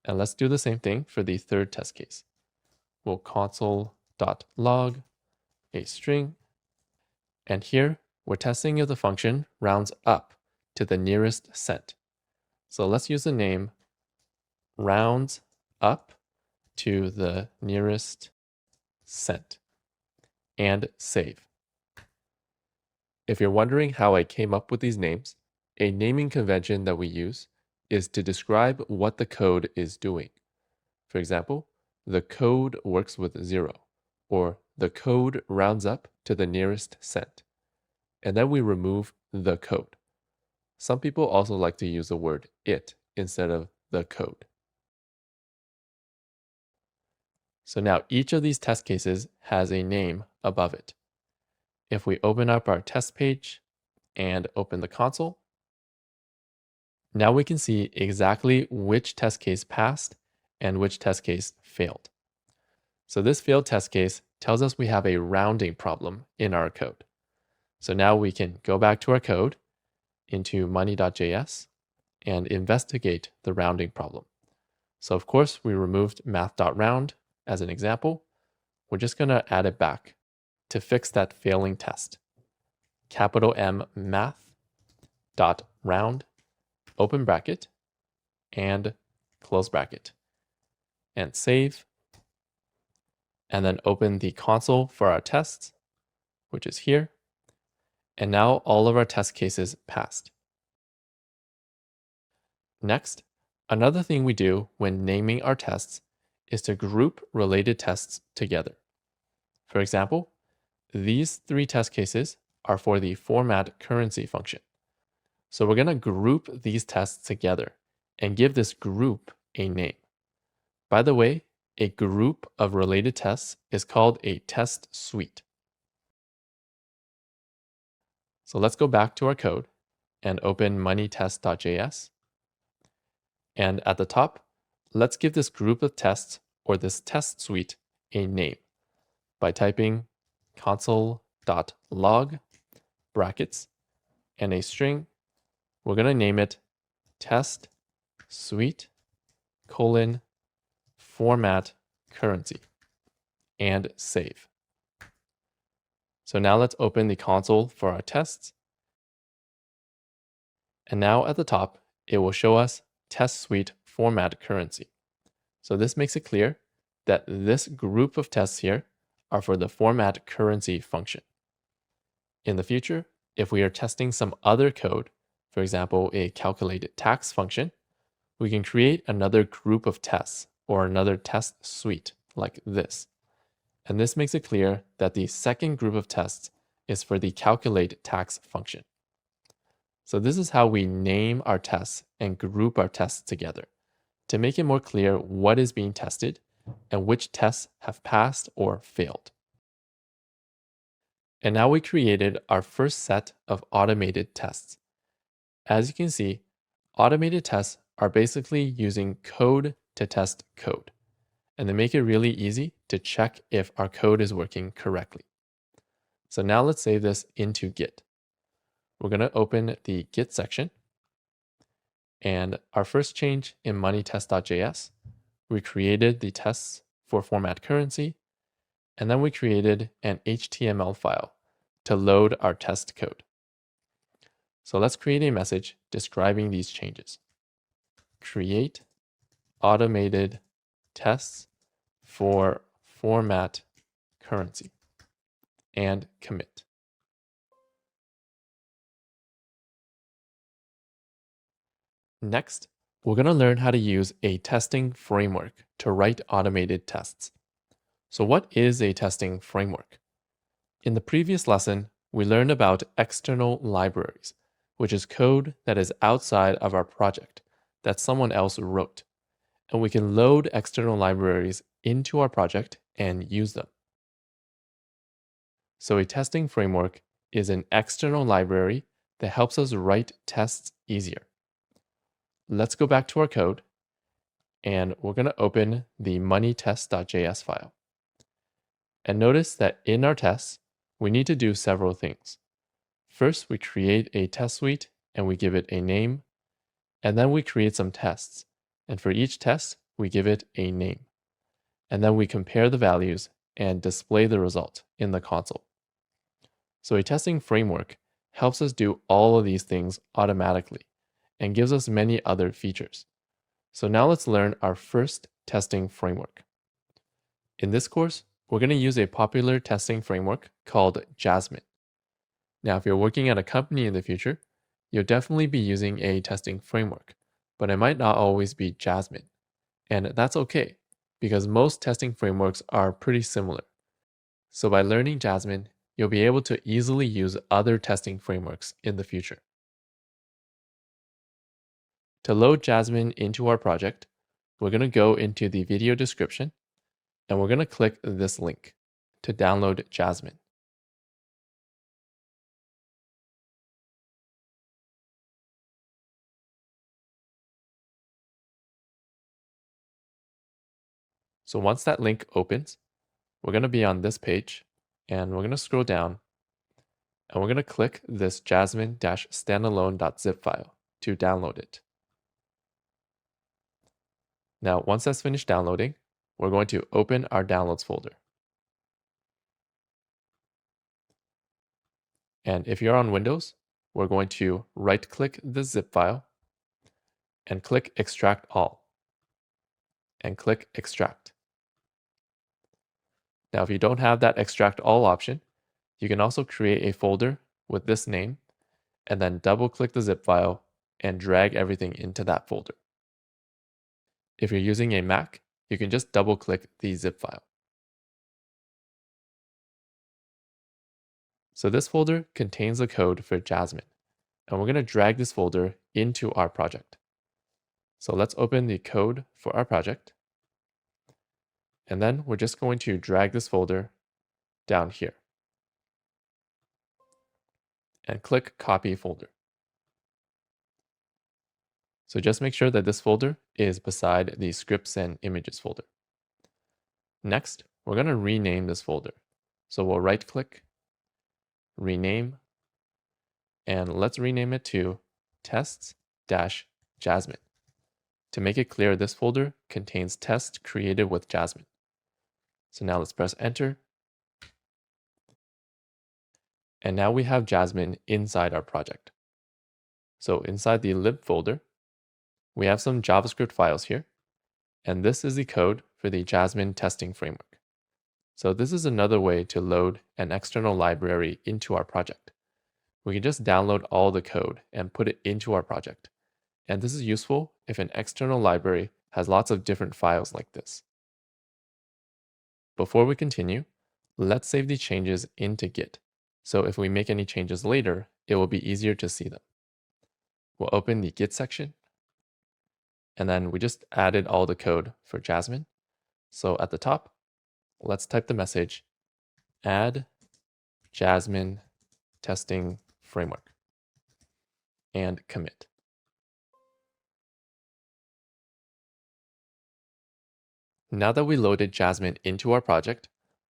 And let's do the same thing for the third test case. We'll console.log a string. And here we're testing if the function rounds up to the nearest cent. So let's use the name rounds up to the nearest cent and save. If you're wondering how I came up with these names, a naming convention that we use is to describe what the code is doing. For example, the code works with 0, or the code rounds up to the nearest cent. And then we remove the code. Some people also like to use the word it instead of the code. So now each of these test cases has a name above it. If we open up our test page and open the console, now we can see exactly which test case passed and which test case failed. So this failed test case tells us we have a rounding problem in our code. So now we can go back to our code into money.js and investigate the rounding problem. So of course, we removed math.round as an example. We're just going to add it back to fix that failing test. Capital M math.round, open bracket, and close bracket. And save. And then open the console for our tests, which is here. And now all of our test cases passed. Next, another thing we do when naming our tests is to group related tests together. For example, these 3 test cases are for the format currency function. So we're going to group these tests together and give this group a name. By the way, a group of related tests is called a test suite. So let's go back to our code and open moneytest.js. And at the top, let's give this group of tests or this test suite a name by typing console.log brackets and a string. We're going to name it test suite format currency and save. So now let's open the console for our tests. And now at the top, it will show us test suite format currency. So this makes it clear that this group of tests here are for the format currency function. In the future, if we are testing some other code, for example, a calculated tax function, we can create another group of tests or another test suite like this. And this makes it clear that the second group of tests is for the calculate tax function. So this is how we name our tests and group our tests together to make it more clear what is being tested and which tests have passed or failed. And now we created our first set of automated tests. As you can see, automated tests are basically using code to test code, and they make it really easy to check if our code is working correctly. So now let's save this into Git. We're going to open the Git section, and our first change in moneytest.js, we created the tests for format currency, and then we created an HTML file to load our test code. So let's create a message describing these changes. Create automated tests for format currency and commit. Next, we're going to learn how to use a testing framework to write automated tests. So what is a testing framework? In the previous lesson, we learned about external libraries, which is code that is outside of our project that someone else wrote. And we can load external libraries into our project and use them. So a testing framework is an external library that helps us write tests easier. Let's go back to our code, and we're going to open the moneytest.js file. And notice that in our tests, we need to do several things. First, we create a test suite and we give it a name, and then we create some tests. And for each test, we give it a name, and then we compare the values and display the result in the console. So a testing framework helps us do all of these things automatically and gives us many other features. So now let's learn our first testing framework. In this course, we're going to use a popular testing framework called Jasmine. Now, if you're working at a company in the future, you'll definitely be using a testing framework, but it might not always be Jasmine. And that's okay, because most testing frameworks are pretty similar. So by learning Jasmine, you'll be able to easily use other testing frameworks in the future. To load Jasmine into our project, we're going to go into the video description and we're going to click this link to download Jasmine. So once that link opens, we're going to be on this page and we're going to scroll down and we're going to click this jasmine-standalone.zip file to download it. Now, once that's finished downloading, we're going to open our downloads folder. And if you're on Windows, we're going to right-click the zip file and click Extract All and click Extract. Now, if you don't have that Extract All option, you can also create a folder with this name and then double-click the zip file and drag everything into that folder. If you're using a Mac, you can just double-click the zip file. So this folder contains the code for Jasmine, and we're going to drag this folder into our project. So let's open the code for our project. And then we're just going to drag this folder down here and click Copy Folder. So just make sure that this folder is beside the scripts and images folder. Next, we're going to rename this folder. So we'll right click, rename, and let's rename it to tests-jasmine. To make it clear, this folder contains tests created with Jasmine. So now let's press enter. And now we have Jasmine inside our project. So inside the lib folder, we have some JavaScript files here. And this is the code for the Jasmine testing framework. So this is another way to load an external library into our project. We can just download all the code and put it into our project. And this is useful if an external library has lots of different files like this. Before we continue, let's save the changes into Git. So if we make any changes later, it will be easier to see them. We'll open the Git section. And then we just added all the code for Jasmine. So at the top, let's type the message, add Jasmine testing framework, and commit. Now that we loaded Jasmine into our project,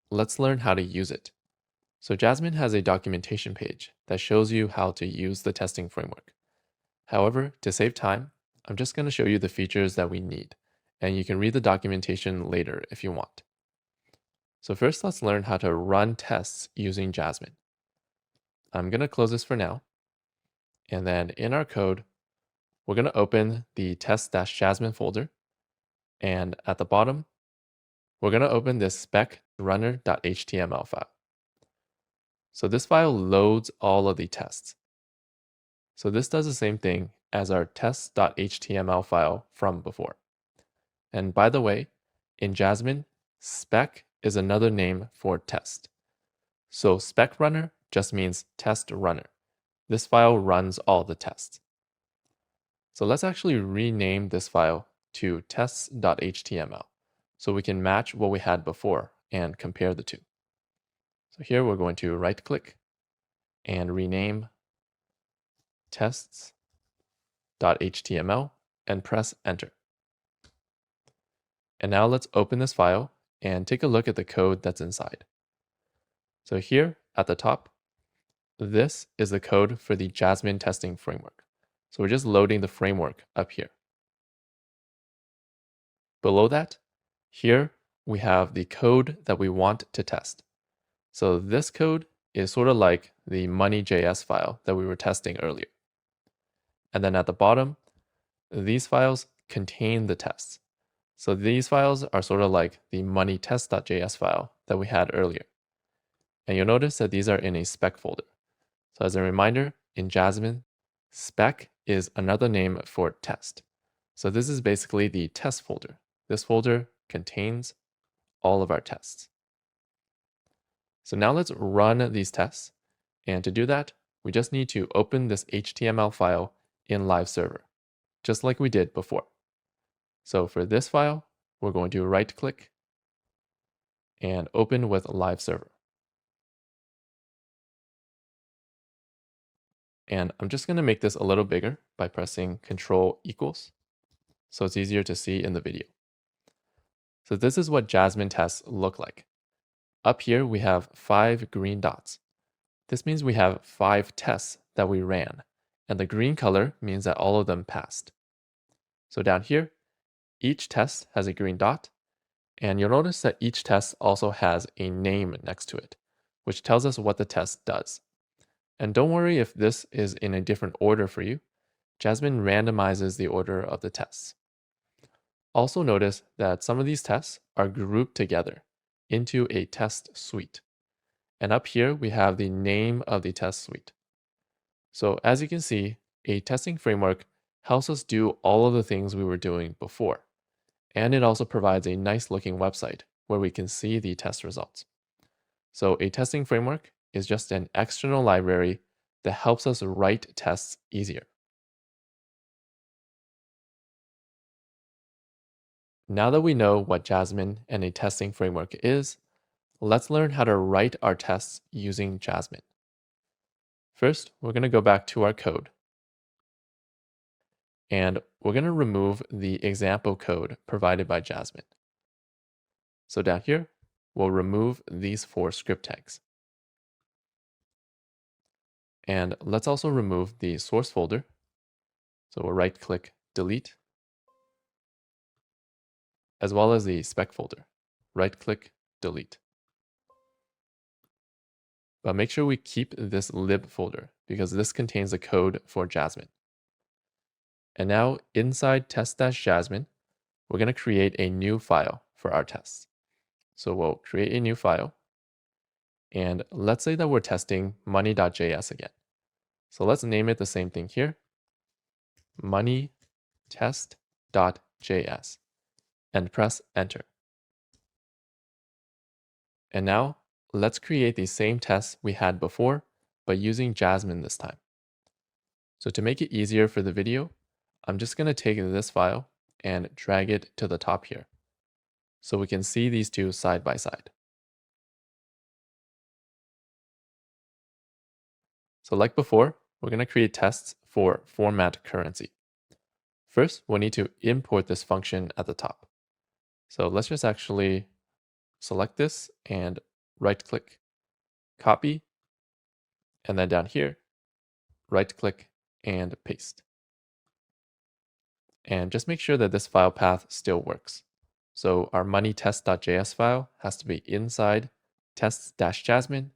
let's learn how to use it. So Jasmine has a documentation page that shows you how to use the testing framework. However, to save time, I'm just going to show you the features that we need, and you can read the documentation later if you want. So first, let's learn how to run tests using Jasmine. I'm going to close this for now. And then in our code, we're going to open the test-jasmine folder. And at the bottom, we're going to open this spec runner.html file. So this file loads all of the tests. So this does the same thing as our test.html file from before. And by the way, in Jasmine, spec is another name for test. So spec runner just means test runner. This file runs all the tests. So let's actually rename this file to tests.html so we can match what we had before and compare the two. So here we're going to right click and rename tests.html and press enter. And now let's open this file and take a look at the code that's inside. So here at the top, this is the code for the Jasmine testing framework. So we're just loading the framework up here. Below that, here we have the code that we want to test. So this code is sort of like the money.js file that we were testing earlier. And then at the bottom, these files contain the tests. So these files are sort of like the money.test.js file that we had earlier. And you'll notice that these are in a spec folder. So as a reminder, in Jasmine, spec is another name for test. So this is basically the test folder. This folder contains all of our tests. So now let's run these tests. And to do that, we just need to open this HTML file in Live Server, just like we did before. So for this file, we're going to right-click and open with Live Server. And I'm just going to make this a little bigger by pressing Control equals, so it's easier to see in the video. So this is what Jasmine tests look like. Up here, we have 5 green dots. This means we have 5 tests that we ran, and the green color means that all of them passed. So down here, each test has a green dot, and you'll notice that each test also has a name next to it, which tells us what the test does. And don't worry if this is in a different order for you. Jasmine randomizes the order of the tests. Also notice that some of these tests are grouped together into a test suite. And up here, we have the name of the test suite. So as you can see, a testing framework helps us do all of the things we were doing before. And it also provides a nice looking website where we can see the test results. So a testing framework is just an external library that helps us write tests easier. Now that we know what Jasmine and a testing framework is, let's learn how to write our tests using Jasmine. First, we're going to go back to our code. And we're going to remove the example code provided by Jasmine. So down here, we'll remove these 4 script tags. And let's also remove the source folder. So we'll right-click Delete, as well as the spec folder. Right-click Delete. But make sure we keep this lib folder because this contains the code for Jasmine. And now inside test-jasmine, we're going to create a new file for our tests. So we'll create a new file. And let's say that we're testing money.js again. So let's name it the same thing here, money.test.js, and press enter. And now let's create the same tests we had before, but using Jasmine this time. So to make it easier for the video, I'm just going to take this file and drag it to the top here, so we can see these two side by side. So like before, we're going to create tests for format currency. First, we'll need to import this function at the top. So let's just actually select this and right-click, copy, and then down here, right-click and paste. And just make sure that this file path still works. So our moneytest.js file has to be inside tests-jasmine,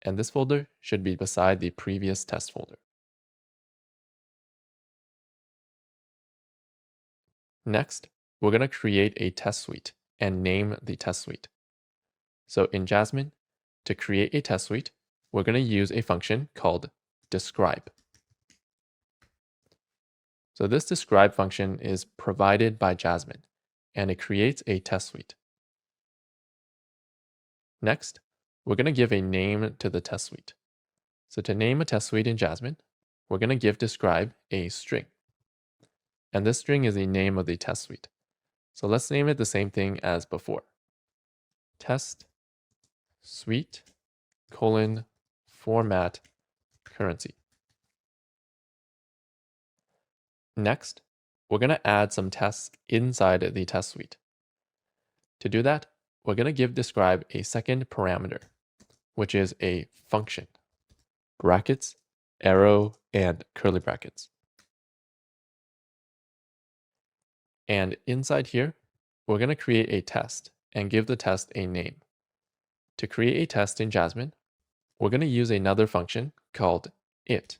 and this folder should be beside the previous test folder. Next, we're going to create a test suite and name the test suite. So in Jasmine, to create a test suite, we're going to use a function called describe. So this describe function is provided by Jasmine, and it creates a test suite. Next, we're going to give a name to the test suite. So to name a test suite in Jasmine, we're going to give describe a string. And this string is the name of the test suite. So let's name it the same thing as before. Test suite format currency. Next, we're going to add some tests inside the test suite. To do that, we're going to give describe a second parameter, which is a function, brackets, arrow, and curly brackets. And inside here, we're going to create a test and give the test a name. To create a test in Jasmine, we're going to use another function called it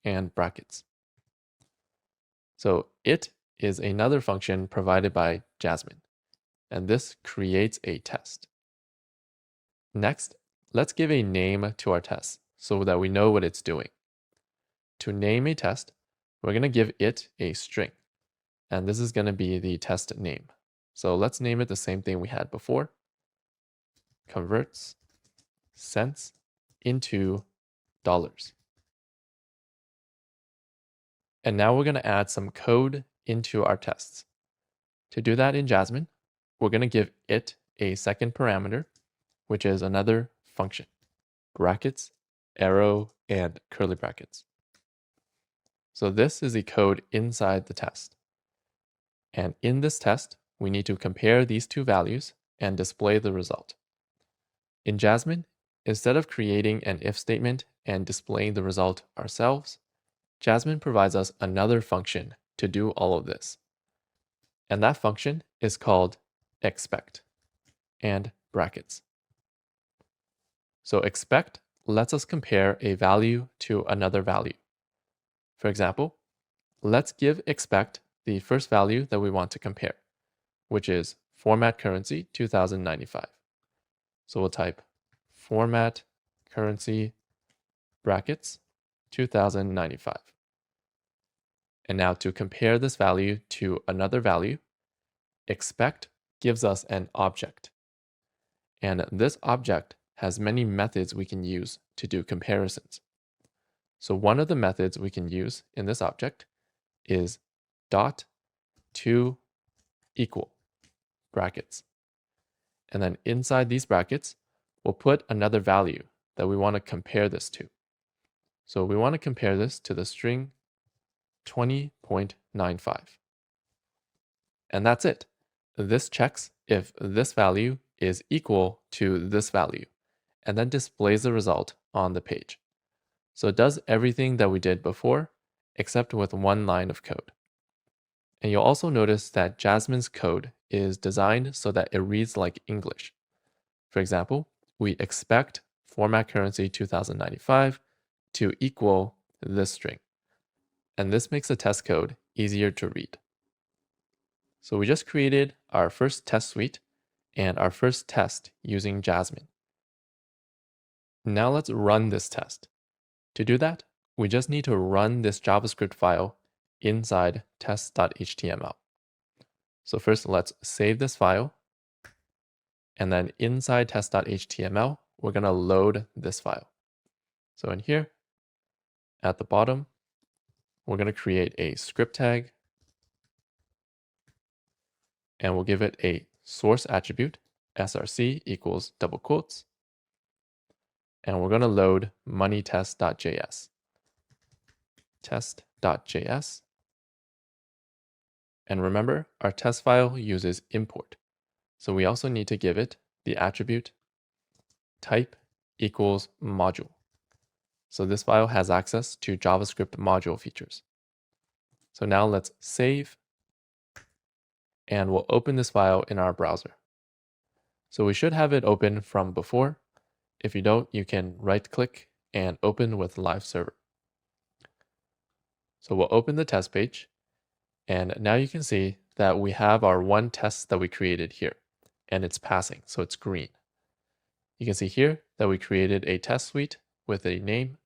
and brackets. So it is another function provided by Jasmine, and this creates a test. Next, let's give a name to our test so that we know what it's doing. To name a test, we're going to give it a string, and this is going to be the test name. So let's name it the same thing we had before. Converts cents into dollars. And now we're going to add some code into our tests. To do that in Jasmine, we're going to give it a second parameter, which is another function, brackets, arrow, and curly brackets. So this is the code inside the test. And in this test, we need to compare these two values and display the result. In Jasmine, instead of creating an if statement and displaying the result ourselves, Jasmine provides us another function to do all of this. And that function is called expect and brackets. So expect lets us compare a value to another value. For example, let's give expect the first value that we want to compare, which is format currency 2095. So we'll type format currency brackets 2095. And now to compare this value to another value, expect gives us an object. And this object has many methods we can use to do comparisons. So one of the methods we can use in this object is dot to equal brackets. And then inside these brackets, we'll put another value that we want to compare this to. So we want to compare this to the string 20.95. And that's it. This checks if this value is equal to this value, and then displays the result on the page. So it does everything that we did before, except with one line of code. And you'll also notice that Jasmine's code is designed so that it reads like English. For example, we expect format currency 2095 to equal this string. And this makes the test code easier to read. So we just created our first test suite and our first test using Jasmine. Now let's run this test. To do that, we just need to run this JavaScript file inside test.html. So first, let's save this file. And then inside test.html, we're going to load this file. So in here, at the bottom, we're going to create a script tag. And we'll give it a source attribute, src equals double quotes. And we're going to load moneytest.js. Test.js. And remember, our test file uses import. So we also need to give it the attribute type equals module. So this file has access to JavaScript module features. So now let's save, and we'll open this file in our browser. So we should have it open from before. If you don't, you can right-click and open with live server. So we'll open the test page, and now you can see that we have our one test that we created here, and it's passing, so it's green. You can see here that we created a test suite with a name,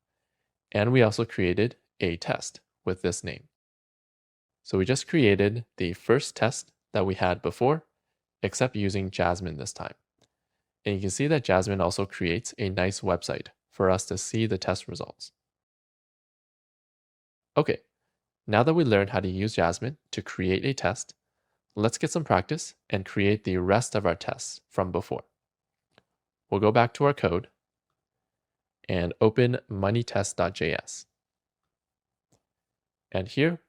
and we also created a test with this name. So we just created the first test that we had before, except using Jasmine this time. And you can see that Jasmine also creates a nice website for us to see the test results. Okay, now that we learned how to use Jasmine to create a test, let's get some practice and create the rest of our tests from before. We'll go back to our code and open moneytest.js. And here,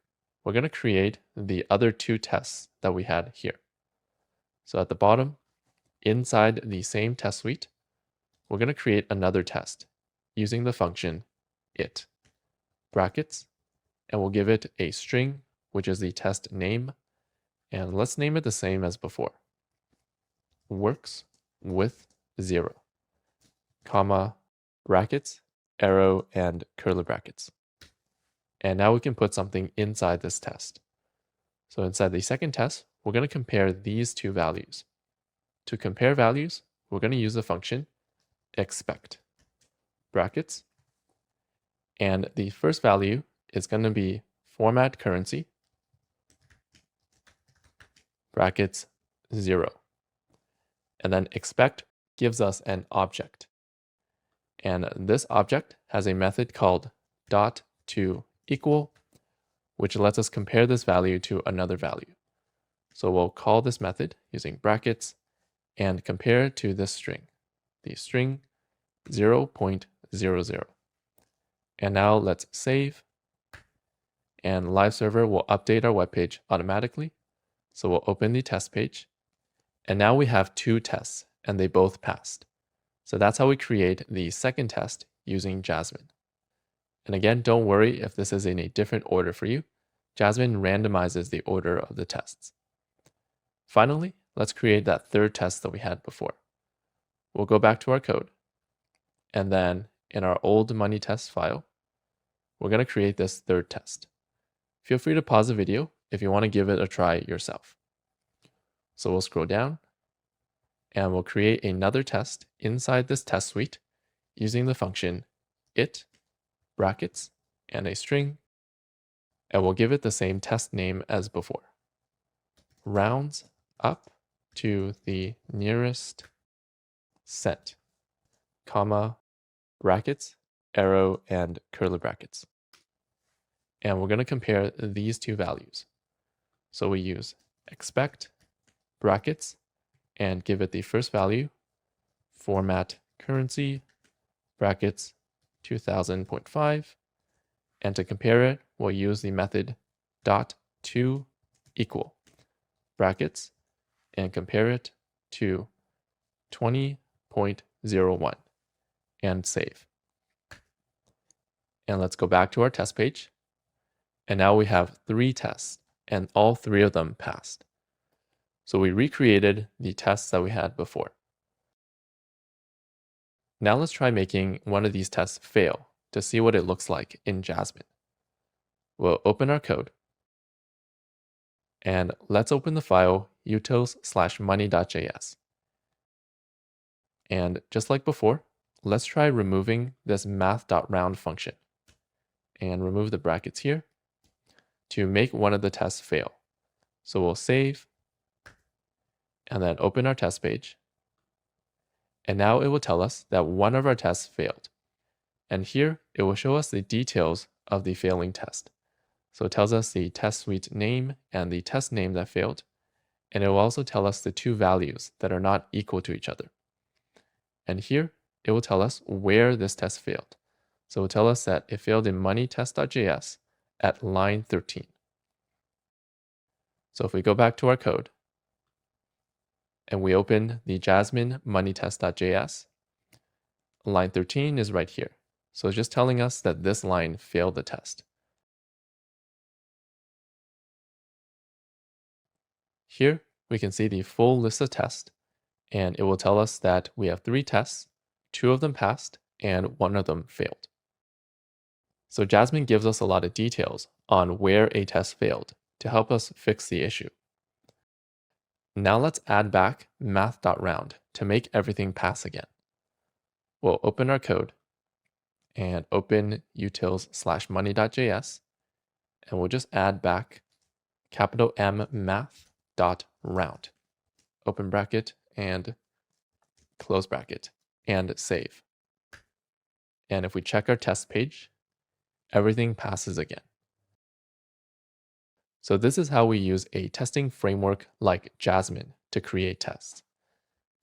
we're going to create the other two tests that we had here. So at the bottom, inside the same test suite, we're going to create another test using the function it, brackets, and we'll give it a string, which is the test name, And let's name it the same as before. Works with 0, comma, brackets, arrow, and curly brackets. And now we can put something inside this test. So inside the second test, we're going to compare these two values. To compare values, we're going to use the function expect, brackets, and the first value is going to be format currency, brackets 0. And then expect gives us an object. And this object has a method called dot to equal, which lets us compare this value to another value. So we'll call this method using brackets and compare it to this string, the string 0.00. And now let's save, and live server will update our web page automatically. So we'll open the test page, and now we have two tests, and they both passed. So that's how we create the second test using Jasmine. And again, don't worry if this is in a different order for you. Jasmine randomizes the order of the tests. Finally, let's create that third test that we had before. We'll go back to our code, and then in our old money test file, we're going to create this third test. Feel free to pause the video if you want to give it a try yourself. So we'll scroll down, and we'll create another test inside this test suite using the function it, brackets, and a string, and we'll give it the same test name as before. Rounds up to the nearest cent, comma, brackets, arrow, and curly brackets. And we're going to compare these two values. So we use expect, brackets, and give it the first value, format currency, brackets 2000.5, and to compare it, we'll use the method dot to equal, brackets, and compare it to 20.01, and save. And let's go back to our test page, and now we have 3 tests, and all 3 of them passed. So we recreated the tests that we had before. Now let's try making one of these tests fail to see what it looks like in Jasmine. We'll open our code, and let's open the file utils/money.js. And just like before, let's try removing this math.round function and remove the brackets here to make one of the tests fail. So we'll save and then open our test page. And now it will tell us that one of our tests failed. And here it will show us the details of the failing test. So it tells us the test suite name and the test name that failed. And it will also tell us the two values that are not equal to each other. And here it will tell us where this test failed. So it will tell us that it failed in moneytest.js at line 13. So if we go back to our code and we open the Jasmine moneytest.js, line 13 is right here. So it's just telling us that this line failed the test. Here we can see the full list of tests, and it will tell us that we have 3 tests, 2 of them passed, and 1 of them failed. So Jasmine gives us a lot of details on where a test failed to help us fix the issue. Now let's add back math.round to make everything pass again. We'll open our code and open utils/money.js, and we'll just add back capital M math.round, open bracket and close bracket, and save. And if we check our test page, everything passes again. So this is how we use a testing framework like Jasmine to create tests.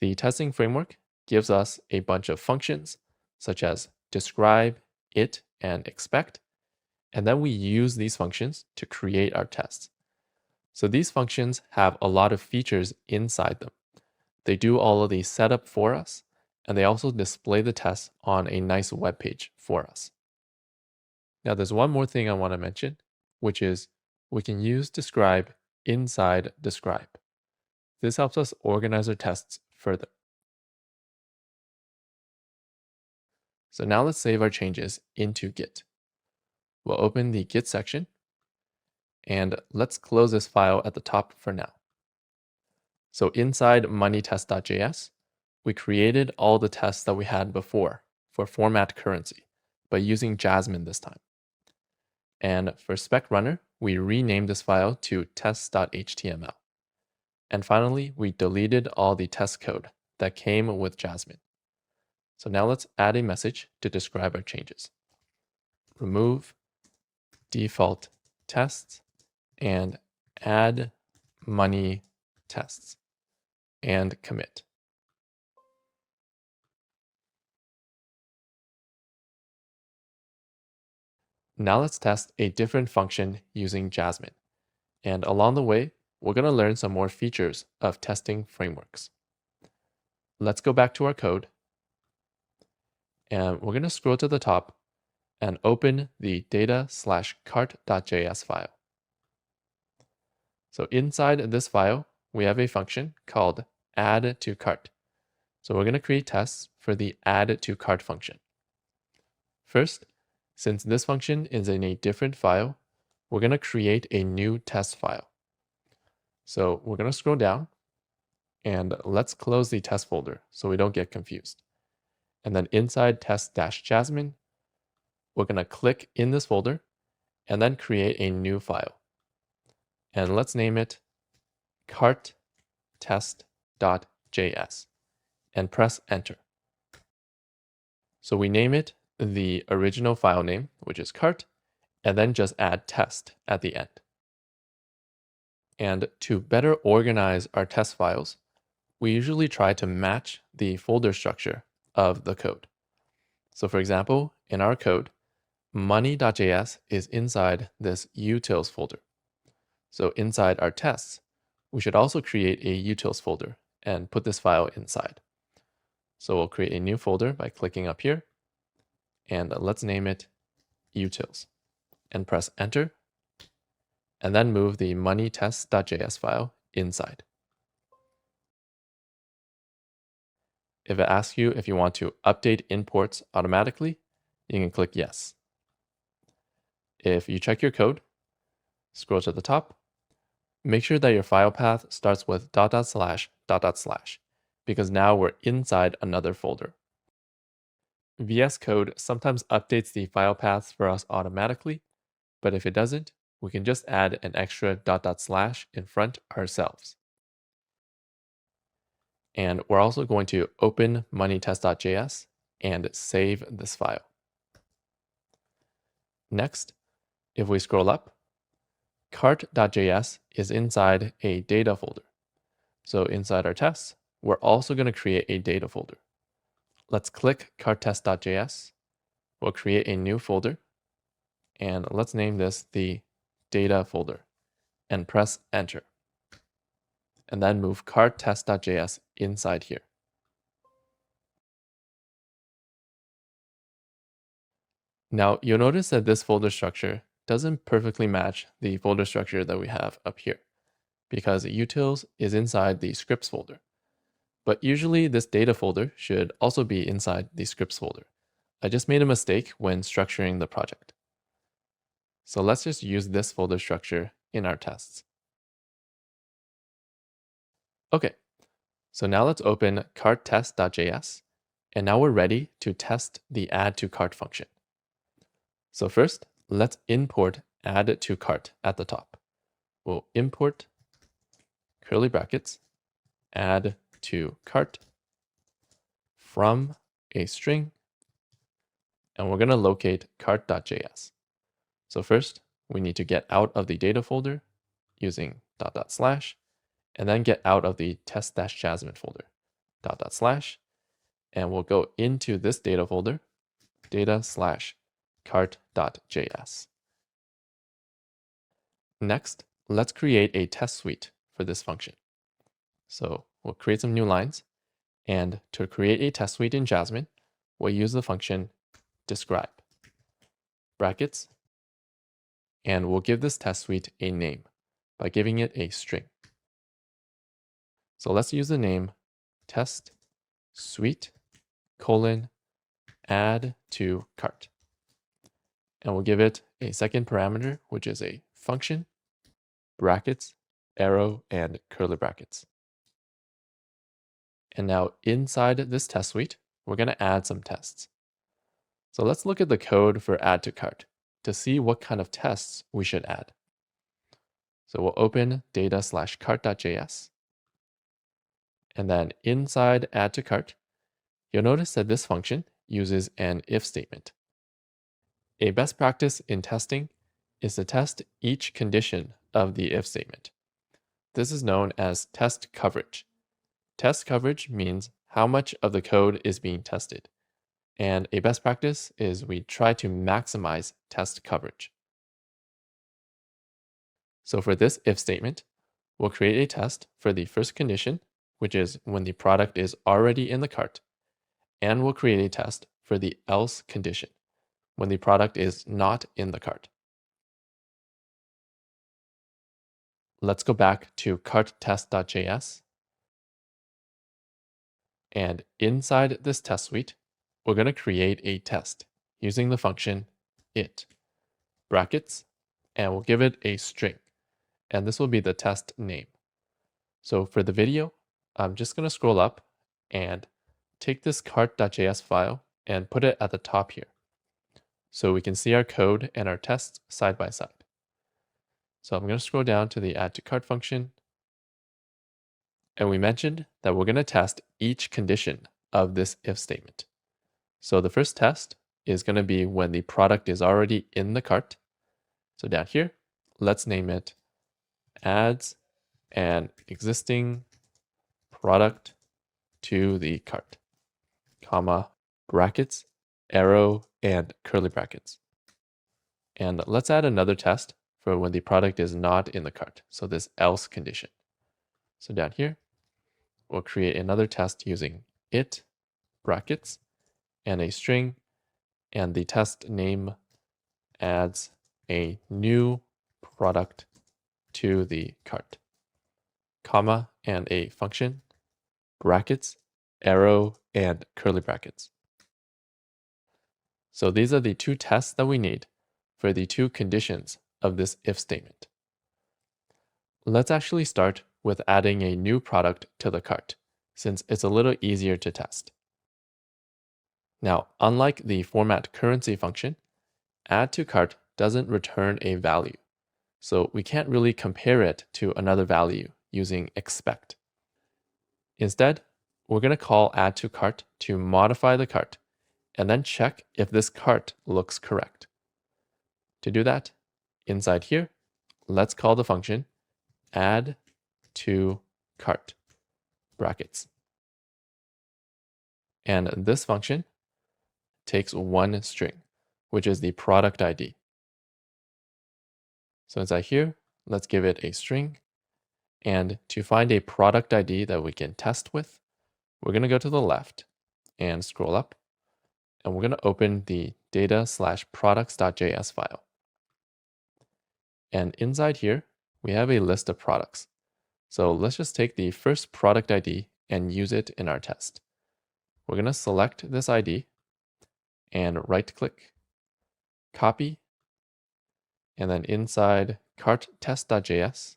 The testing framework gives us a bunch of functions such as describe, it, and expect, and then we use these functions to create our tests. So these functions have a lot of features inside them. They do all of the setup for us, and they also display the tests on a nice web page for us. Now there's one more thing I want to mention, which is we can use describe inside describe. This helps us organize our tests further. So now let's save our changes into Git. We'll open the Git section, and let's close this file at the top for now. So inside moneytest.js, we created all the tests that we had before for format currency, but using Jasmine this time. And for spec runner, we renamed this file to test.html. And finally, we deleted all the test code that came with Jasmine. So now let's add a message to describe our changes. Remove default tests and add money tests and commit. Now let's test a different function using Jasmine. And along the way, we're going to learn some more features of testing frameworks. Let's go back to our code, and we're going to scroll to the top and open the data/cart.js file. So inside this file, we have a function called add to cart. So we're going to create tests for the add to cart function. First, since this function is in a different file, we're going to create a new test file. So we're going to scroll down, and let's close the test folder so we don't get confused. And then inside test-jasmine, we're going to click in this folder and then create a new file. And let's name it cart-test.js and press enter. So we name it the original file name, which is cart, and then just add test at the end. And to better organize our test files, we usually try to match the folder structure of the code. So for example, in our code, money.js is inside this utils folder. So inside our tests, we should also create a utils folder and put this file inside. So we'll create a new folder by clicking up here, and let's name it utils and press enter, and then move the moneytest.js file inside. If it asks you if you want to update imports automatically, you can click yes. If you check your code, scroll to the top, make sure that your file path starts with .. because now we're inside another folder. VS Code sometimes updates the file paths for us automatically, but if it doesn't, we can just add an extra .. in front ourselves. And we're also going to open moneytest.js and save this file. Next, if we scroll up, cart.js is inside a data folder. So inside our tests, we're also going to create a data folder. Let's click cart-test.js. We'll create a new folder, and let's name this the data folder and press enter. And then move cart-test.js inside here. Now you'll notice that this folder structure doesn't perfectly match the folder structure that we have up here, because utils is inside the scripts folder. But usually this data folder should also be inside the scripts folder. I just made a mistake when structuring the project. So let's just use this folder structure in our tests. Okay, so now let's open cart-test.js, and now we're ready to test the add to cart function. So first, let's import add to cart at the top. We'll import curly brackets add to cart from a string, and we're going to locate cart.js. So first, we need to get out of the data folder using .. and then get out of the test-jasmine folder, .. and we'll go into this data folder, data/cart.js. Next, let's create a test suite for this function. So we'll create some new lines, and to create a test suite in Jasmine, we'll use the function describe, brackets, and we'll give this test suite a name. by giving it a string. So let's use the name test suite colon add to cart. And we'll give it a second parameter, which is a function, brackets, arrow, and curly brackets. And now inside this test suite, we're going to add some tests. So let's look at the code for add to cart to see what kind of tests we should add. So we'll open data/cart.js. And then inside add to cart, you'll notice that this function uses an if statement. A best practice in testing is to test each condition of the if statement. This is known as test coverage. Test coverage means how much of the code is being tested. And a best practice is we try to maximize test coverage. So for this if statement, we'll create a test for the first condition, which is when the product is already in the cart, and we'll create a test for the else condition, when the product is not in the cart. Let's go back to cart-test.js. And inside this test suite, we're going to create a test using the function it, brackets, and we'll give it a string. And this will be the test name. So for the video, I'm just going to scroll up and take this cart.js file and put it at the top here, so we can see our code and our tests side by side. So I'm going to scroll down to the add to cart function. And we mentioned that we're going to test each condition of this if statement. So the first test is going to be when the product is already in the cart. So down here, let's name it adds an existing product to the cart, comma, brackets, arrow, and curly brackets. And let's add another test for when the product is not in the cart, so this else condition. So down here, we'll create another test using it, brackets, and a string, and the test name adds a new product to the cart, comma, and a function, brackets, arrow, and curly brackets. So these are the two tests that we need for the two conditions of this if statement. Let's actually start with adding a new product to the cart, since it's a little easier to test. Now, unlike the format currency function, add to cart doesn't return a value, so we can't really compare it to another value using expect. Instead, we're going to call add to cart to modify the cart, and then check if this cart looks correct. To do that, inside here, let's call the function add to cart, brackets. And this function takes one string, which is the product ID. So inside here, let's give it a string. And to find a product ID that we can test with, we're going to go to the left and scroll up. And we're going to open the data/products.js file. And inside here, we have a list of products. So let's just take the first product ID and use it in our test. We're going to select this ID and right-click, copy, and then inside cart-test.js,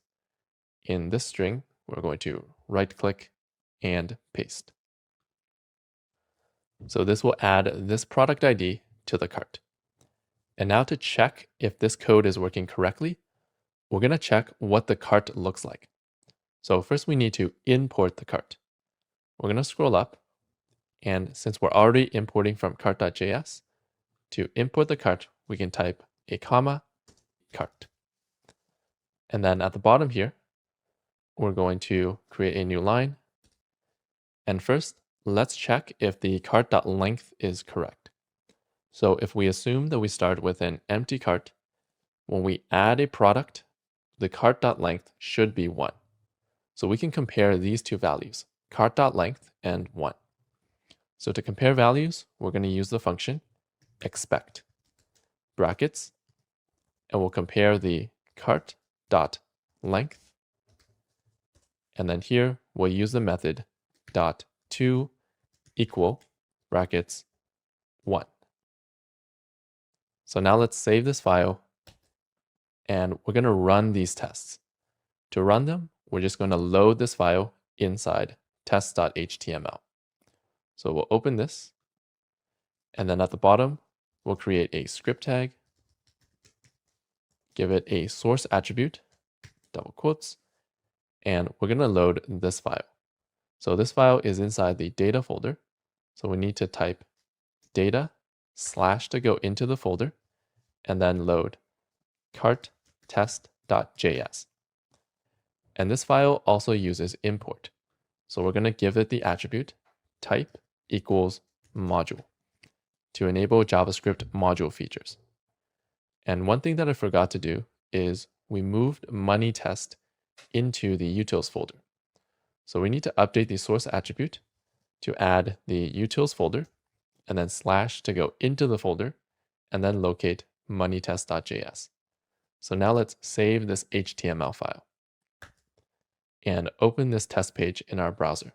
in this string, we're going to right-click and paste. So this will add this product ID to the cart. And now to check if this code is working correctly, we're going to check what the cart looks like. So first we need to import the cart. We're going to scroll up, and since we're already importing from cart.js, to import the cart, we can type a comma, cart. And then at the bottom here, we're going to create a new line. And first, let's check if the cart.length is correct. So if we assume that we start with an empty cart, when we add a product, the cart.length should be 1. So we can compare these two values, cart.length and 1. So to compare values, we're going to use the function expect, brackets, and we'll compare the cart.length length. And then here we'll use the method dot to equal brackets 1. So now let's save this file and we're going to run these tests. To run them, we're just going to load this file inside test.html. So we'll open this, and then at the bottom, we'll create a script tag, give it a source attribute, double quotes, and we're going to load this file. So this file is inside the data folder. So we need to type data / to go into the folder, and then load cart test.js. And this file also uses import. So we're going to give it the attribute type equals module to enable JavaScript module features. And one thing that I forgot to do is we moved money test into the utils folder. So we need to update the source attribute to add the utils folder, and then / to go into the folder, and then locate moneytest.js. So now let's save this HTML file and open this test page in our browser.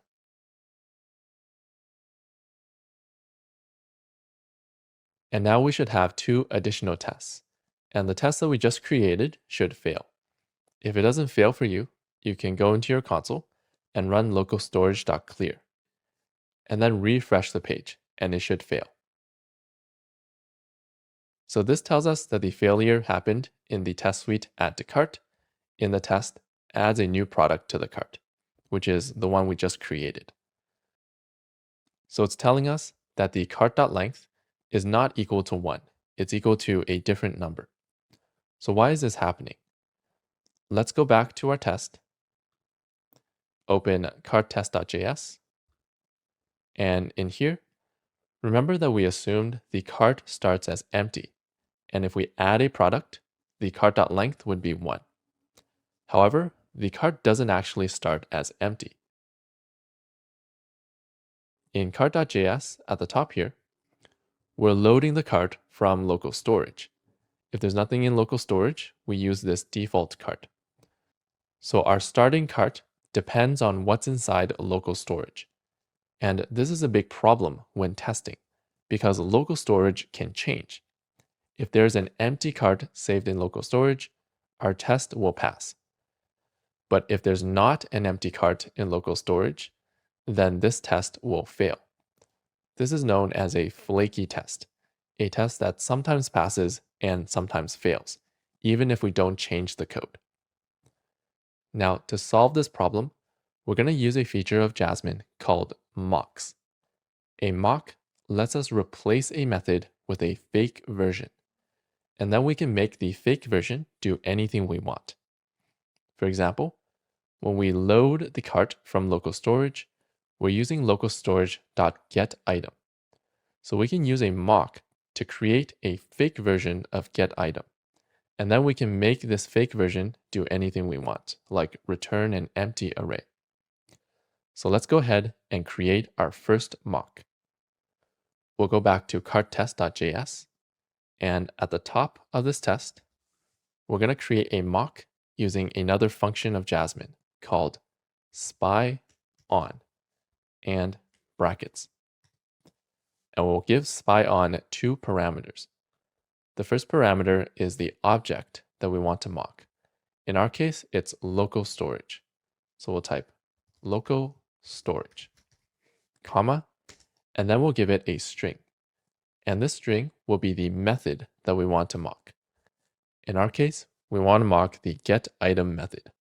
And now we should have 2 additional tests. And the test that we just created should fail. If it doesn't fail for you, you can go into your console and run localstorage.clear. And then refresh the page, and it should fail. So this tells us that the failure happened in the test suite add to cart. In the test, adds a new product to the cart, which is the one we just created. So it's telling us that the cart.length is not equal to 1. It's equal to a different number. So why is this happening? Let's go back to our test, open cart.test.js, and in here, remember that we assumed the cart starts as empty, and if we add a product, the cart.length would be 1. However, the cart doesn't actually start as empty. In cart.js at the top here, we're loading the cart from local storage. If there's nothing in local storage, we use this default cart. So our starting cart depends on what's inside local storage. And this is a big problem when testing, because local storage can change. If there's an empty cart saved in local storage, our test will pass. But if there's not an empty cart in local storage, then this test will fail. This is known as a flaky test, a test that sometimes passes and sometimes fails, even if we don't change the code. Now, to solve this problem, we're going to use a feature of Jasmine called mocks. A mock lets us replace a method with a fake version, and then we can make the fake version do anything we want. For example, when we load the cart from local storage, we're using localstorage.getItem. So we can use a mock to create a fake version of getItem. And then we can make this fake version do anything we want, like return an empty array. So let's go ahead and create our first mock. We'll go back to carttest.js, and at the top of this test, we're going to create a mock using another function of Jasmine called spy on and brackets. And we'll give spy on 2 parameters. The first parameter is the object that we want to mock. In our case, it's local storage. So we'll type local storage, comma, and then we'll give it a string. And this string will be the method that we want to mock. In our case, we want to mock the getItem method.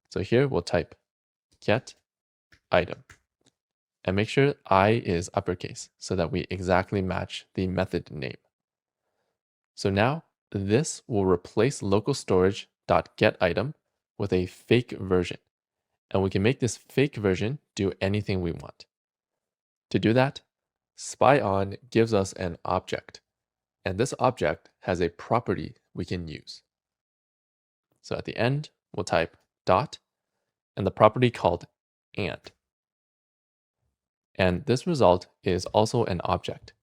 So here we'll type getItem. And make sure I is uppercase so that we exactly match the method name. So now this will replace local storage.getItem with a fake version. And we can make this fake version do anything we want. To do that, spy on gives us an object. And this object has a property we can use. So at the end, we'll type dot and the property called and this result is also an object.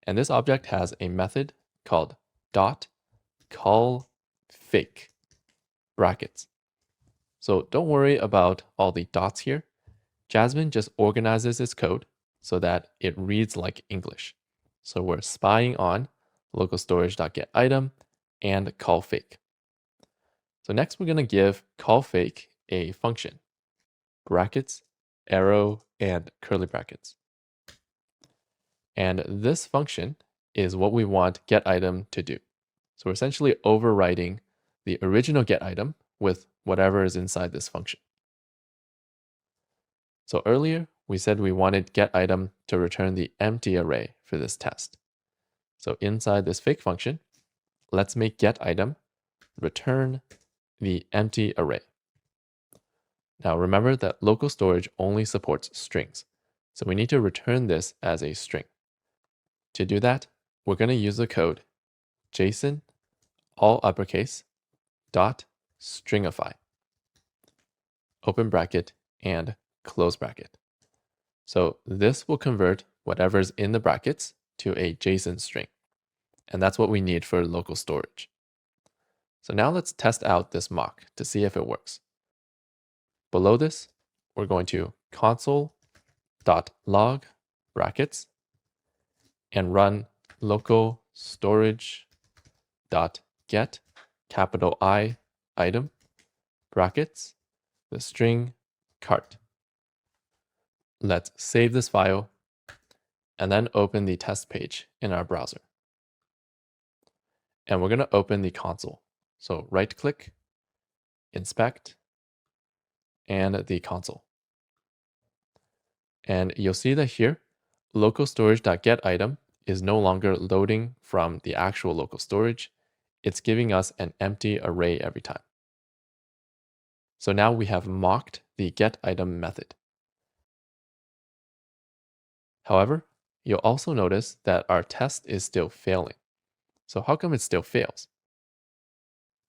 And this object has a method called dot call fake brackets. So don't worry about all the dots here. Jasmine just organizes its code so that it reads like English. So we're spying on local storage.getItem and call fake. So next we're going to give call fake a function, brackets, arrow, and curly brackets. And this function is what we want getItem to do. So we're essentially overriding the original getItem with whatever is inside this function. So earlier, we said we wanted getItem to return the empty array for this test. So inside this fake function, let's make getItem return the empty array. Now remember that local storage only supports strings, so we need to return this as a string. To do that, we're going to use the code JSON all uppercase dot stringify, open bracket and close bracket. So this will convert whatever's in the brackets to a JSON string. And that's what we need for local storage. So now let's test out this mock to see if it works. Below this, we're going to console.log brackets and run local storage.get capital I item brackets the string cart. Let's save this file and then open the test page in our browser. And we're going to open the console. So right click, inspect, and the console. And you'll see that here, local storage.getItem is no longer loading from the actual local storage. It's giving us an empty array every time. So now we have mocked the getItem method. However, you'll also notice that our test is still failing. So how come it still fails?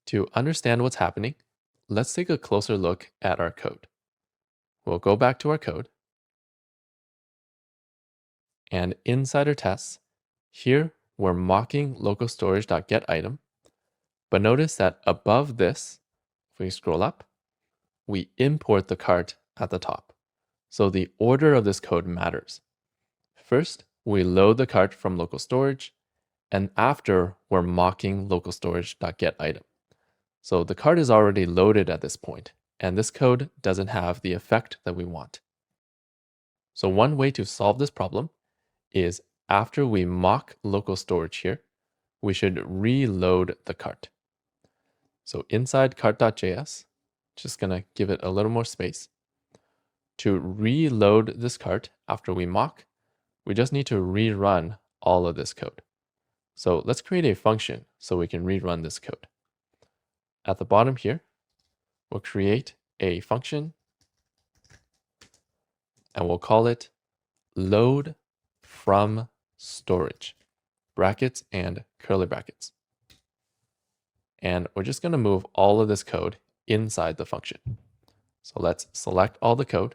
To understand what's happening, let's take a closer look at our code. We'll go back to our code. And inside our tests, here we're mocking local storage.getItem. But notice that above this, if we scroll up, we import the cart at the top. So the order of this code matters. First, we load the cart from local storage, and after we're mocking local storage.getItem. So the cart is already loaded at this point, and this code doesn't have the effect that we want. So one way to solve this problem is after we mock local storage here, we should reload the cart. So inside cart.js, just gonna give it a little more space. To reload this cart after we mock, we just need to rerun all of this code. So let's create a function so we can rerun this code. At the bottom here, we'll create a function and we'll call it load from storage, brackets and curly brackets. And we're just going to move all of this code inside the function. So let's select all the code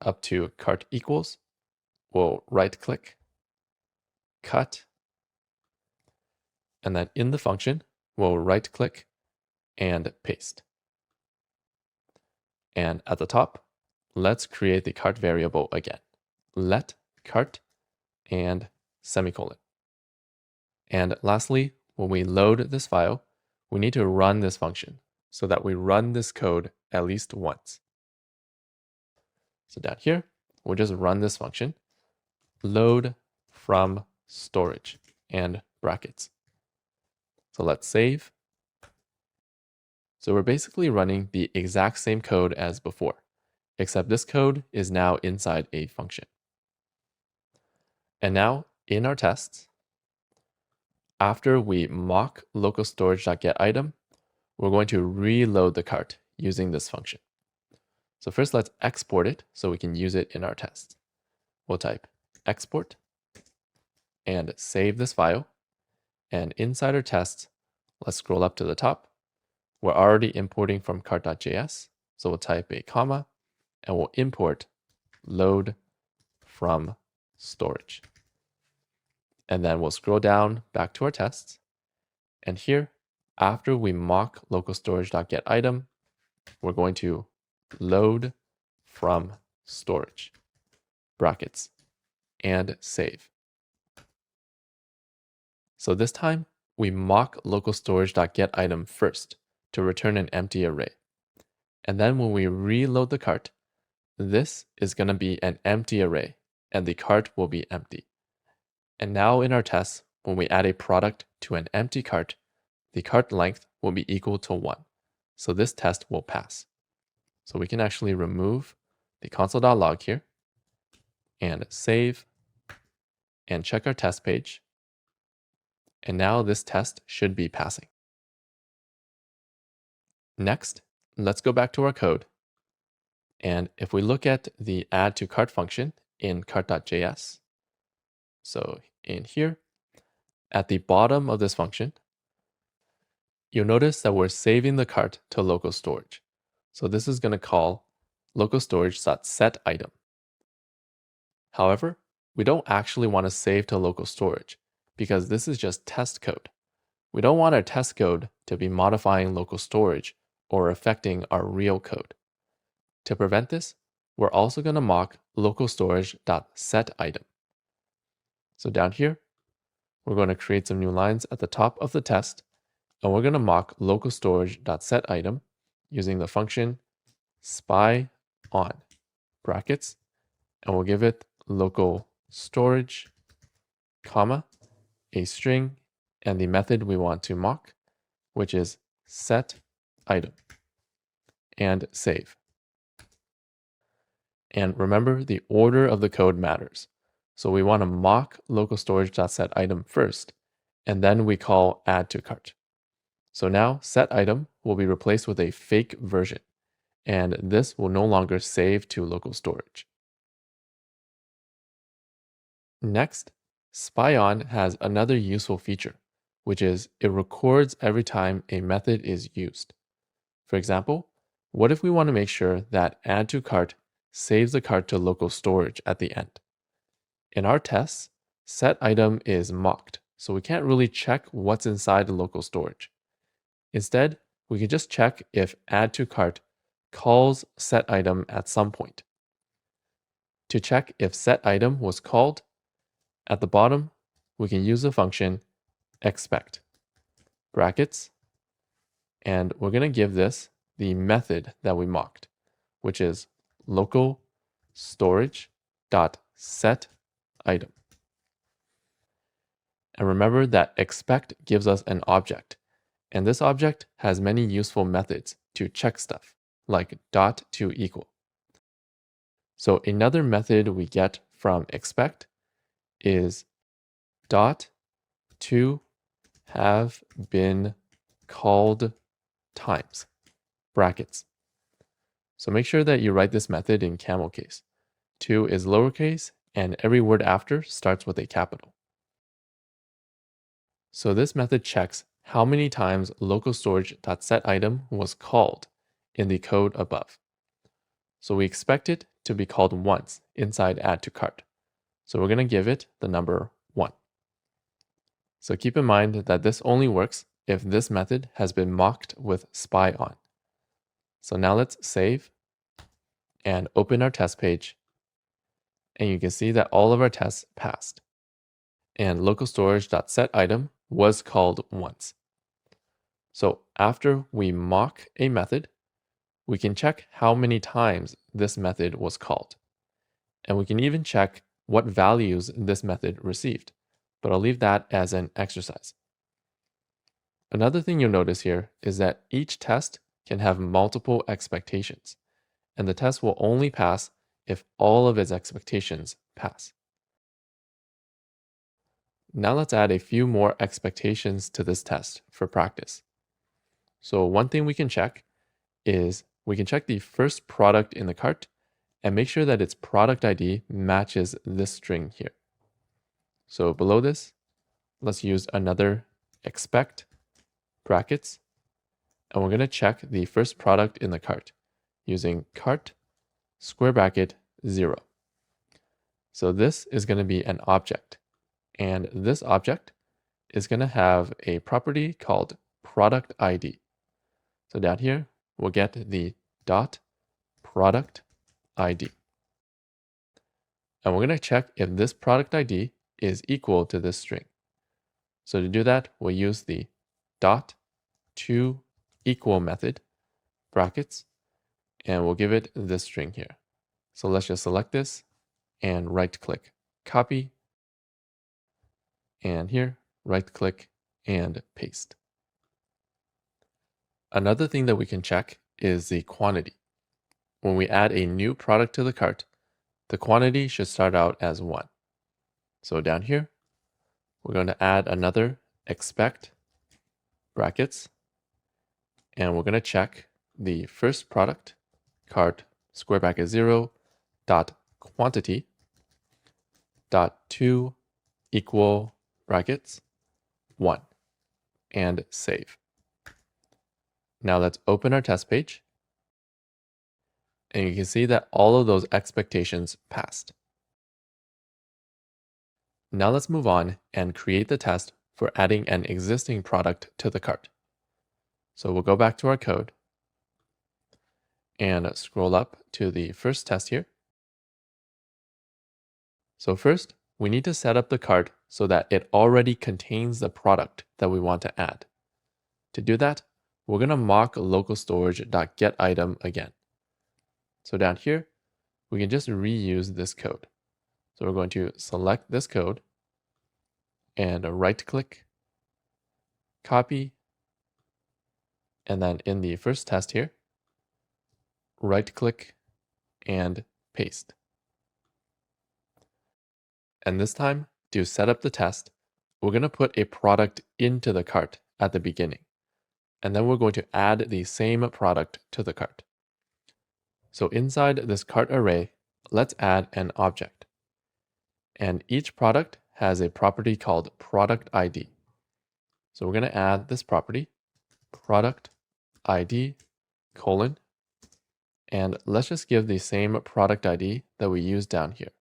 up to cart equals. We'll right click, cut, and then in the function, we'll right click and paste. And at the top, let's create the cart variable again. Let cart and semicolon. And lastly, when we load this file, we need to run this function so that we run this code at least once. So down here, we'll just run this function, load from storage and brackets. So let's save. So we're basically running the exact same code as before, except this code is now inside a function. And now in our tests, after we mock local storage.getItem, we're going to reload the cart using this function. So first let's export it so we can use it in our tests. We'll type export and save this file. And inside our tests, let's scroll up to the top. We're already importing from cart.js. So we'll type a comma and we'll import load from storage. And then we'll scroll down back to our tests. And here, after we mock local storage.getItem, we're going to load from storage, brackets, and save. So this time, we mock local storage.getItem first to return an empty array. And then when we reload the cart, this is going to be an empty array, and the cart will be empty. And now in our test, when we add a product to an empty cart, the cart length will be equal to 1. So this test will pass. So we can actually remove the console.log here and save and check our test page. And now this test should be passing. Next, let's go back to our code. And if we look at the add to cart function in cart.js, so in here, at the bottom of this function, you'll notice that we're saving the cart to local storage. So this is going to call local storage.setItem. However, we don't actually want to save to local storage because this is just test code. We don't want our test code to be modifying local storage or affecting our real code. To prevent this, we're also going to mock local storage.setItem. So down here, we're going to create some new lines at the top of the test, and we're going to mock local storage.setItem using the function spy on brackets, and we'll give it local storage, comma, a string, and the method we want to mock, which is setItem, and save. And remember, the order of the code matters. So we want to mock local storage.setItem first, and then we call add to cart. So now setItem will be replaced with a fake version, and this will no longer save to local storage. Next, spy-on has another useful feature, which is it records every time a method is used. For example, what if we want to make sure that add to cart saves the cart to local storage at the end? In our tests, setItem is mocked, so we can't really check what's inside the local storage. Instead, we can just check if add to cart calls setItem at some point. To check if setItem was called, at the bottom, we can use the function expect, brackets, and we're going to give this the method that we mocked, which is local storage.setItem. And remember that expect gives us an object, and this object has many useful methods to check stuff, like dot to equal. So another method we get from expect is dot to have been called times, brackets. So make sure that you write this method in camel case. To is lowercase, and every word after starts with a capital. So this method checks how many times local storage.setItem was called in the code above. So we expect it to be called once inside add to cart. So we're going to give it the number 1. So keep in mind that this only works if this method has been mocked with spy on. So now let's save and open our test page. And you can see that all of our tests passed. And local storage.setItem was called once. So after we mock a method, we can check how many times this method was called. And we can even check what values this method received, but I'll leave that as an exercise. Another thing you'll notice here is that each test can have multiple expectations, and the test will only pass if all of its expectations pass. Now let's add a few more expectations to this test for practice. So one thing we can check is we can check the first product in the cart and make sure that its product ID matches this string here. So below this, let's use another expect brackets, and we're going to check the first product in the cart using cart square bracket 0. So this is going to be an object, and this object is going to have a property called product ID. So down here, we'll get the dot product ID. And we're going to check if this product ID is equal to this string. So to do that, we'll use the dot to equal method, brackets, and we'll give it this string here. So let's just select this and right click, copy, and here, right click and paste. Another thing that we can check is the quantity. When we add a new product to the cart, the quantity should start out as 1. So down here, we're going to add another expect brackets, and we're going to check the first product, cart square bracket 0 dot quantity dot to equal brackets 1 and save. Now let's open our test page, and you can see that all of those expectations passed. Now let's move on and create the test for adding an existing product to the cart. So we'll go back to our code and scroll up to the first test here. So first, we need to set up the cart so that it already contains the product that we want to add. To do that, we're going to mock localstorage.getItem again. So down here, we can just reuse this code. So we're going to select this code and right click, copy, and then in the first test here, right click and paste. And this time, to set up the test, we're going to put a product into the cart at the beginning. And then we're going to add the same product to the cart. So inside this cart array, let's add an object. And each product has a property called product ID. So we're going to add this property, product ID colon, and let's just give the same product ID that we used down here.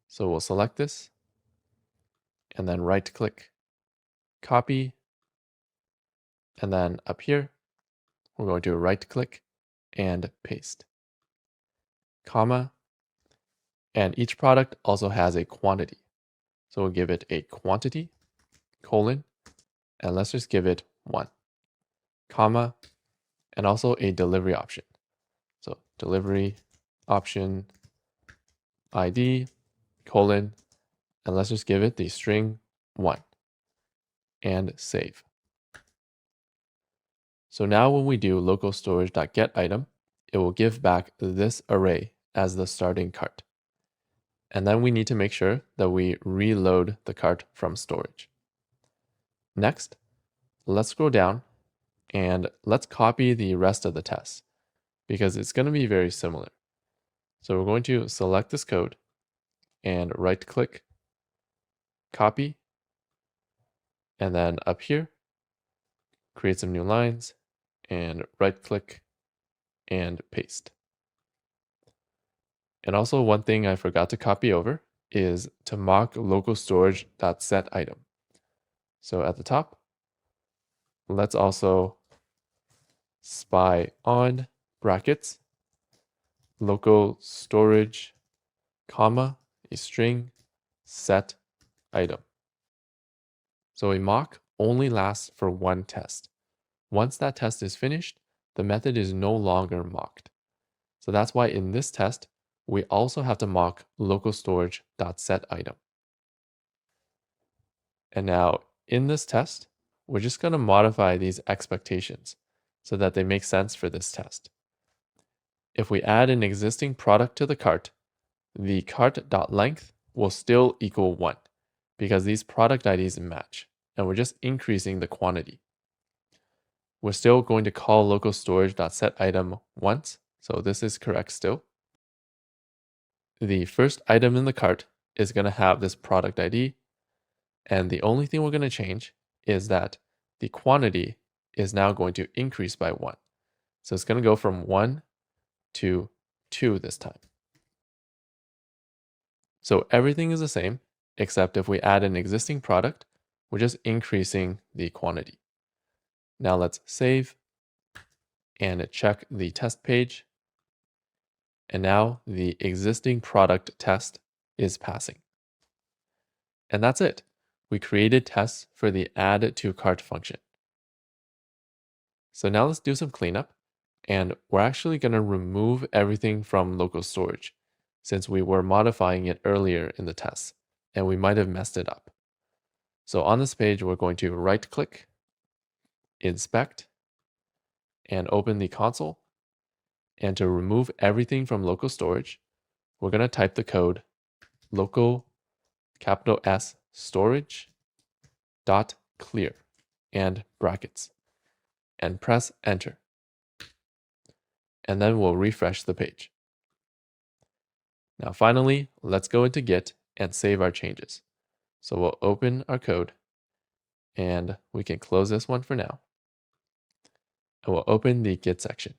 So we'll select this and then right click, copy, and then up here, we're going to right click and paste, comma, and each product also has a quantity. So we'll give it a quantity, colon, and let's just give it 1, comma, and also a delivery option. So delivery option ID, colon, and let's just give it the string 1, and save. So now when we do local storage.getItem, it will give back this array as the starting cart. And then we need to make sure that we reload the cart from storage. Next, let's scroll down and let's copy the rest of the tests because it's going to be very similar. So we're going to select this code and right click, copy, and then up here, create some new lines and right click and paste. And also one thing I forgot to copy over is to mock local storage.setItem. So at the top, let's also spy on brackets, local storage, comma, a string, set item. So a mock only lasts for one test. Once that test is finished, the method is no longer mocked. So that's why in this test, we also have to mock local storage.setItem. And now in this test, we're just going to modify these expectations so that they make sense for this test. If we add an existing product to the cart, the cart.length will still equal 1 because these product IDs match, and we're just increasing the quantity. We're still going to call local storage.setItem once, so this is correct still. The first item in the cart is going to have this product ID, and the only thing we're going to change is that the quantity is now going to increase by 1. So it's going to go from 1 to 2 this time. So everything is the same, except if we add an existing product, we're just increasing the quantity. Now let's save and check the test page. And now the existing product test is passing. And that's it. We created tests for the add to cart function. So now let's do some cleanup. And we're actually going to remove everything from local storage since we were modifying it earlier in the test and we might have messed it up. So on this page, we're going to right click, inspect, and open the console. And to remove everything from local storage, we're going to type the code local capital S storage dot clear and brackets and press enter. And then we'll refresh the page. Now finally, let's go into Git and save our changes. So we'll open our code and we can close this one for now. And we'll open the Git section.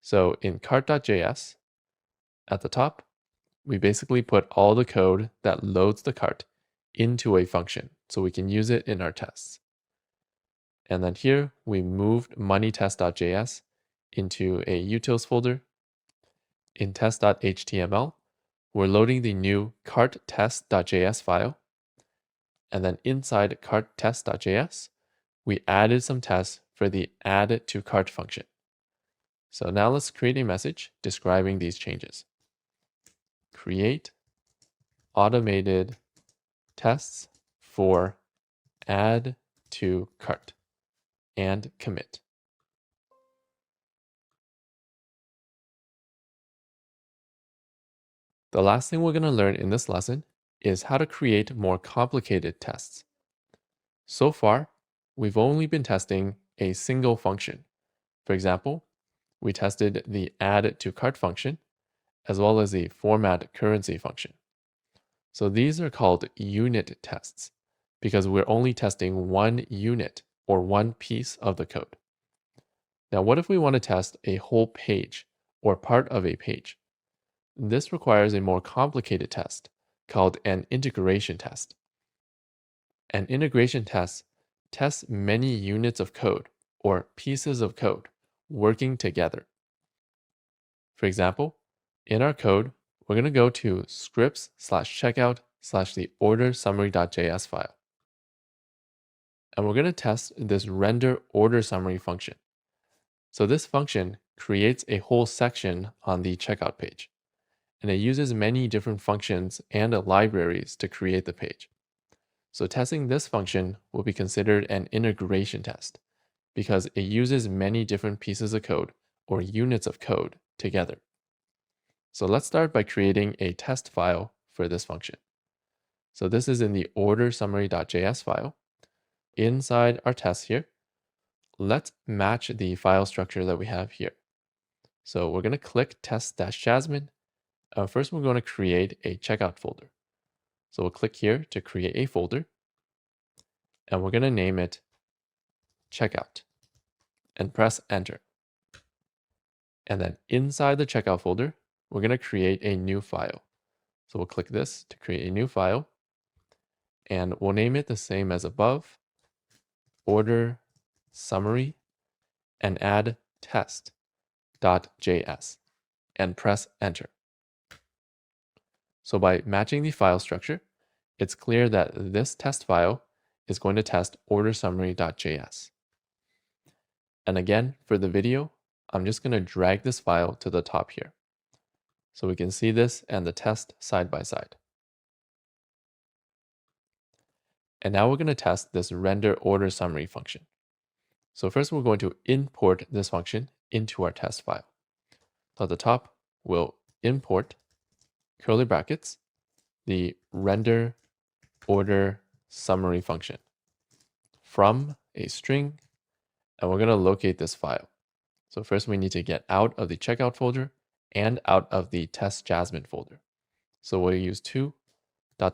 So in cart.js, at the top, we basically put all the code that loads the cart into a function so we can use it in our tests. And then here we moved moneytest.js into a utils folder. In test.html, we're loading the new carttest.js file. And then inside carttest.js, we added some tests for the add to cart function. So now let's create a message describing these changes. Create automated tests for add to cart and commit. The last thing we're going to learn in this lesson is how to create more complicated tests. So far, we've only been testing a single function. For example, we tested the add to cart function as well as the format currency function. So these are called unit tests because we're only testing one unit or one piece of the code. Now, what if we want to test a whole page or part of a page? This requires a more complicated test called an integration test. An integration test tests many units of code or pieces of code working together. For example, in our code, we're going to go to scripts/checkout/the order summary.js file. And we're going to test this render order summary function. So this function creates a whole section on the checkout page. And it uses many different functions and libraries to create the page. So testing this function will be considered an integration test because it uses many different pieces of code or units of code together. So let's start by creating a test file for this function. So this is in the order summary.js file. Inside our test here, let's match the file structure that we have here. So we're going to click test-jasmine. First, we're going to create a checkout folder. So we'll click here to create a folder. And we're going to name it checkout and press enter. And then inside the checkout folder, we're going to create a new file. So we'll click this to create a new file. And we'll name it the same as above, order summary, and add test.js and press enter. So by matching the file structure, it's clear that this test file is going to test order summary.js. And again, for the video, I'm just going to drag this file to the top here. So we can see this and the test side by side. And now we're going to test this render order summary function. So first we're going to import this function into our test file. So at the top, we'll import curly brackets, the render order summary function from a string, and we're going to locate this file. So first we need to get out of the checkout folder and out of the test Jasmine folder. So we'll use two .. And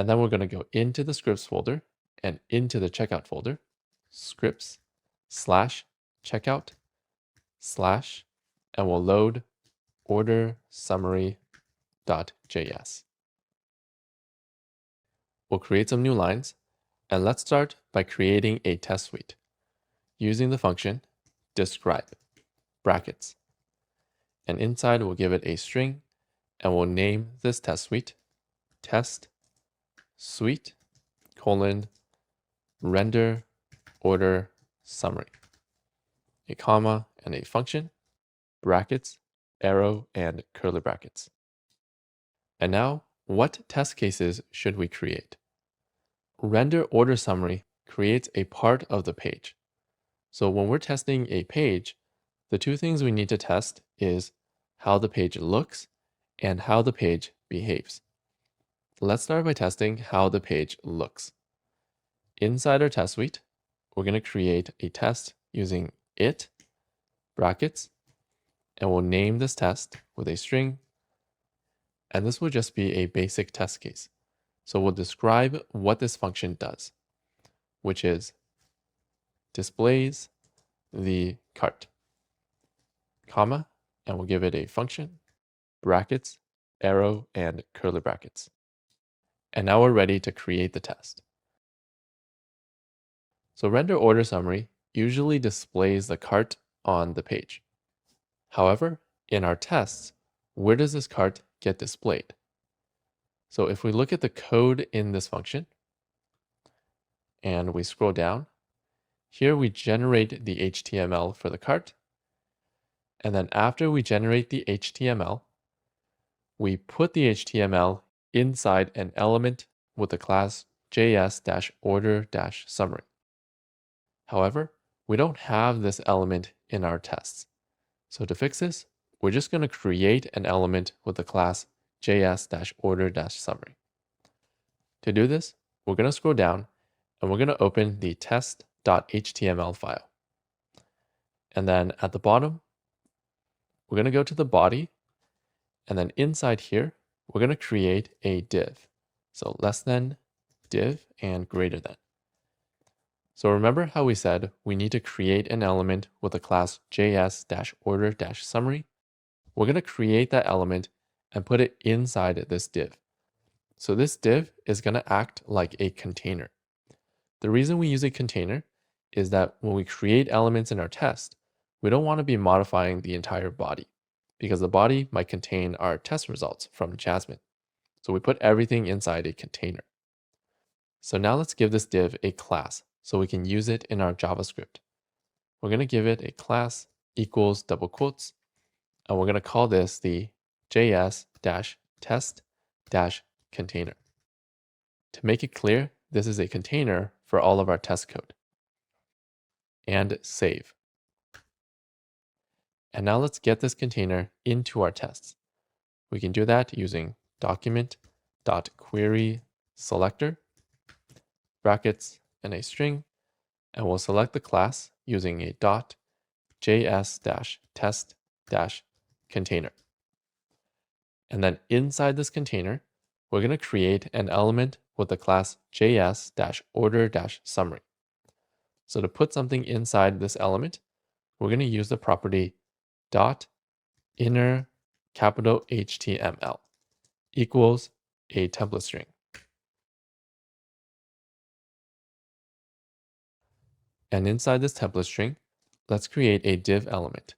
then we're going to go into the scripts folder and into the checkout folder, scripts/checkout/ and we'll load order summary.js. We'll create some new lines And let's start by creating a test suite using the function describe, brackets. And inside we'll give it a string and we'll name this test suite test suite colon render order summary, a comma and a function, brackets, arrow, and curly brackets. And now, what test cases should we create? Render order summary creates a part of the page. So when we're testing a page, the two things we need to test is how the page looks and how the page behaves. Let's start by testing how the page looks. Inside our test suite, we're going to create a test using it, brackets, and we'll name this test with a string. And this will just be a basic test case. So we'll describe what this function does, which is displays the cart, comma, and we'll give it a function, brackets, arrow, and curly brackets. And now we're ready to create the test. So render order summary usually displays the cart on the page. However, in our tests, where does this cart get displayed? So if we look at the code in this function and we scroll down, here we generate the HTML for the cart. And then after we generate the HTML, we put the HTML inside an element with the class js-order-summary. However, we don't have this element in our tests. So to fix this, we're just going to create an element with the class js-order-summary. To do this, we're going to scroll down and we're going to open the test.html file. And then at the bottom, we're going to go to the body, and then inside here, we're going to create a div. So less than, div, and greater than. So remember how we said we need to create an element with the class js-order-summary? We're going to create that element and put it inside this div. So this div is going to act like a container. The reason we use a container is that when we create elements in our test, we don't want to be modifying the entire body because the body might contain our test results from Jasmine. So we put everything inside a container. So now let's give this div a class so we can use it in our JavaScript. We're going to give it a class equals double quotes, and we're going to call this the js-test-container. To make it clear, this is a container for all of our test code. And save. And now let's get this container into our tests. We can do that using document.querySelector, brackets, and a string, and we'll select the class using a .js-test-container. And then inside this container, we're going to create an element with the class js-order-summary. So to put something inside this element, we're going to use the property .inner capital HTML equals a template string. And inside this template string, let's create a div element,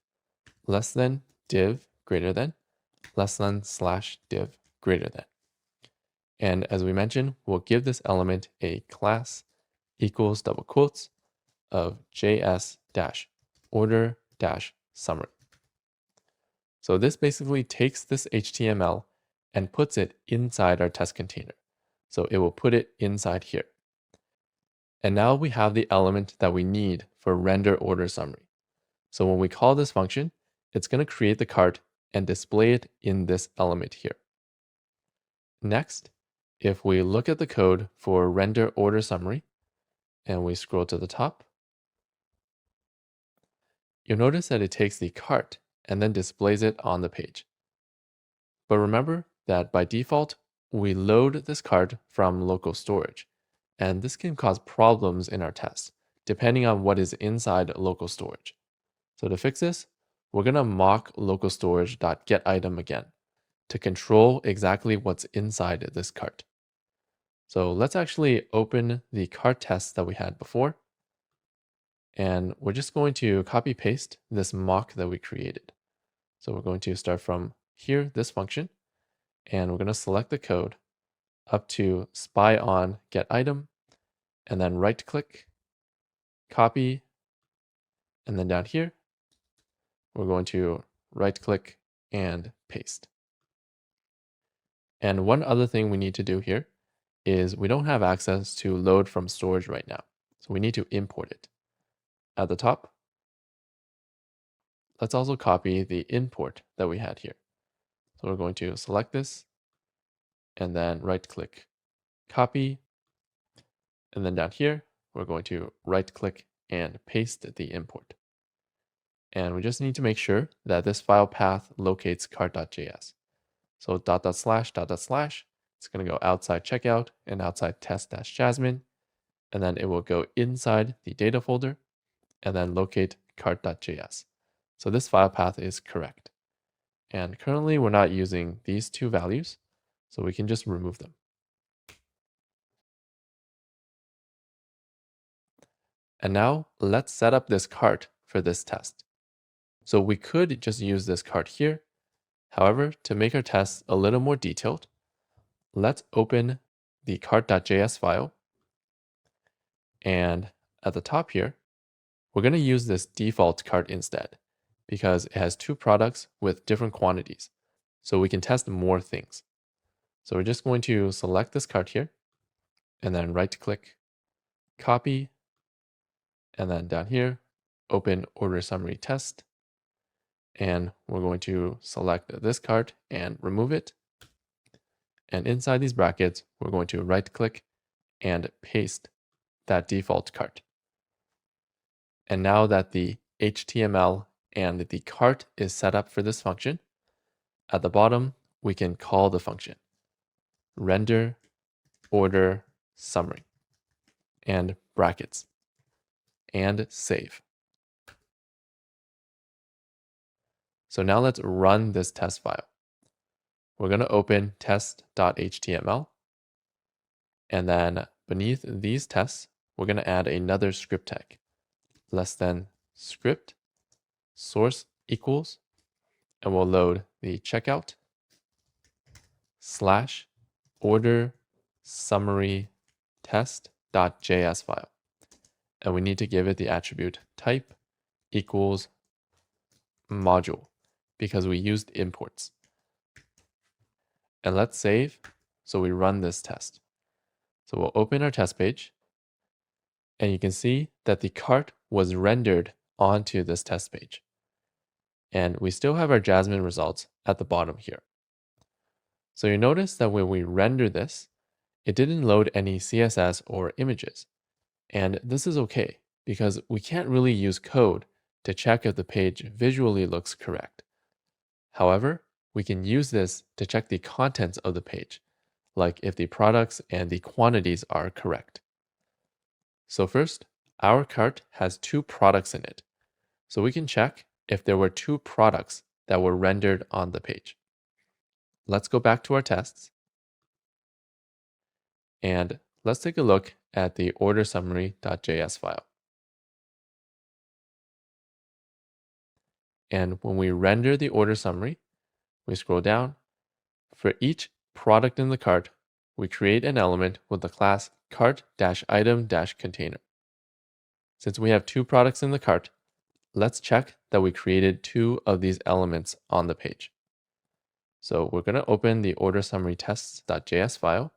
less than div greater than, less than slash div greater than. And as we mentioned, we'll give this element a class equals double quotes of js-order-summary. So this basically takes this HTML and puts it inside our test container. So it will put it inside here. And now we have the element that we need for render order summary. So when we call this function, it's going to create the cart and display it in this element here. Next, if we look at the code for render order summary and we scroll to the top, you'll notice that it takes the cart and then displays it on the page. But remember that by default, we load this cart from local storage, and this can cause problems in our tests, depending on what is inside local storage. So to fix this, we're going to mock local storage.getItem again to control exactly what's inside this cart. So let's actually open the cart test that we had before. And we're just going to copy paste this mock that we created. So we're going to start from here, this function, and we're going to select the code up to spy on get item, and then right click, copy, and then down here, we're going to right click and paste. And one other thing we need to do here is we don't have access to load from storage right now. So we need to import it. At the top, let's also copy the import that we had here. So we're going to select this and then right click, copy, and then down here, we're going to right click and paste the import. And we just need to make sure that this file path locates cart.js. So dot dot slash dot dot slash, it's going to go outside checkout and outside test-jasmine, and then it will go inside the data folder and then locate cart.js. So this file path is correct. And currently we're not using these two values, so we can just remove them. And now let's set up this cart for this test. So we could just use this cart here. However, to make our tests a little more detailed, let's open the cart.js file. And at the top here, we're going to use this default cart instead because it has two products with different quantities. So we can test more things. So we're just going to select this cart here and then right click, copy, and then down here, open order summary test. And we're going to select this cart and remove it. And inside these brackets, we're going to right click and paste that default cart. And now that the HTML and the cart is set up for this function, at the bottom, we can call the function render order summary and brackets and save. So now let's run this test file. We're going to open test.html. And then beneath these tests, we're going to add another script tag, less than script source equals, and we'll load the checkout slash order summary test.js file. And we need to give it the attribute type equals module because we used imports. And let's save so we run this test. So we'll open our test page, and you can see that the cart was rendered onto this test page. And we still have our Jasmine results at the bottom here. So you notice that when we render this, it didn't load any CSS or images. And this is okay because we can't really use code to check if the page visually looks correct. However, we can use this to check the contents of the page, like if the products and the quantities are correct. So first, our cart has two products in it. So we can check if there were two products that were rendered on the page. Let's go back to our tests. And let's take a look at the order summary.js file. And when we render the order summary, we scroll down. For each product in the cart, we create an element with the class cart-item-container. Since we have two products in the cart, let's check that we created two of these elements on the page. So we're going to open the order summary tests.js file.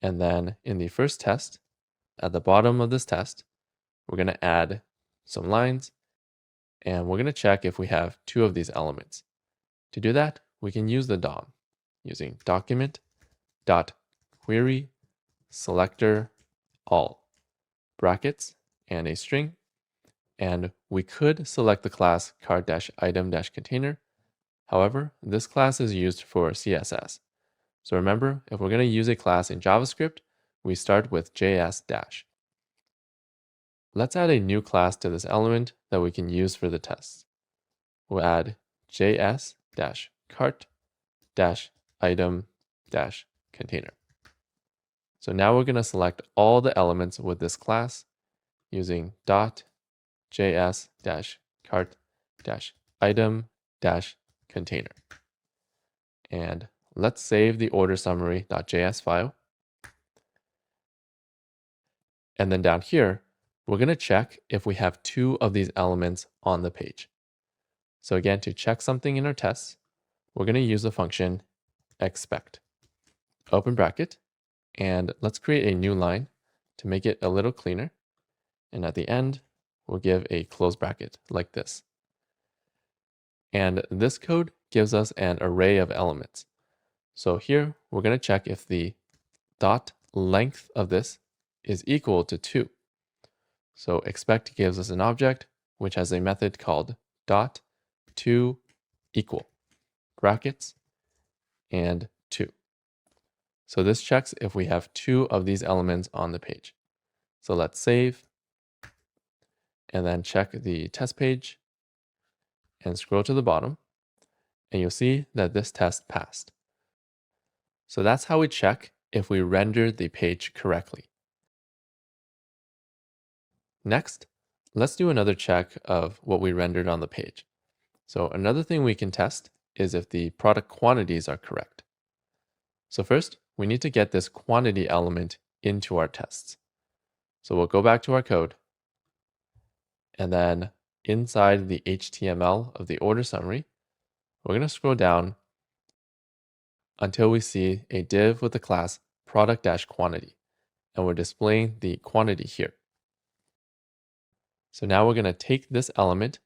And then in the first test, at the bottom of this test, we're going to add some lines, and we're going to check if we have two of these elements. To do that, we can use the DOM using document.query selector all brackets and a string. And we could select the class cart-item-container. However, this class is used for CSS. So remember, if we're going to use a class in JavaScript, we start with JS-. Let's add a new class to this element that we can use for the tests. We'll add js-cart-item. item dash container. So now we're going to select all the elements with this class using .js dash cart dash item dash container. And let's save the order summary.js file. And then down here, we're going to check if we have two of these elements on the page. So again, to check something in our tests, we're going to use the function expect, open bracket, and let's create a new line to make it a little cleaner. And at the end, we'll give a close bracket like this. And this code gives us an array of elements. So here, we're going to check if the dot length of this is equal to 2. So expect gives us an object which has a method called dot to equal brackets and 2. So this checks if we have two of these elements on the page. So let's save and then check the test page and scroll to the bottom, and you'll see that this test passed. So that's how we check if we rendered the page correctly. Next, let's do another check of what we rendered on the page. So another thing we can test is if the product quantities are correct. So first, we need to get this quantity element into our tests. So we'll go back to our code, and then inside the HTML of the order summary, we're going to scroll down until we see a div with the class product-quantity, and we're displaying the quantity here. So now we're going to take this element,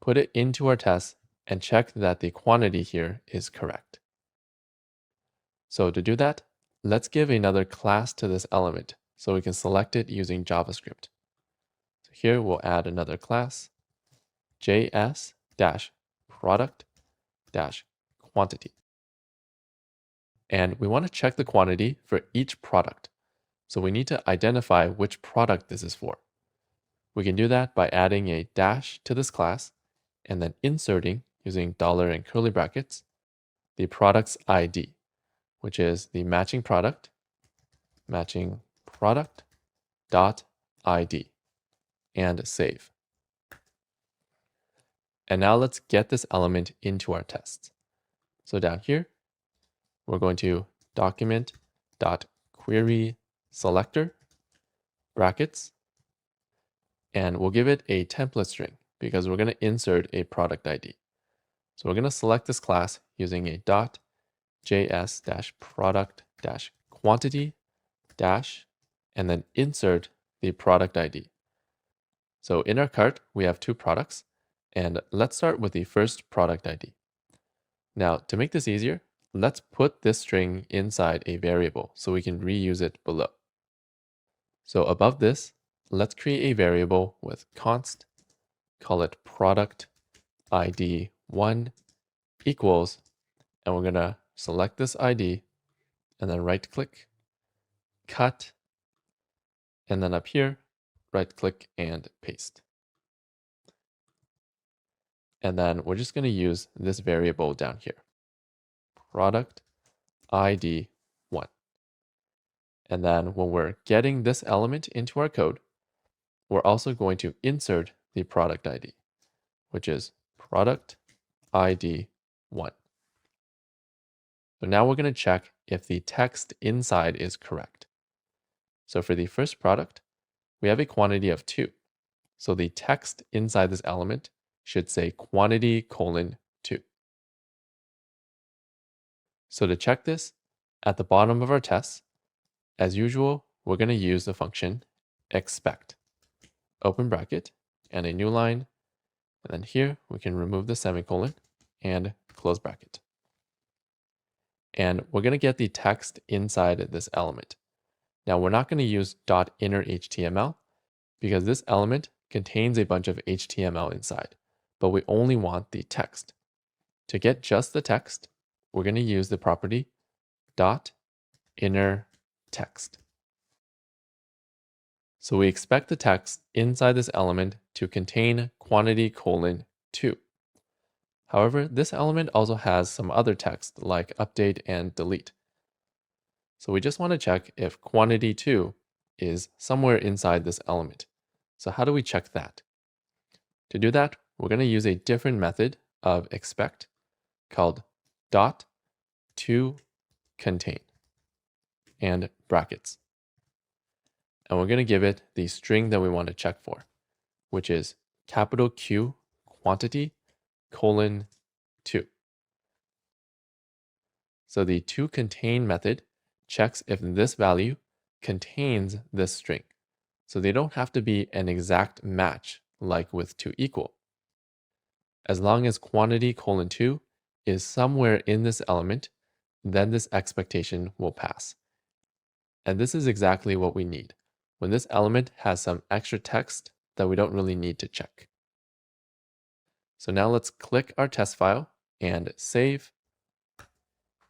put it into our test, and check that the quantity here is correct. So to do that, let's give another class to this element so we can select it using JavaScript. So here we'll add another class, js-product-quantity. And we want to check the quantity for each product. So we need to identify which product this is for. We can do that by adding a dash to this class and then inserting, using $ and curly brackets, the product's ID, which is the matching product dot ID, and save. And now let's get this element into our tests. So down here, we're going to document.query selector brackets, and we'll give it a template string because we're going to insert a product ID. So we're going to select this class using a .js-product-quantity dash and then insert the product ID. So in our cart, we have two products, and let's start with the first product ID. Now, to make this easier, let's put this string inside a variable so we can reuse it below. So above this, let's create a variable with const, call it product ID 1 equals, and we're going to select this ID and then right click, cut, and then up here, right click and paste. And then we're just going to use this variable down here, product ID 1. And then when we're getting this element into our code, we're also going to insert the product ID, which is product ID 1. So now we're going to check if the text inside is correct. So for the first product, we have a quantity of 2. So the text inside this element should say quantity : 2. So to check this, at the bottom of our test, as usual, we're going to use the function expect, open bracket, and a new line. And then here we can remove the semicolon and close bracket. And we're going to get the text inside this element. Now we're not going to use .inner.html because this element contains a bunch of HTML inside, but we only want the text. To get just the text, we're going to use the property .innerText. So we expect the text inside this element to contain quantity : 2. However, this element also has some other text like update and delete. So we just want to check if quantity2 is somewhere inside this element. So how do we check that? To do that, we're going to use a different method of expect called dot to contain and brackets. And we're going to give it the string that we want to check for, which is capital Q quantity colon 2. So the toContain method checks if this value contains this string. So they don't have to be an exact match like with toEqual. As long as quantity colon 2 is somewhere in this element, then this expectation will pass. And this is exactly what we need when this element has some extra text that we don't really need to check. So now let's click our test file and save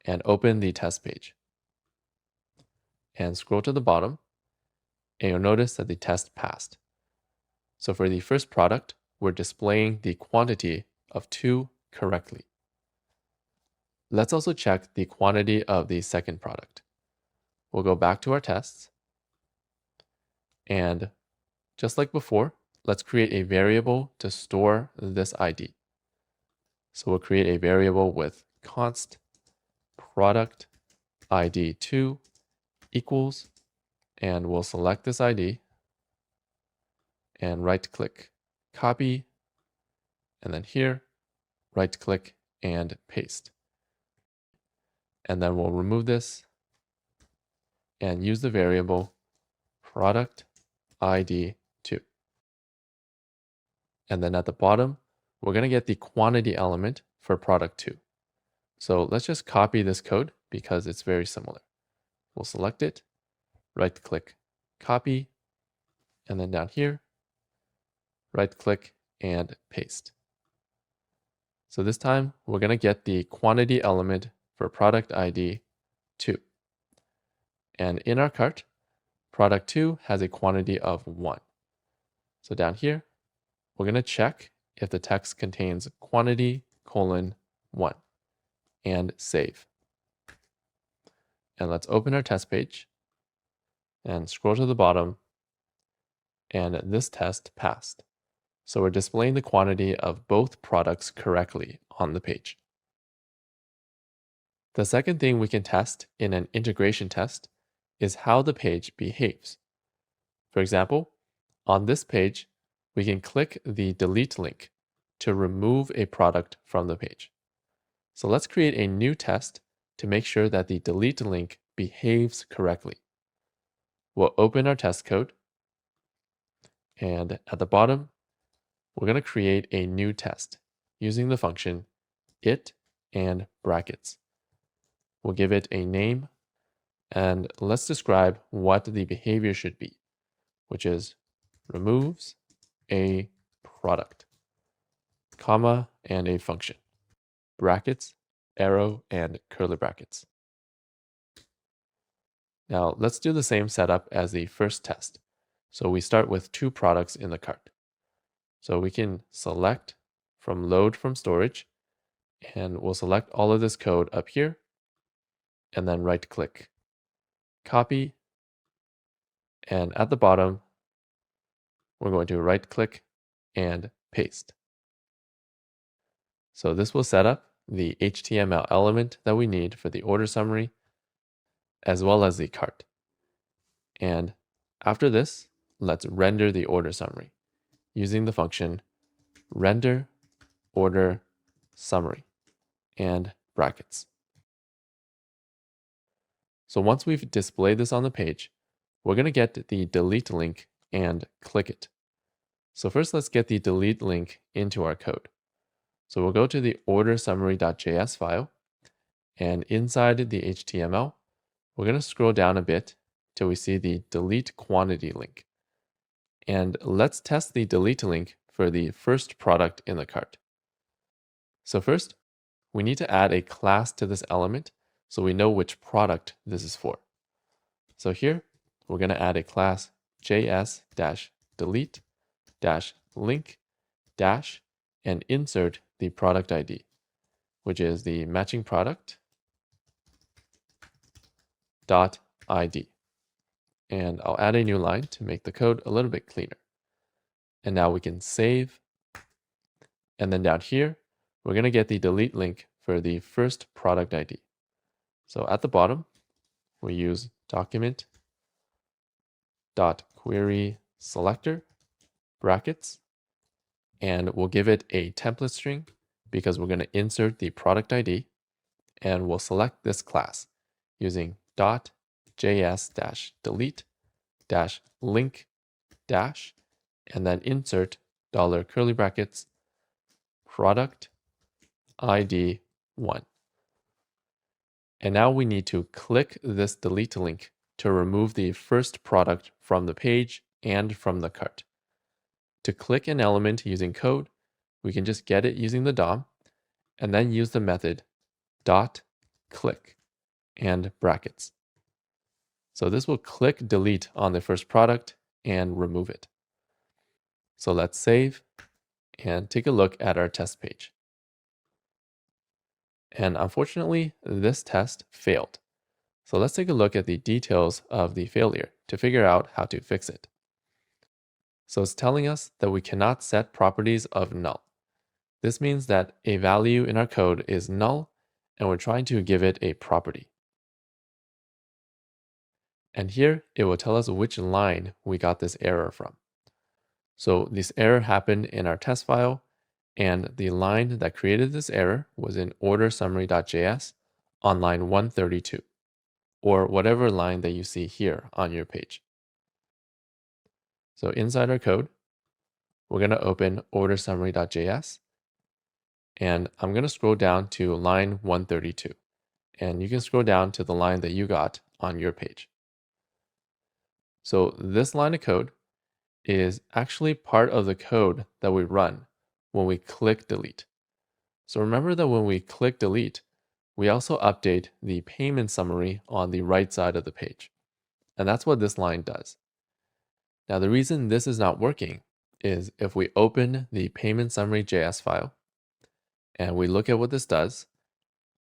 and open the test page. And scroll to the bottom, and you'll notice that the test passed. So for the first product, we're displaying the quantity of 2 correctly. Let's also check the quantity of the second product. We'll go back to our tests, and just like before, let's create a variable to store this ID. So we'll create a variable with const product ID2 equals, and we'll select this ID and right click, copy, and then here, right click and paste. And then we'll remove this and use the variable product ID2. And then at the bottom, we're going to get the quantity element for product 2. So let's just copy this code because it's very similar. We'll select it, right click, copy, and then down here, right click and paste. So this time we're going to get the quantity element for product ID 2. And in our cart, product 2 has a quantity of 1. So down here, we're going to check if the text contains quantity colon 1 and save. And let's open our test page and scroll to the bottom, and this test passed. So we're displaying the quantity of both products correctly on the page. The second thing we can test in an integration test is how the page behaves. For example, on this page, we can click the delete link to remove a product from the page. So let's create a new test to make sure that the delete link behaves correctly. We'll open our test code, and at the bottom, we're going to create a new test using the function it and brackets. We'll give it a name, and let's describe what the behavior should be, which is removes a product, comma, and a function, brackets, arrow, and curly brackets. Now let's do the same setup as the first test. So we start with 2 products in the cart. So we can select from load from storage, and we'll select all of this code up here, and then right click, copy, and at the bottom, we're going to right click and paste. So this will set up the HTML element that we need for the order summary, as well as the cart. And after this, let's render the order summary using the function render order summary and brackets. So once we've displayed this on the page, we're going to get the delete link and click it. So first, let's get the delete link into our code. So we'll go to the order summary.js file, and inside the HTML, we're going to scroll down a bit till we see the delete quantity link. And let's test the delete link for the first product in the cart. So first, we need to add a class to this element so we know which product this is for. So here, we're going to add a class js-delete-link- and insert the product ID. which is the matching product dot ID. And I'll add a new line to make the code a little bit cleaner. And now we can save. And then down here, we're going to get the delete link for the first product ID. So at the bottom, we use document.query selector brackets, and we'll give it a template string because we're going to insert the product ID, and we'll select this class using .js-delete-link- and then insert $curly brackets product ID 1. And now we need to click this delete link to remove the first product from the page and from the cart. To click an element using code, we can just get it using the DOM and then use the method .click and brackets. So this will click delete on the first product and remove it. So let's save and take a look at our test page. And unfortunately, this test failed. So let's take a look at the details of the failure to figure out how to fix it. So it's telling us that we cannot set properties of null. This means that a value in our code is null and we're trying to give it a property. And here it will tell us which line we got this error from. So this error happened in our test file, and the line that created this error was in order-summary.js on line 132, or whatever line that you see here on your page. So inside our code, we're going to open order-summary.js, and I'm going to scroll down to line 132. And you can scroll down to the line that you got on your page. So this line of code is actually part of the code that we run when we click delete. So remember that when we click delete, we also update the payment summary on the right side of the page. And that's what this line does. Now, the reason this is not working is if we open the payment summary.js file and we look at what this does,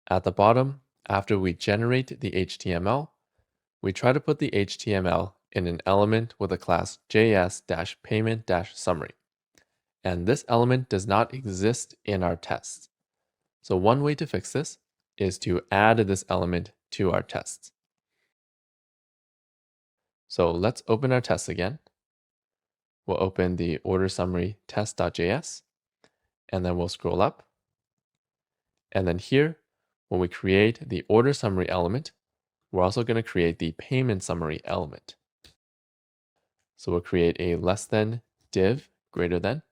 at the bottom, after we generate the HTML, we try to put the HTML in an element with a class js-payment-summary. And this element does not exist in our tests. So one way to fix this is to add this element to our tests. So let's open our tests again. We'll open the order summary test.js, and then we'll scroll up. And then here, when we create the order summary element, we're also going to create the payment summary element. So we'll create a less than div greater than,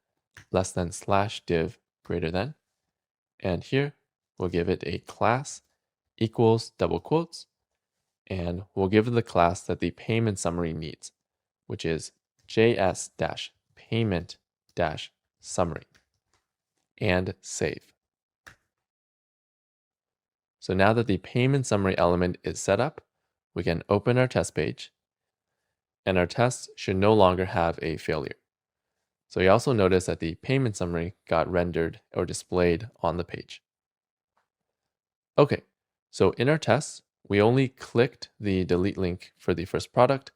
less than slash div greater than. And here, we'll give it a class equals double quotes, and we'll give it the class that the payment summary needs, which is js-payment-summary, and save. So now that the payment summary element is set up, we can open our test page, and our tests should no longer have a failure. So you also notice that the payment summary got rendered or displayed on the page. Okay, so in our tests, we only clicked the delete link for the first product,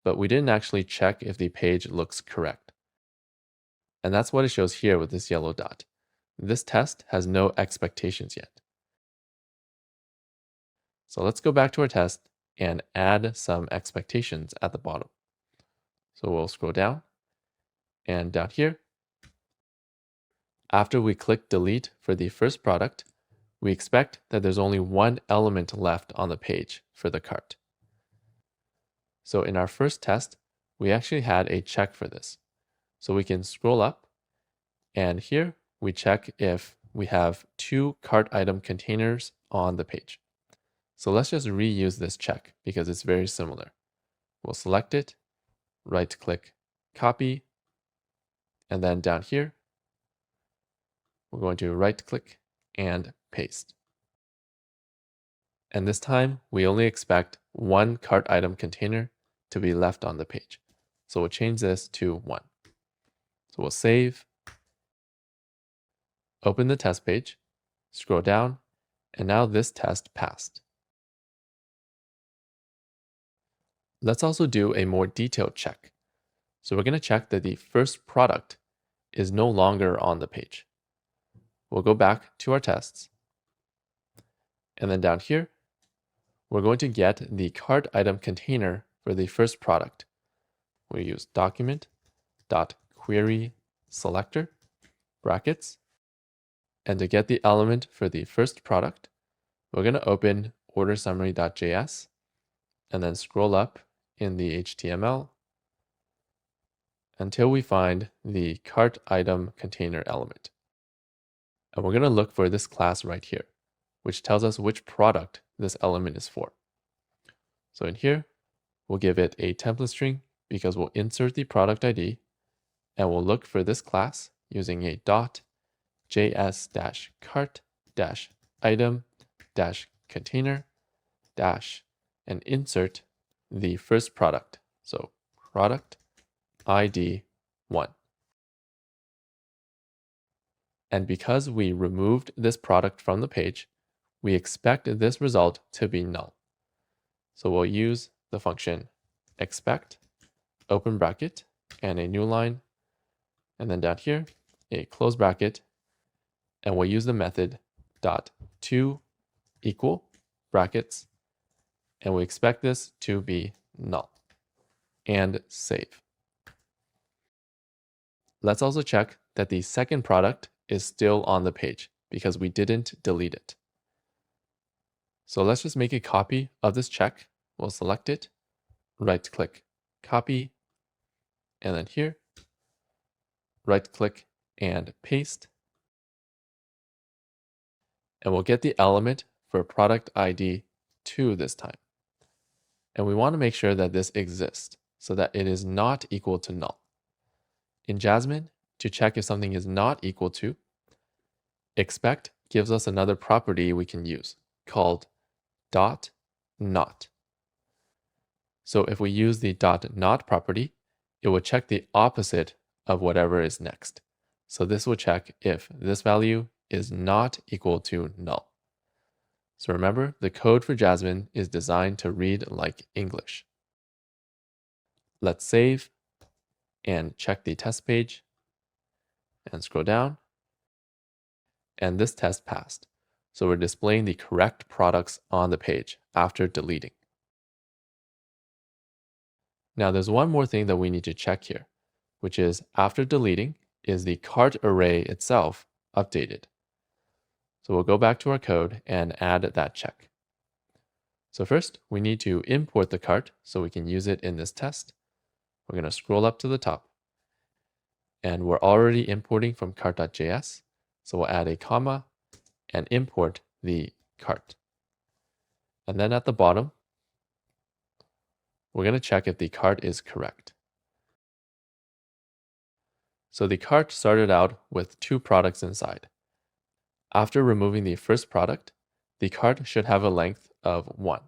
but we didn't actually check if the page looks correct. And that's what it shows here with this yellow dot. This test has no expectations yet. So let's go back to our test and add some expectations at the bottom. So we'll scroll down, and down here, after we click delete for the first product, we expect that there's only one element left on the page for the cart. So in our first test, we actually had a check for this. So we can scroll up, and here we check if we have 2 cart item containers on the page. So let's just reuse this check because it's very similar. We'll select it, right click, copy, and then down here, we're going to right click and paste. And this time, we only expect 1 cart item container to be left on the page. So we'll change this to 1. So we'll save, open the test page, scroll down, and now this test passed. Let's also do a more detailed check. So we're going to check that the first product is no longer on the page. We'll go back to our tests. And then down here, we're going to get the cart item container for the first product. We use document.querySelector brackets. And to get the element for the first product, we're going to open ordersummary.js and then scroll up in the HTML until we find the cart item container element. And we're going to look for this class right here, which tells us which product this element is for. So in here, we'll give it a template string because we'll insert the product ID, and we'll look for this class using a .js-cart-item-container- and insert the first product. So product ID 1. And because we removed this product from the page, we expect this result to be null. So we'll use the function expect, open bracket, and a new line, and then down here, a close bracket, and we'll use the method .to equal brackets, and we expect this to be null, and save. Let's also check that the second product is still on the page because we didn't delete it. So let's just make a copy of this check. We'll select it, right click, copy, and then here, right click and paste. And we'll get the element for product ID 2 this time. And we want to make sure that this exists so that it is not equal to null. In Jasmine, to check if something is not equal to, expect gives us another property we can use called .not. So if we use the .not property, it will check the opposite of whatever is next. So this will check if this value is not equal to null. So remember, the code for Jasmine is designed to read like English. Let's save and check the test page and scroll down. And this test passed. So we're displaying the correct products on the page after deleting. Now there's one more thing that we need to check here, which is after deleting, is the cart array itself updated? So we'll go back to our code and add that check. So first, we need to import the cart so we can use it in this test. We're going to scroll up to the top. And we're already importing from cart.js. So we'll add a comma and import the cart. And then at the bottom, we're going to check if the cart is correct. So the cart started out with 2 products inside. After removing the first product, the cart should have a length of 1.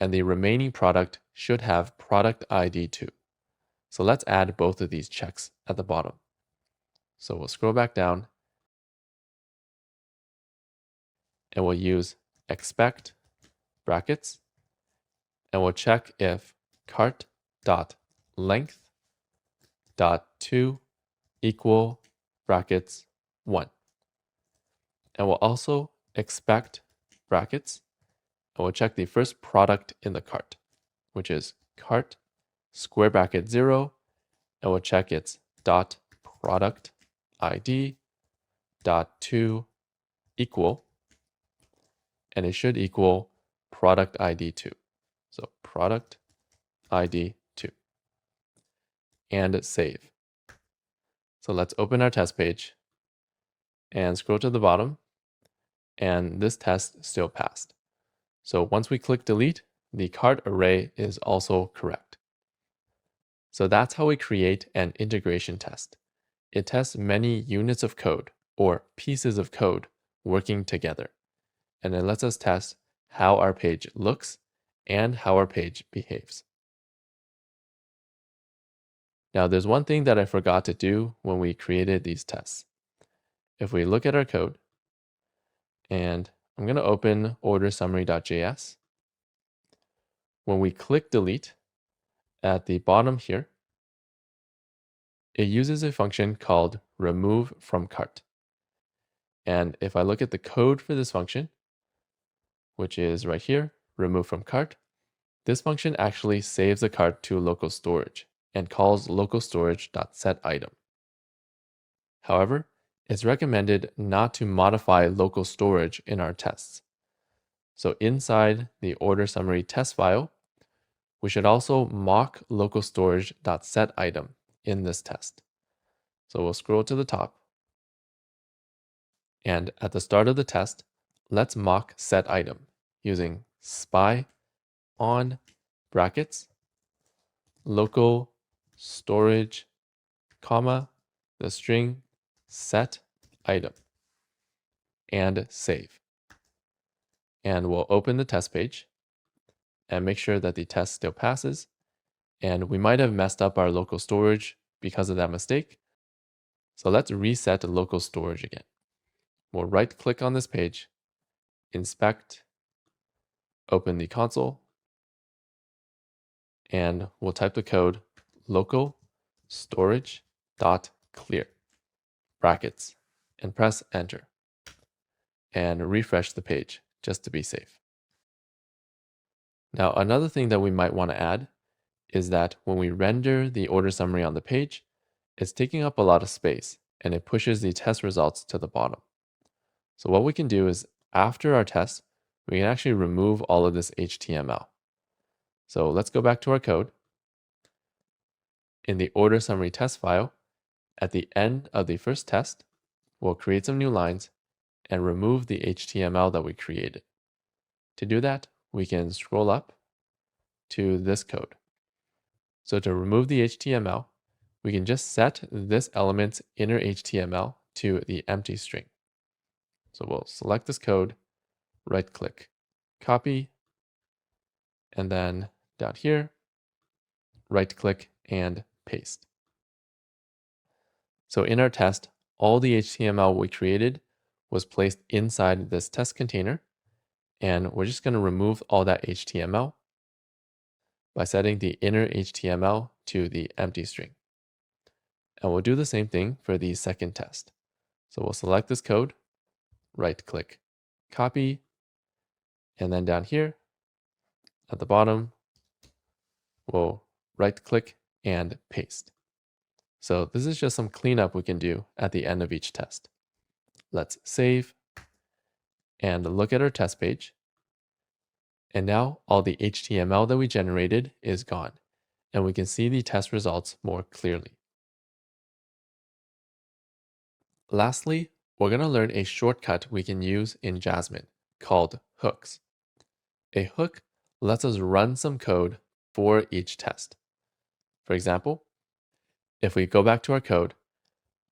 And the remaining product should have product ID 2. So let's add both of these checks at the bottom. So we'll scroll back down and we'll use expect brackets, and we'll check if cart.length.to equal brackets 1. And we'll also expect brackets, and we'll check the first product in the cart, which is cart square bracket 0, and we'll check its dot product ID dot to equal, and it should equal product ID 2. So product ID 2. And save. So let's open our test page and scroll to the bottom, and this test still passed. So once we click delete, the cart array is also correct. So that's how we create an integration test. It tests many units of code or pieces of code working together. And it lets us test how our page looks and how our page behaves. Now, there's one thing that I forgot to do when we created these tests. If we look at our code, And I'm going to open order summary.js. When we click delete at the bottom here, it uses a function called remove from cart. And if I look at the code for this function, which is right here, remove from cart, this function actually saves the cart to local storage and calls local storage.setItem. However, it's recommended not to modify local storage in our tests. So inside the order summary test file, we should also mock local storage.setItem in this test. So we'll scroll to the top. And at the start of the test, let's mock setItem using spy on brackets, local storage, comma, the string set item, and save. And we'll open the test page and make sure that the test still passes. And we might have messed up our local storage because of that mistake. So let's reset the local storage again. We'll right click on this page, inspect, open the console, and we'll type the code local storage dot clear brackets and press enter and refresh the page just to be safe. Now, another thing that we might want to add is that when we render the order summary on the page, it's taking up a lot of space and it pushes the test results to the bottom. So what we can do is after our test, we can actually remove all of this HTML. So let's go back to our code. In the order summary test file, at the end of the first test, we'll create some new lines and remove the HTML that we created. To do that, we can scroll up to this code. So to remove the HTML, we can just set this element's inner HTML to the empty string. So we'll select this code, right click, copy, and then down here, right click and paste. So in our test, all the HTML we created was placed inside this test container, and we're just going to remove all that HTML by setting the inner HTML to the empty string. And we'll do the same thing for the second test. So we'll select this code, right click, copy, and then down here at the bottom, we'll right click and paste. So this is just some cleanup we can do at the end of each test. Let's save and look at our test page. And now all the HTML that we generated is gone, and we can see the test results more clearly. Lastly, we're going to learn a shortcut we can use in Jasmine called hooks. A hook lets us run some code for each test. For example, if we go back to our code,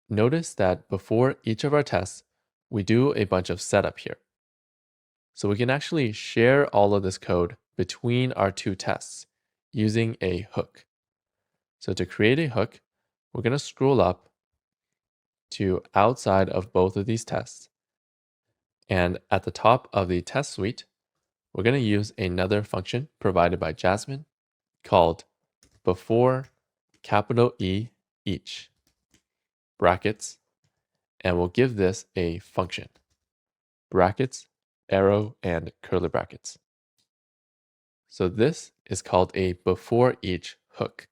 notice that before each of our tests, we do a bunch of setup here. So we can actually share all of this code between our two tests using a hook. So to create a hook, we're going to scroll up to outside of both of these tests. And at the top of the test suite, we're going to use another function provided by Jasmine called before capital E each brackets, and we'll give this a function brackets, arrow, and curly brackets. So this is called a before each hook,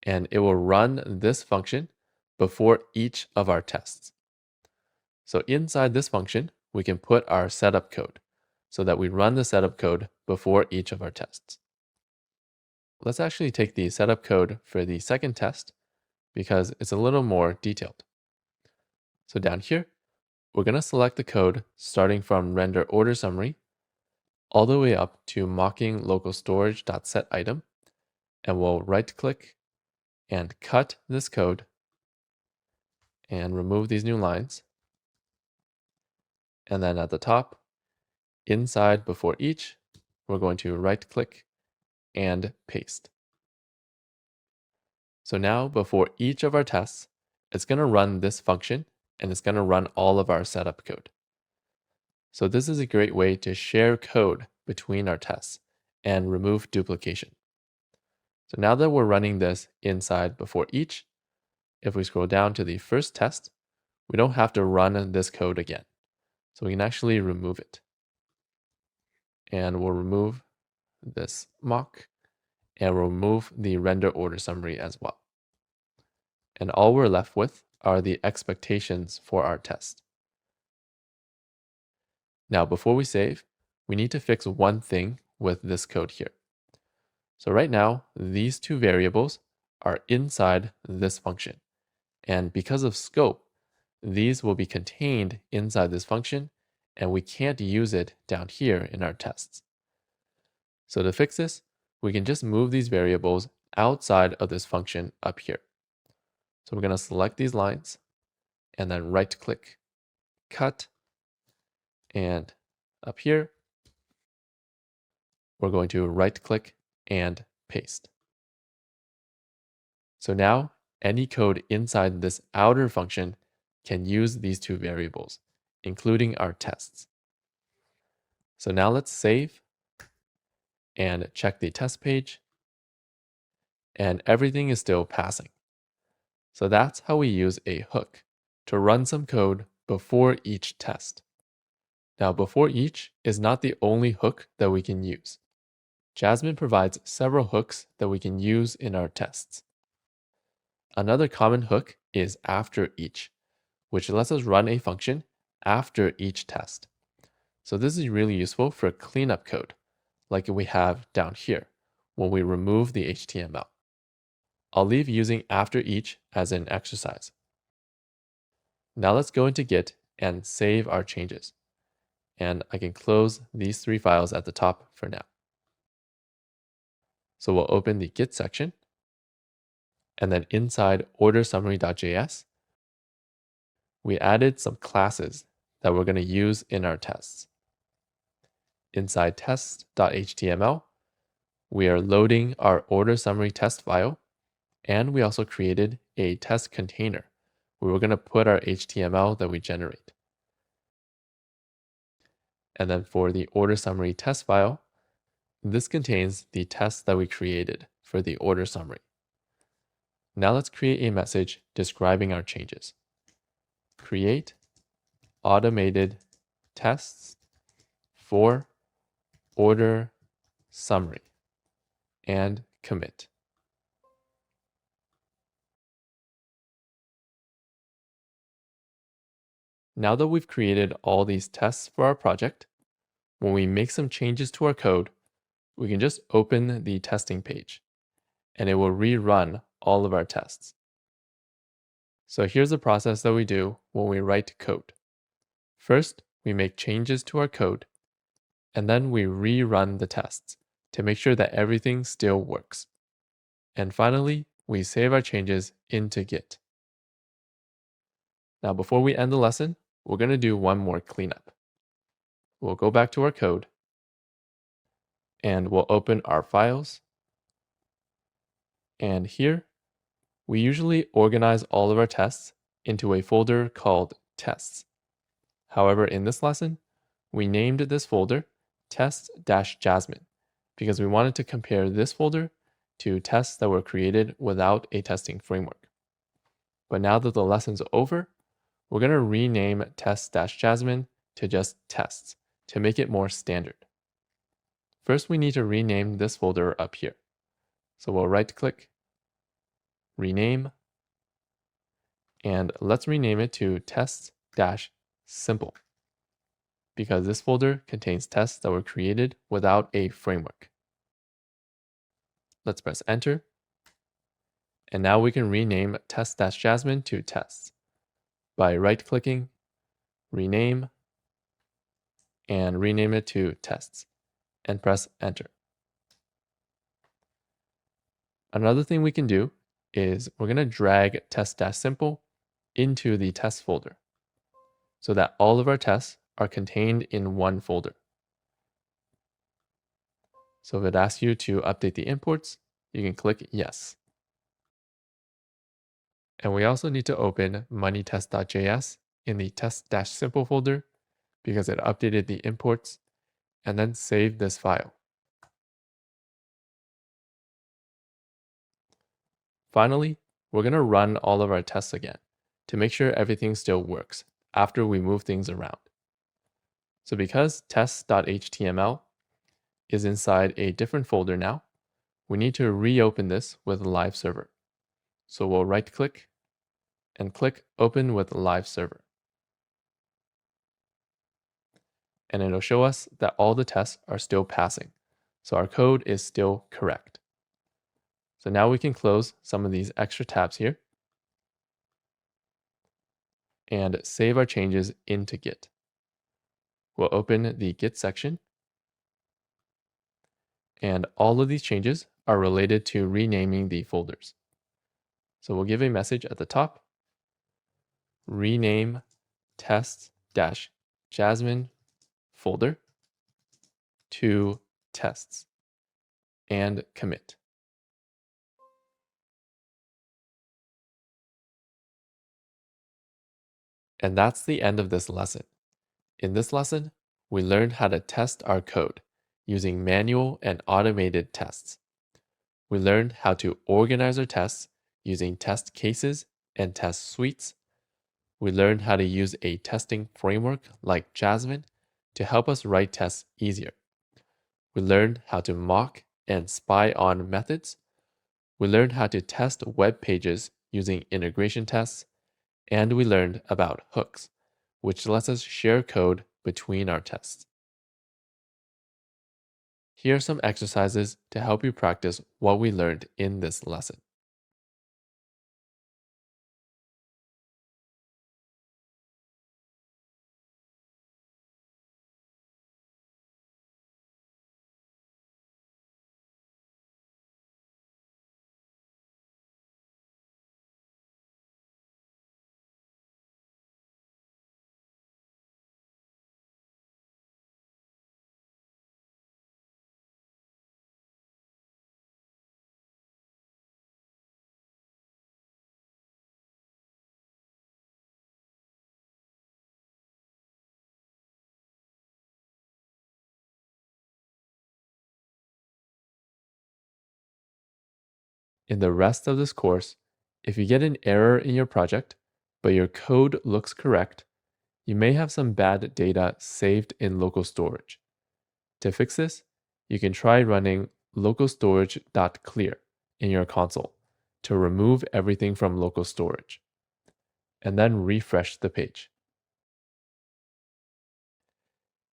and it will run this function before each of our tests. So inside this function, we can put our setup code so that we run the setup code before each of our tests. Let's actually take the setup code for the second test because it's a little more detailed. So down here, we're going to select the code starting from render order summary all the way up to mocking local storage.setItem, and we'll right click and cut this code and remove these new lines. And then at the top, inside before each, we're going to right click and paste. So now before each of our tests, it's going to run this function and it's going to run all of our setup code. So this is a great way to share code between our tests and remove duplication. So now that we're running this inside before each, if we scroll down to the first test, we don't have to run this code again. So we can actually remove it. And we'll remove this mock, and we'll remove the render order summary as well. And all we're left with are the expectations for our test. Now, before we save, we need to fix one thing with this code here. So right now, these two variables are inside this function. And because of scope, these will be contained inside this function, and we can't use it down here in our tests. So to fix this, we can just move these variables outside of this function up here. So we're going to select these lines and then right click, cut, and up here, we're going to right click and paste. So now any code inside this outer function can use these two variables, including our tests. So now let's save and check the test page, and everything is still passing. So that's how we use a hook to run some code before each test. Now, before each is not the only hook that we can use. Jasmine provides several hooks that we can use in our tests. Another common hook is after each, which lets us run a function after each test. So this is really useful for cleanup code, like we have down here when we remove the HTML. I'll leave using after each as an exercise. Now let's go into Git and save our changes. And I can close these three files at the top for now. So we'll open the Git section, and then inside ordersummary.js, we added some classes that we're going to use in our tests. Inside test.html, we are loading our order summary test file, and we also created a test container where we're going to put our HTML that we generate. And then for the order summary test file, this contains the tests that we created for the order summary. Now let's create a message describing our changes. Create automated tests for order summary and commit. Now that we've created all these tests for our project, when we make some changes to our code, we can just open the testing page and it will rerun all of our tests. So here's the process that we do when we write code. First, we make changes to our code, and then we rerun the tests to make sure that everything still works. And finally, we save our changes into Git. Now, before we end the lesson, we're going to do one more cleanup. We'll go back to our code, and we'll open our files. And here, we usually organize all of our tests into a folder called tests. However, in this lesson, we named this folder test-jasmine because we wanted to compare this folder to tests that were created without a testing framework. But now that the lesson's over, we're going to rename test-jasmine to just tests to make it more standard. First, we need to rename this folder up here. So we'll right-click, rename, and let's rename it to test-simple because this folder contains tests that were created without a framework. Let's press enter. And now we can rename test-jasmine to tests by right-clicking, rename, and rename it to tests, and press enter. Another thing we can do is we're going to drag test-simple into the test folder so that all of our tests are contained in one folder. So if it asks you to update the imports, you can click yes. And we also need to open moneytest.js in the test-simple folder because it updated the imports, and then save this file. Finally, we're going to run all of our tests again to make sure everything still works after we move things around. So because tests.html is inside a different folder now, we need to reopen this with Live Server. So we'll right-click and click Open with Live Server. And it'll show us that all the tests are still passing. So our code is still correct. So now we can close some of these extra tabs here and save our changes into Git. We'll open the Git section, and all of these changes are related to renaming the folders. So we'll give a message at the top, rename test-jasmine folder to tests, and commit. And that's the end of this lesson. In this lesson, we learned how to test our code using manual and automated tests. We learned how to organize our tests using test cases and test suites. We learned how to use a testing framework like Jasmine to help us write tests easier. We learned how to mock and spy on methods. We learned how to test web pages using integration tests. And we learned about hooks, which lets us share code between our tests. Here are some exercises to help you practice what we learned in this lesson. In the rest of this course, if you get an error in your project, but your code looks correct, you may have some bad data saved in local storage. To fix this, you can try running localstorage.clear in your console to remove everything from local storage, and then refresh the page.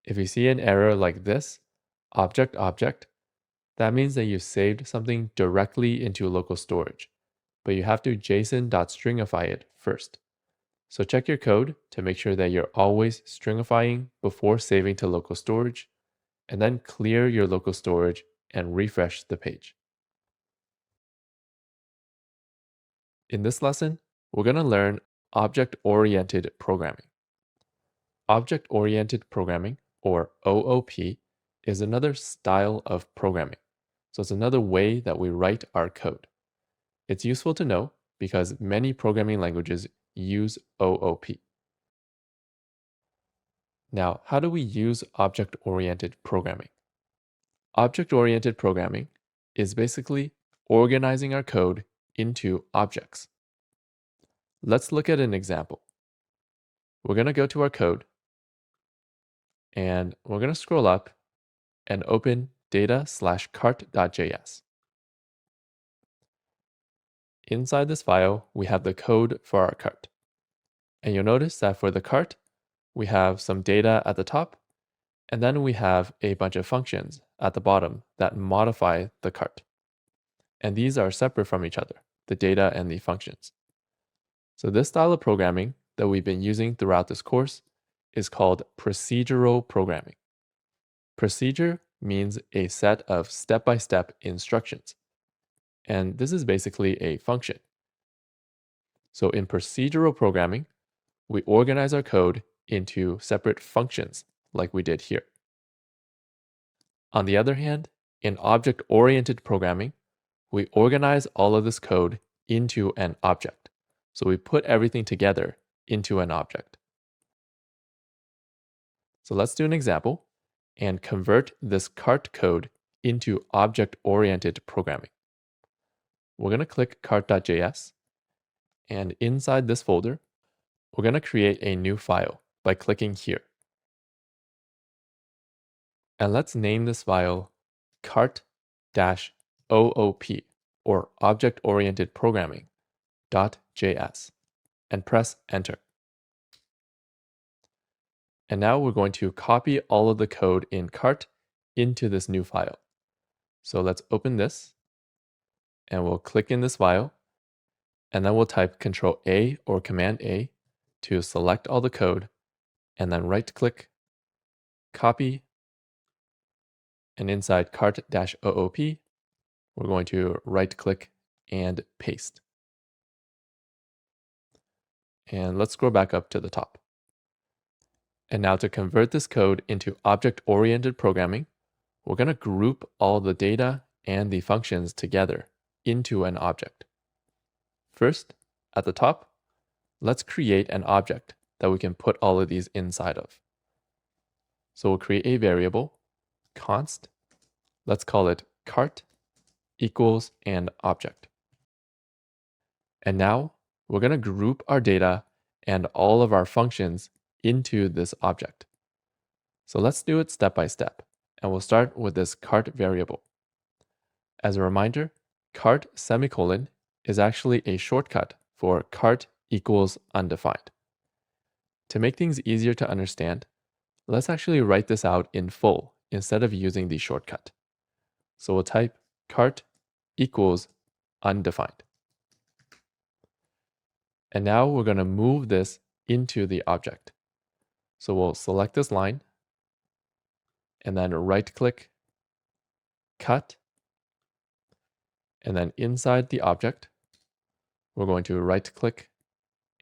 If you see an error like this, object, that means that you saved something directly into local storage, but you have to json.stringify it first. So check your code to make sure that you're always stringifying before saving to local storage, and then clear your local storage and refresh the page. In this lesson, we're going to learn object-oriented programming. Object-oriented programming, or OOP, is another style of programming. So it's another way that we write our code. It's useful to know because many programming languages use OOP. Now, how do we use object-oriented programming? Object-oriented programming is basically organizing our code into objects. Let's look at an example. We're going to go to our code, and we're going to scroll up and open data/cart.js. Inside this file, we have the code for our cart. And you'll notice that for the cart, we have some data at the top, and then we have a bunch of functions at the bottom that modify the cart. And these are separate from each other, the data and the functions. So this style of programming that we've been using throughout this course is called procedural programming. Procedure means a set of step-by-step instructions. And this is basically a function. So in procedural programming, we organize our code into separate functions like we did here. On the other hand, in object-oriented programming, we organize all of this code into an object. So we put everything together into an object. So let's do an example and convert this cart code into object-oriented programming. We're going to click cart.js, and inside this folder, we're going to create a new file by clicking here. And let's name this file cart-oop, or object-oriented programming.js, and press enter. And now we're going to copy all of the code in cart into this new file. So let's open this, and we'll click in this file, and then we'll type Control A or Command A to select all the code, and then right-click, copy, and inside cart-oop, we're going to right-click and paste. And let's scroll back up to the top. And now to convert this code into object-oriented programming, we're going to group all the data and the functions together into an object. First, at the top, let's create an object that we can put all of these inside of. So we'll create a variable, const, let's call it cart equals an object. And now we're going to group our data and all of our functions into this object. So let's do it step by step, and we'll start with this cart variable. As a reminder, cart semicolon is actually a shortcut for cart equals undefined. To make things easier to understand, let's actually write this out in full instead of using the shortcut. So we'll type cart equals undefined. And now we're going to move this into the object. So we'll select this line, and then right-click, cut, and then inside the object, we're going to right-click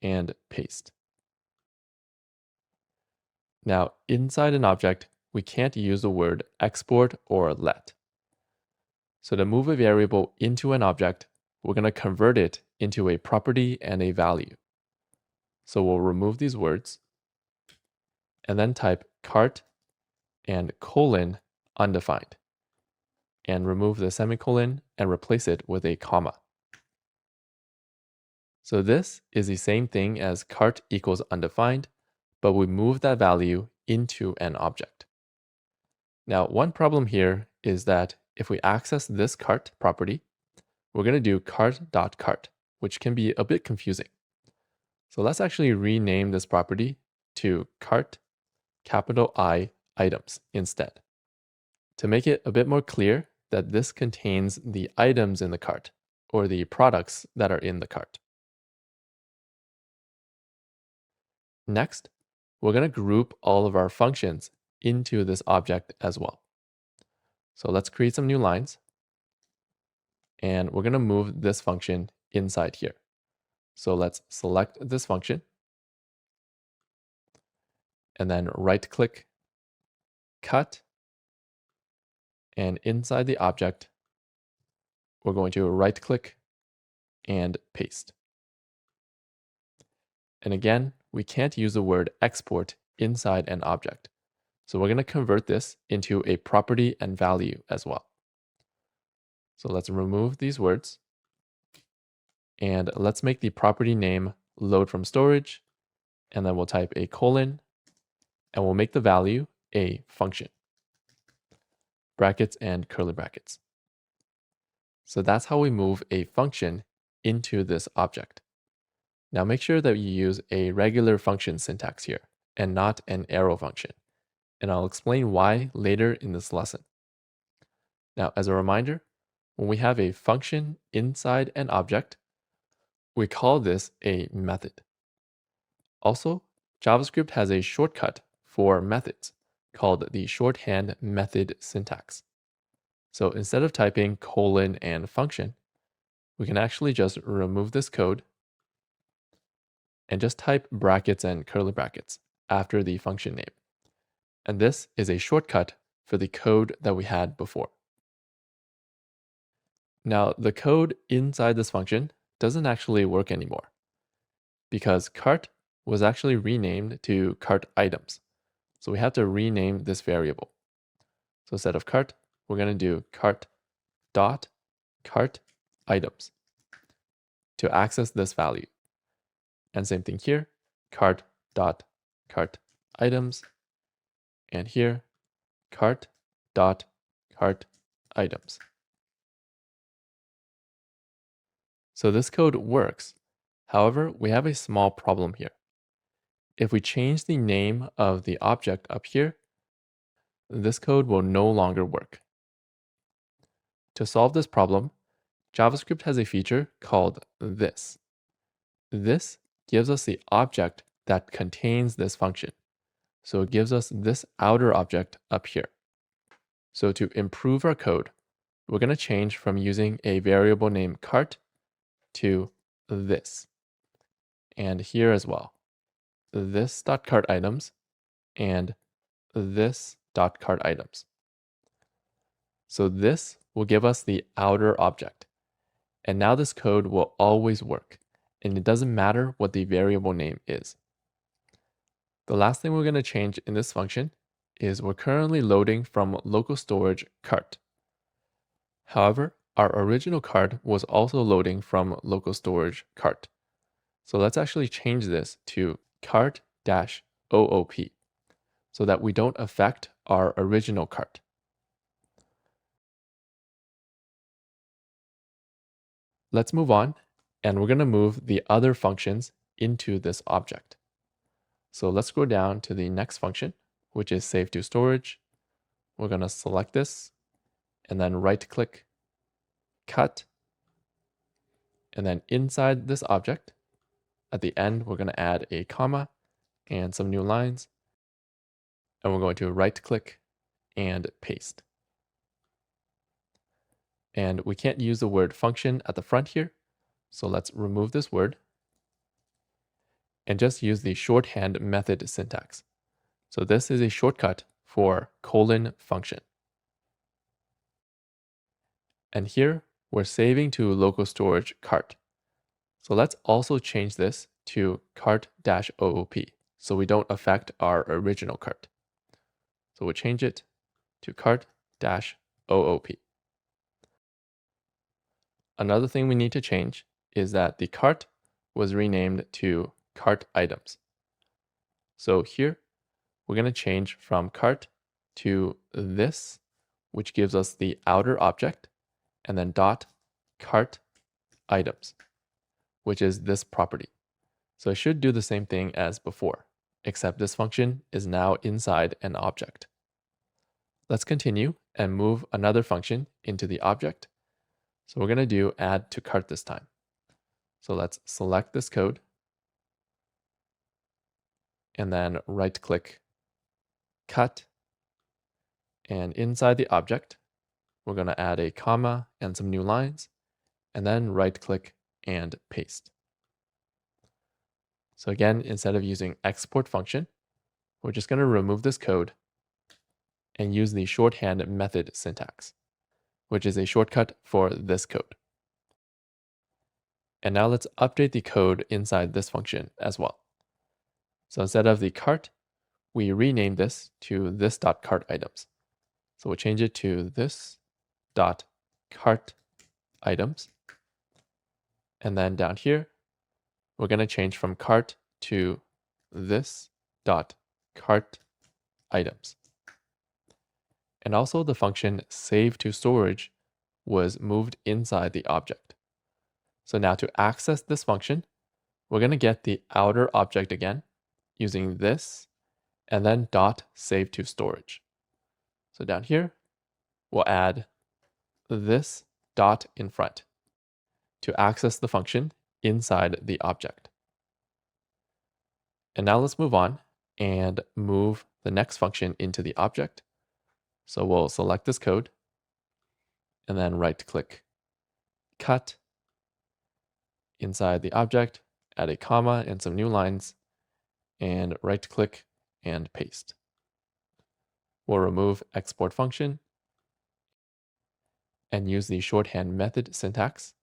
and paste. Now, inside an object, we can't use the word export or let. So to move a variable into an object, we're going to convert it into a property and a value. So we'll remove these words, and then type cart and colon undefined, and remove the semicolon and replace it with a comma. So this is the same thing as cart equals undefined, but we move that value into an object. Now, one problem here is that if we access this cart property, we're going to do cart.cart, which can be a bit confusing. So let's actually rename this property to cart capital I items instead, to make it a bit more clear that this contains the items in the cart, or the products that are in the cart. Next, we're going to group all of our functions into this object as well. So let's create some new lines, and we're going to move this function inside here. So let's select this function, and then right-click, cut, and inside the object, we're going to right-click and paste. And again, we can't use the word export inside an object. So we're going to convert this into a property and value as well. So let's remove these words, and let's make the property name load from storage, and then we'll type a colon, and we'll make the value a function, brackets and curly brackets. So that's how we move a function into this object. Now make sure that you use a regular function syntax here and not an arrow function, and I'll explain why later in this lesson. Now, as a reminder, when we have a function inside an object, we call this a method. Also, JavaScript has a shortcut for methods called the shorthand method syntax. So instead of typing colon and function, we can actually just remove this code and just type brackets and curly brackets after the function name. And this is a shortcut for the code that we had before. Now, the code inside this function doesn't actually work anymore because cart was actually renamed to cart items. So we have to rename this variable. So instead of cart, we're going to do cart dot cart items to access this value. And same thing here, cart dot cart items, and here cart dot cart items. So this code works. However, we have a small problem here. If we change the name of the object up here, this code will no longer work. To solve this problem, JavaScript has a feature called this. This gives us the object that contains this function. So it gives us this outer object up here. So to improve our code, we're going to change from using a variable named cart to this. And here as well, this.cart items and this.cart items. So this will give us the outer object. And now this code will always work, and it doesn't matter what the variable name is. The last thing we're going to change in this function is we're currently loading from local storage cart. However, our original cart was also loading from local storage cart. So let's actually change this to cart-OOP so that we don't affect our original cart. Let's move on, and we're going to move the other functions into this object. So let's go down to the next function, which is save to storage. We're going to select this and then right click, cut, and then inside this object, at the end, we're going to add a comma and some new lines, and we're going to right click and paste. And we can't use the word function at the front here, so let's remove this word and just use the shorthand method syntax. So this is a shortcut for :function. And here we're saving to local storage cart. So let's also change this to cart-OOP so we don't affect our original cart. So we'll change it to cart-OOP. Another thing we need to change is that the cart was renamed to cart items. So here we're going to change from cart to this, which gives us the outer object, and then dot cart items, which is this property. So it should do the same thing as before, except this function is now inside an object. Let's continue and move another function into the object. So we're going to do add to cart this time. So let's select this code and then right click, cut, and inside the object, we're going to add a comma and some new lines, and then right click and paste. So again, instead of using export function, we're just going to remove this code and use the shorthand method syntax, which is a shortcut for this code. And now let's update the code inside this function as well. So instead of the cart, we rename this to this.cart items. So we'll change it to this.cart items. And then down here, we're going to change from cart to this.cart items. And also the function save to storage was moved inside the object. So now to access this function, we're going to get the outer object again using this and then dot save to storage. So down here, we'll add this dot in front to access the function inside the object. And now let's move on and move the next function into the object. So we'll select this code and then right click, cut, inside the object, add a comma and some new lines, and right click and paste. We'll remove export function and use the shorthand method syntax.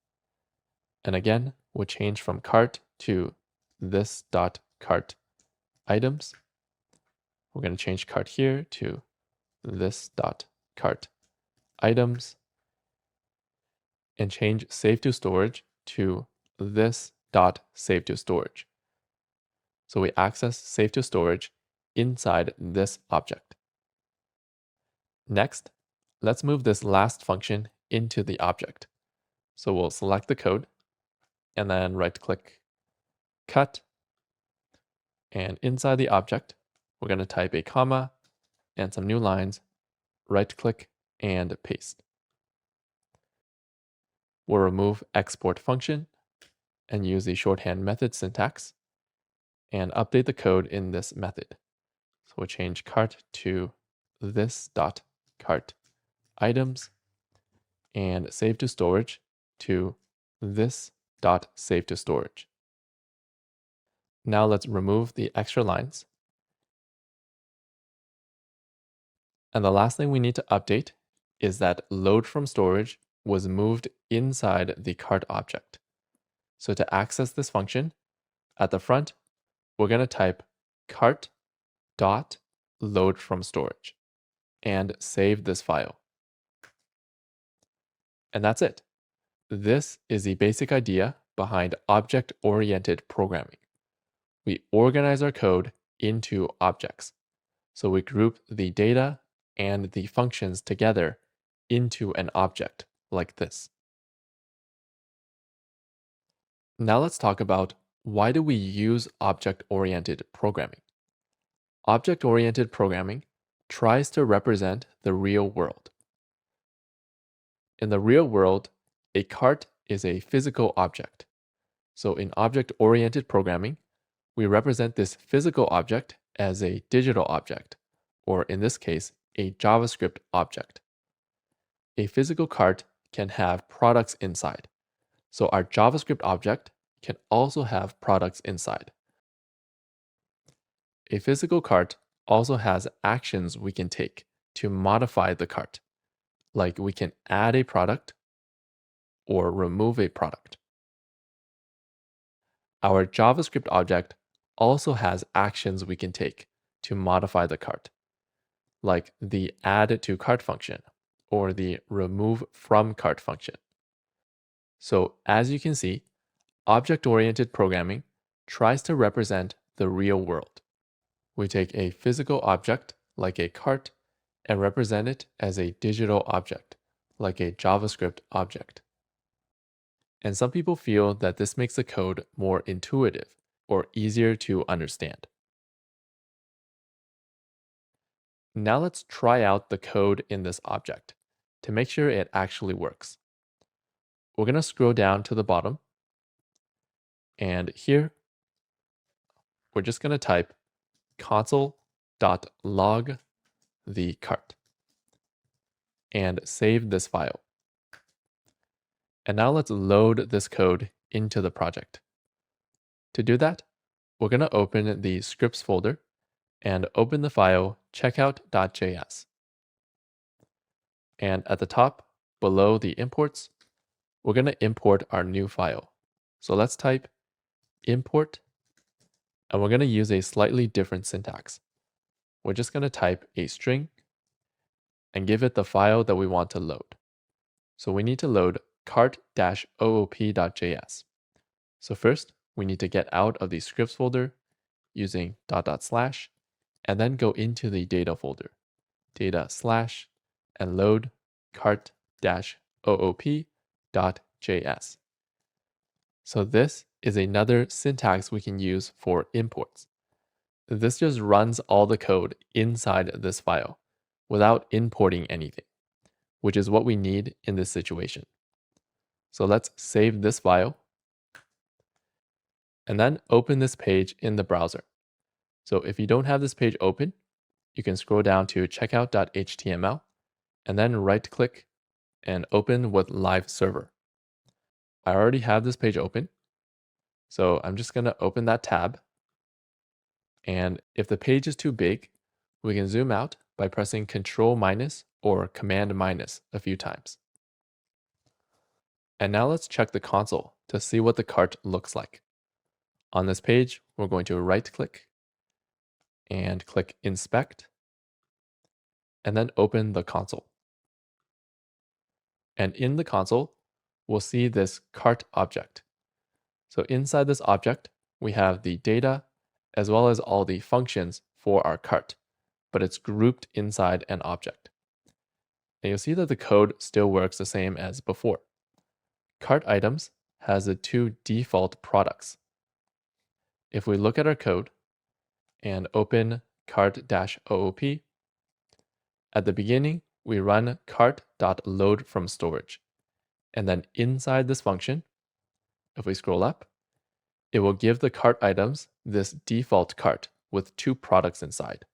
And again, we'll change from cart to this.cart items. We're going to change cart here to this.cart items and change save to storage to this.save to storage. So we access save to storage inside this object. Next, let's move this last function into the object. So we'll select the code and then right-click, cut, and inside the object, we're going to type a comma and some new lines, right-click, and paste. We'll remove export function and use the shorthand method syntax and update the code in this method. So we'll change cart to this.cart items and save to storage to this.save to storage. Now let's remove the extra lines. And the last thing we need to update is that load from storage was moved inside the cart object. So to access this function, at the front, we're going to type cart.load from storage and save this file. And that's it. This is the basic idea behind object-oriented programming. We organize our code into objects. So we group the data and the functions together into an object like this. Now let's talk about why do we use object-oriented programming. Object-oriented programming tries to represent the real world. In the real world, a cart is a physical object. So in object-oriented programming, we represent this physical object as a digital object, or in this case, a JavaScript object. A physical cart can have products inside. So our JavaScript object can also have products inside. A physical cart also has actions we can take to modify the cart, like we can add a product or remove a product. Our JavaScript object also has actions we can take to modify the cart, like the add to cart function or the remove from cart function. So as you can see, object-oriented programming tries to represent the real world. We take a physical object like a cart and represent it as a digital object like a JavaScript object. And some people feel that this makes the code more intuitive or easier to understand. Now let's try out the code in this object to make sure it actually works. We're going to scroll down to the bottom, and here we're just going to type console.log the cart and save this file. And now let's load this code into the project. To do that, we're going to open the scripts folder and open the file checkout.js. And at the top, below the imports, we're going to import our new file. So let's type import, and we're going to use a slightly different syntax. We're just going to type a string and give it the file that we want to load. So we need to load cart-oop.js. So first, we need to get out of the scripts folder using .. and then go into the data folder, data/ and load cart-oop.js. So this is another syntax we can use for imports. This just runs all the code inside this file without importing anything, which is what we need in this situation. So let's save this file and then open this page in the browser. So if you don't have this page open, you can scroll down to checkout.html and then right-click and open with live server. I already have this page open, so I'm just going to open that tab. And if the page is too big, we can zoom out by pressing Control- or Command- a few times. And now let's check the console to see what the cart looks like. On this page, we're going to right-click and click Inspect, and then open the console. And in the console, we'll see this cart object. So inside this object, we have the data as well as all the functions for our cart, but it's grouped inside an object. And you'll see that the code still works the same as before. Cart items has the two default products. If we look at our code and open cart-oop, at the beginning, we run cart.load from storage. And then inside this function, if we scroll up, it will give the cart items this default cart with two products inside.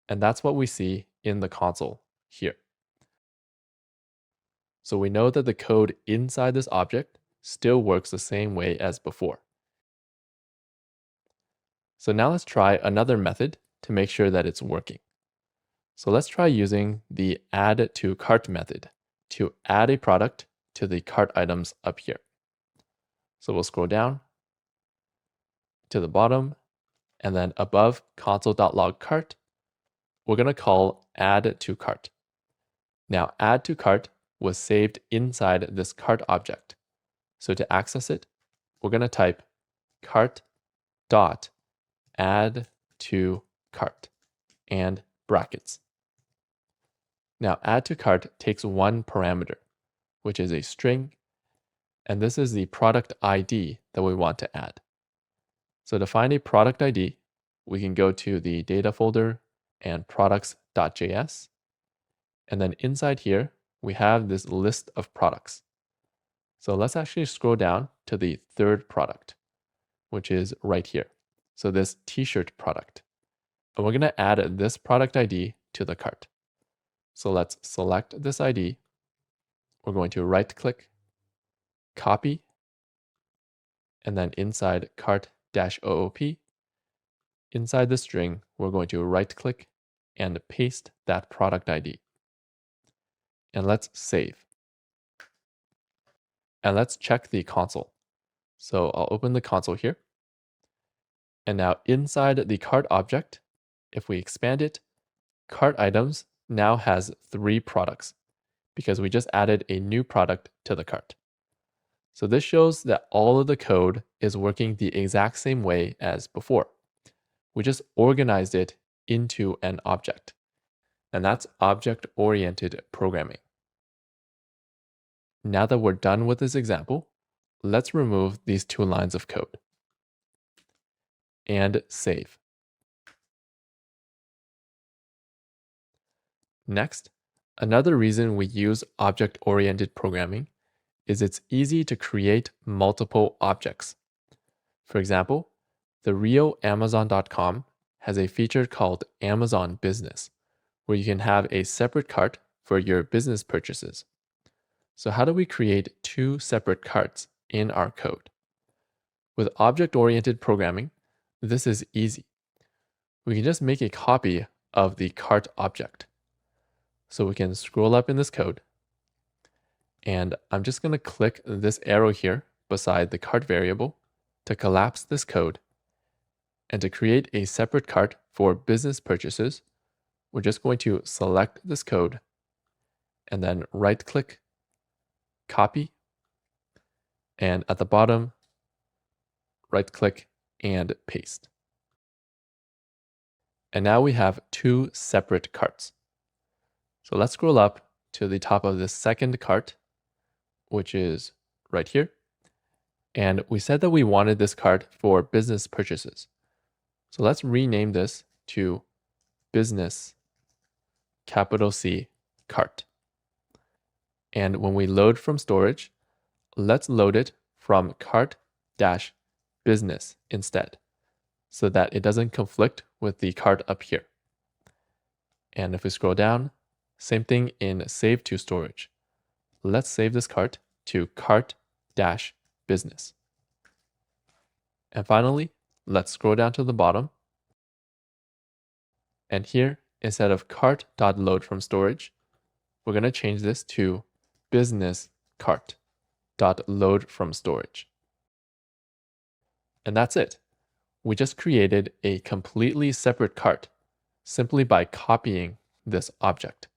And that's what we see in the console here. So we know that the code inside this object still works the same way as before. So now let's try another method to make sure that it's working. So let's try using the add to cart method to add a product to the cart items up here. So we'll scroll down to the bottom, and then above console.log cart, we're going to call add to cart. Now add to cart was saved inside this cart object. So to access it, we're going to type cart dot add to cart and brackets. Now add to cart takes one parameter, which is a string, and this is the product ID that we want to add. So to find a product ID, we can go to the data folder and products.js. And then inside here, we have this list of products. So let's actually scroll down to the third product, which is right here. So this t-shirt product. And we're going to add this product ID to the cart. So let's select this ID. We're going to right click, copy, and then inside cart-oop, inside the string, we're going to right click and paste that product ID. And let's save. And let's check the console. So I'll open the console here. And now inside the cart object, if we expand it, cart items now has 3 products because we just added a new product to the cart. So this shows that all of the code is working the exact same way as before. We just organized it into an object. And that's object-oriented programming. Now that we're done with this example, let's remove these 2 lines of code and save. Next, another reason we use object-oriented programming is it's easy to create multiple objects. For example, the real Amazon.com has a feature called Amazon Business, where you can have a separate cart for your business purchases. So how do we create 2 separate carts in our code? With object-oriented programming, this is easy. We can just make a copy of the cart object. So we can scroll up in this code, and I'm just going to click this arrow here beside the cart variable to collapse this code. And to create a separate cart for business purchases, we're just going to select this code and then right click, copy, and at the bottom, right click and paste. And now we have 2 separate carts. So let's scroll up to the top of this second cart, which is right here. And we said that we wanted this cart for business purchases. So let's rename this to business, capital C, cart. And when we load from storage, let's load it from cart-business instead, so that it doesn't conflict with the cart up here. And if we scroll down, same thing in save to storage. Let's save this cart to cart-business. And finally, let's scroll down to the bottom. And here, instead of cart.load from storage, we're going to change this to business cart.load from storage. And that's it. we just created a completely separate cart simply by copying this object.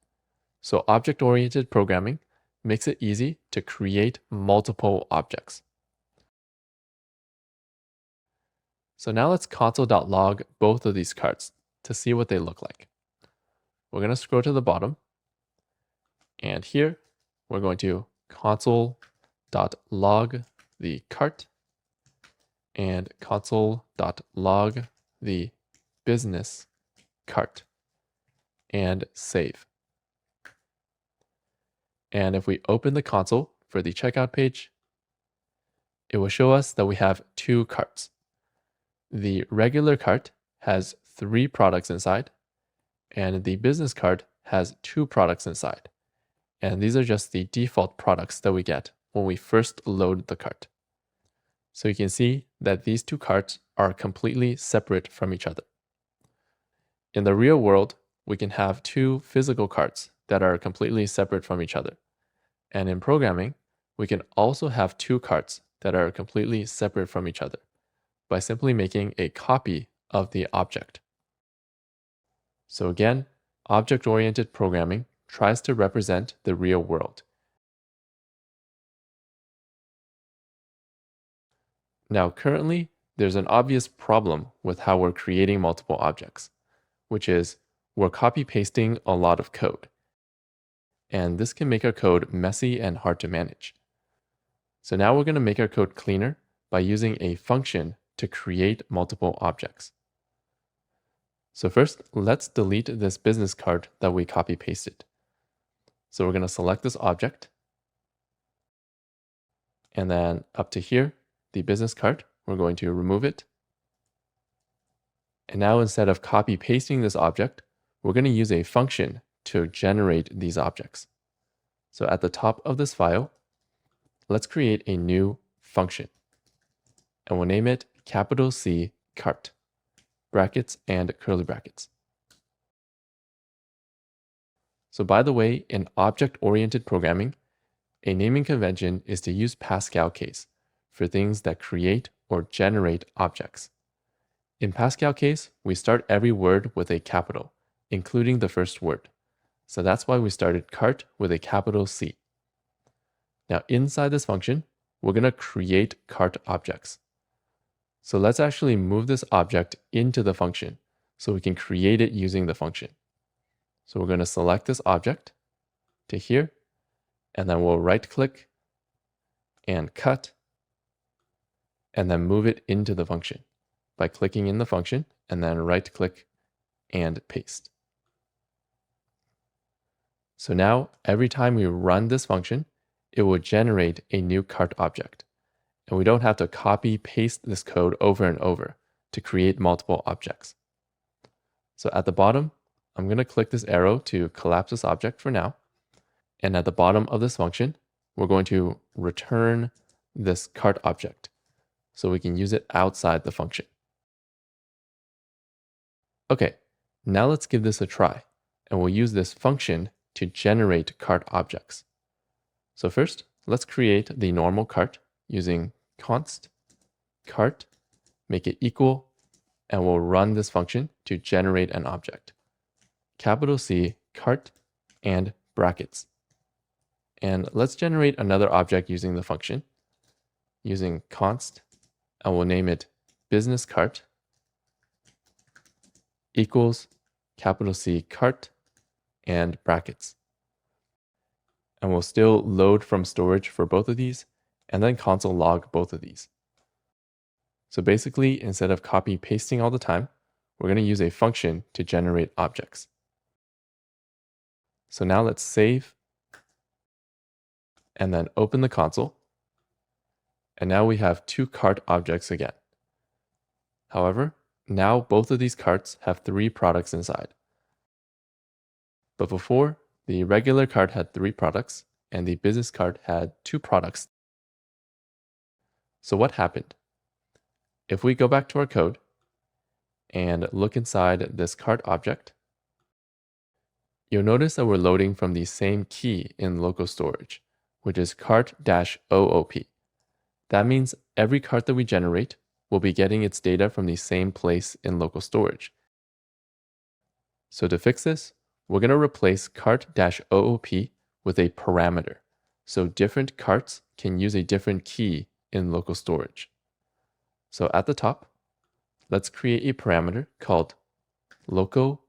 So object-oriented programming makes it easy to create multiple objects. So now let's console.log both of these carts to see what they look like. We're going to scroll to the bottom, and here we're going to console.log the cart and console.log the business cart and save. And if we open the console for the checkout page, it will show us that we have two carts. The regular cart has 3 products inside, and the business cart has 2 products inside. And these are just the default products that we get when we first load the cart. So you can see that these 2 carts are completely separate from each other. In the real world, we can have 2 physical carts that are completely separate from each other. And in programming, we can also have 2 carts that are completely separate from each other by simply making a copy of the object. So again, object-oriented programming tries to represent the real world. Now, currently, there's an obvious problem with how we're creating multiple objects, which is we're copy-pasting a lot of code. And this can make our code messy and hard to manage. So now we're going to make our code cleaner by using a function to create multiple objects. So first, let's delete this business card that we copy-pasted. So we're going to select this object, and then up to here, the business card, we're going to remove it. And now instead of copy-pasting this object, we're going to use a function to generate these objects. So at the top of this file, let's create a new function, and we'll name it C cart, brackets and curly brackets. So by the way, in object-oriented programming, a naming convention is to use Pascal case for things that create or generate objects. In Pascal case, we start every word with a capital, including the first word. So that's why we started cart with a C. Now inside this function, we're going to create cart objects. So let's actually move this object into the function so we can create it using the function. So we're going to select this object to here, and then we'll right-click and cut, and then move it into the function by clicking in the function and then right-click and paste. So now every time we run this function, it will generate a new cart object. And we don't have to copy paste this code over and over to create multiple objects. So at the bottom, I'm going to click this arrow to collapse this object for now. And at the bottom of this function, we're going to return this cart object so we can use it outside the function. Okay, now let's give this a try, and we'll use this function to generate cart objects. So first, let's create the normal cart using const cart, make it equal, and we'll run this function to generate an object. C cart and brackets. And let's generate another object using the function, using const, and we'll name it business cart equals C cart and brackets. And we'll still load from storage for both of these, and then console log both of these. So basically, instead of copy pasting all the time, we're going to use a function to generate objects. So now let's save and then open the console. And now we have 2 cart objects again. However, now both of these carts have 3 products inside. But before, the regular cart had 3 products and the business cart had 2 products. So what happened? If we go back to our code and look inside this cart object, you'll notice that we're loading from the same key in local storage, which is cart-OOP. That means every cart that we generate will be getting its data from the same place in local storage. So to fix this, we're going to replace cart-OOP with a parameter, so different carts can use a different key in local storage. So at the top, let's create a parameter called local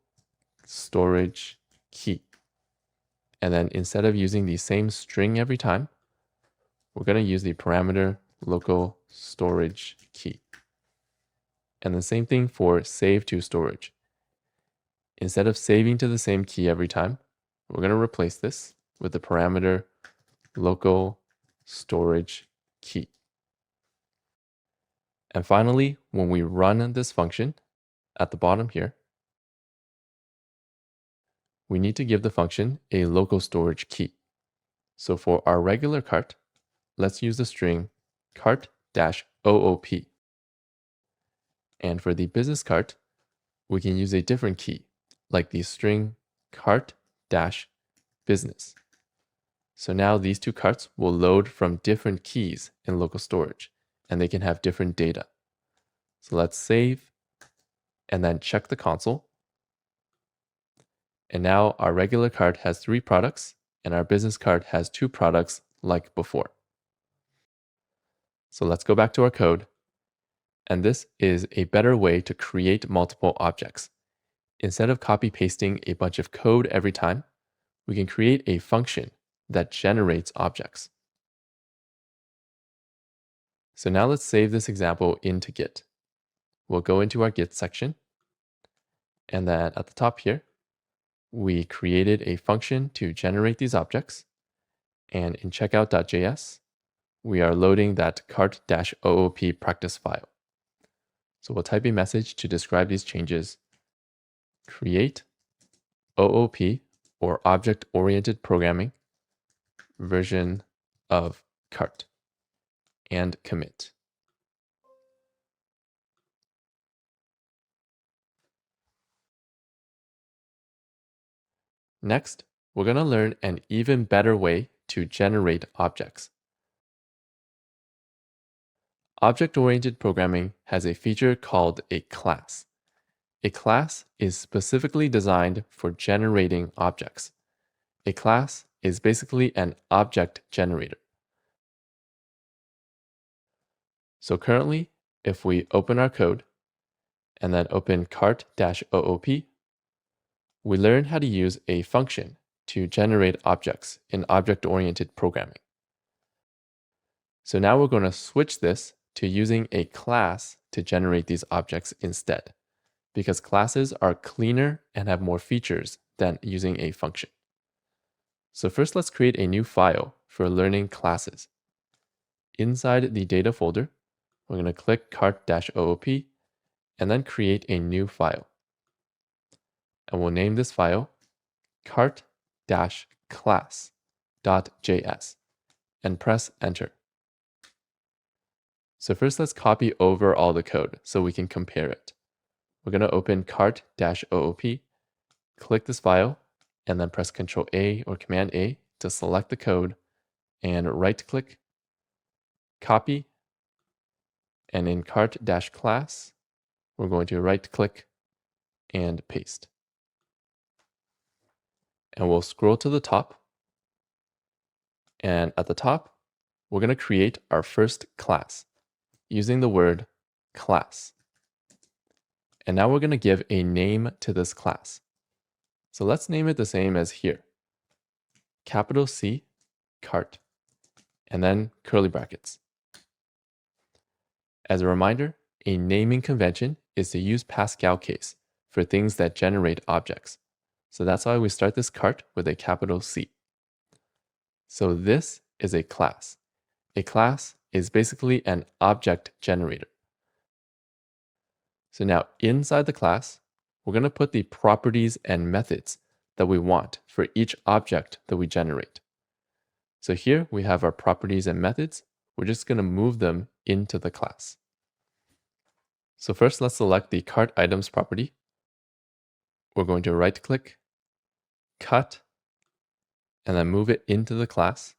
storage key. And then instead of using the same string every time, we're going to use the parameter local storage key. And the same thing for save to storage. Instead of saving to the same key every time, we're going to replace this with the parameter local storage key. And finally, when we run this function at the bottom here, we need to give the function a local storage key. So for our regular cart, let's use the string cart-OOP. And for the business cart, we can use a different key, like the string cart-business. So now these two carts will load from different keys in local storage, and they can have different data. So let's save, and then check the console. And now our regular cart has 3 products, and our business cart has 2 products like before. So let's go back to our code. And this is a better way to create multiple objects. Instead of copy pasting a bunch of code every time, we can create a function that generates objects. So now let's save this example into Git. We'll go into our Git section. And then at the top here, we created a function to generate these objects. And in checkout.js, we are loading that cart-OOP practice file. So we'll type a message to describe these changes. Create OOP, or object-oriented programming, version of cart, and commit. Next, we're going to learn an even better way to generate objects. Object-oriented programming has a feature called a class. A class is specifically designed for generating objects. A class is basically an object generator. So currently, if we open our code and then open cart-OOP, we learn how to use a function to generate objects in object-oriented programming. So now we're going to switch this to using a class to generate these objects instead, because classes are cleaner and have more features than using a function. So first, let's create a new file for learning classes. Inside the data folder, we're going to click cart-OOP and then create a new file. And we'll name this file cart-class.js and press enter. So first, let's copy over all the code so we can compare it. We're going to open cart-OOP, click this file, and then press Ctrl A or Command A to select the code, and right-click, copy, and in cart-class, we're going to right-click and paste. And we'll scroll to the top, and at the top, we're going to create our first class using the word class. And now we're going to give a name to this class. So let's name it the same as here. Capital C, cart, and then curly brackets. As a reminder, a naming convention is to use Pascal case for things that generate objects. So that's why we start this cart with a capital C. So this is a class. A class is basically an object generator. So now inside the class, we're going to put the properties and methods that we want for each object that we generate. So here we have our properties and methods. We're just going to move them into the class. So first, let's select the cart items property. We're going to right-click, cut, and then move it into the class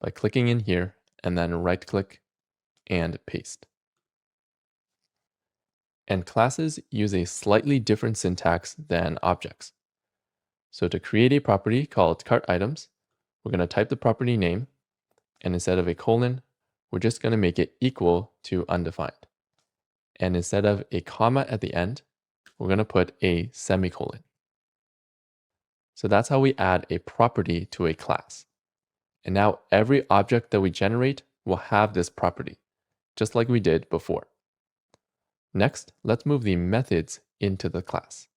by clicking in here and then right-click and paste. And classes use a slightly different syntax than objects. So to create a property called cart items, we're going to type the property name, and instead of a colon, we're just going to make it equal to undefined. And instead of a comma at the end, we're going to put a semicolon. So that's how we add a property to a class. And now every object that we generate will have this property, just like we did before. Next, let's move the methods into the class.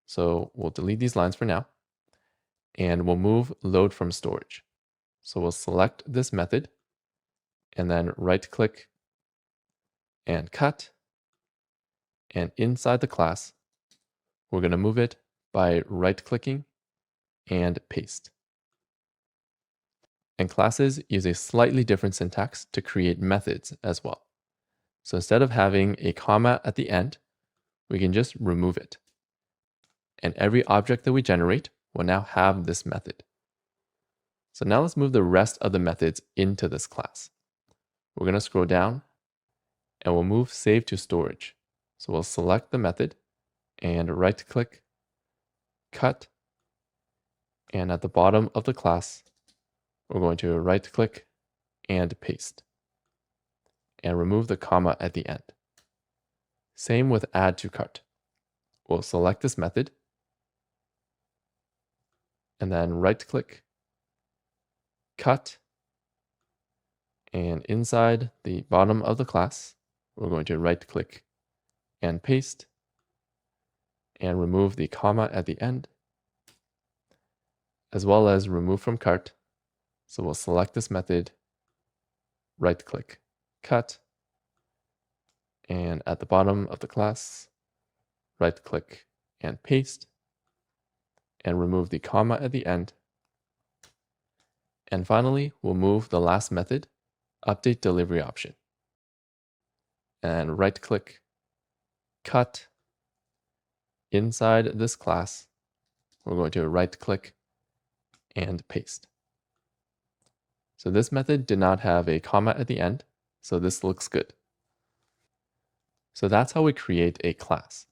So we'll delete these lines for now, and we'll move load from storage. So we'll select this method, and then right-click and cut. And inside the class, we're going to move it by right-clicking and paste. And classes use a slightly different syntax to create methods as well. So instead of having a comma at the end, we can just remove it. And every object that we generate will now have this method. So now let's move the rest of the methods into this class. We're going to scroll down and we'll move save to storage. So we'll select the method and right-click, cut, and at the bottom of the class, we're going to right-click and paste, and remove the comma at the end. Same with add to cart. We'll select this method, and then right-click, cut, and inside the bottom of the class, we're going to right-click and paste, and remove the comma at the end, as well as remove from cart. So we'll select this method, right-click, cut, and at the bottom of the class, right-click and paste, and remove the comma at the end. And finally, we'll move the last method, update delivery option, and right-click, cut. Inside this class, we're going to right-click and paste. So this method did not have a comma at the end, so this looks good. So that's how we create a class.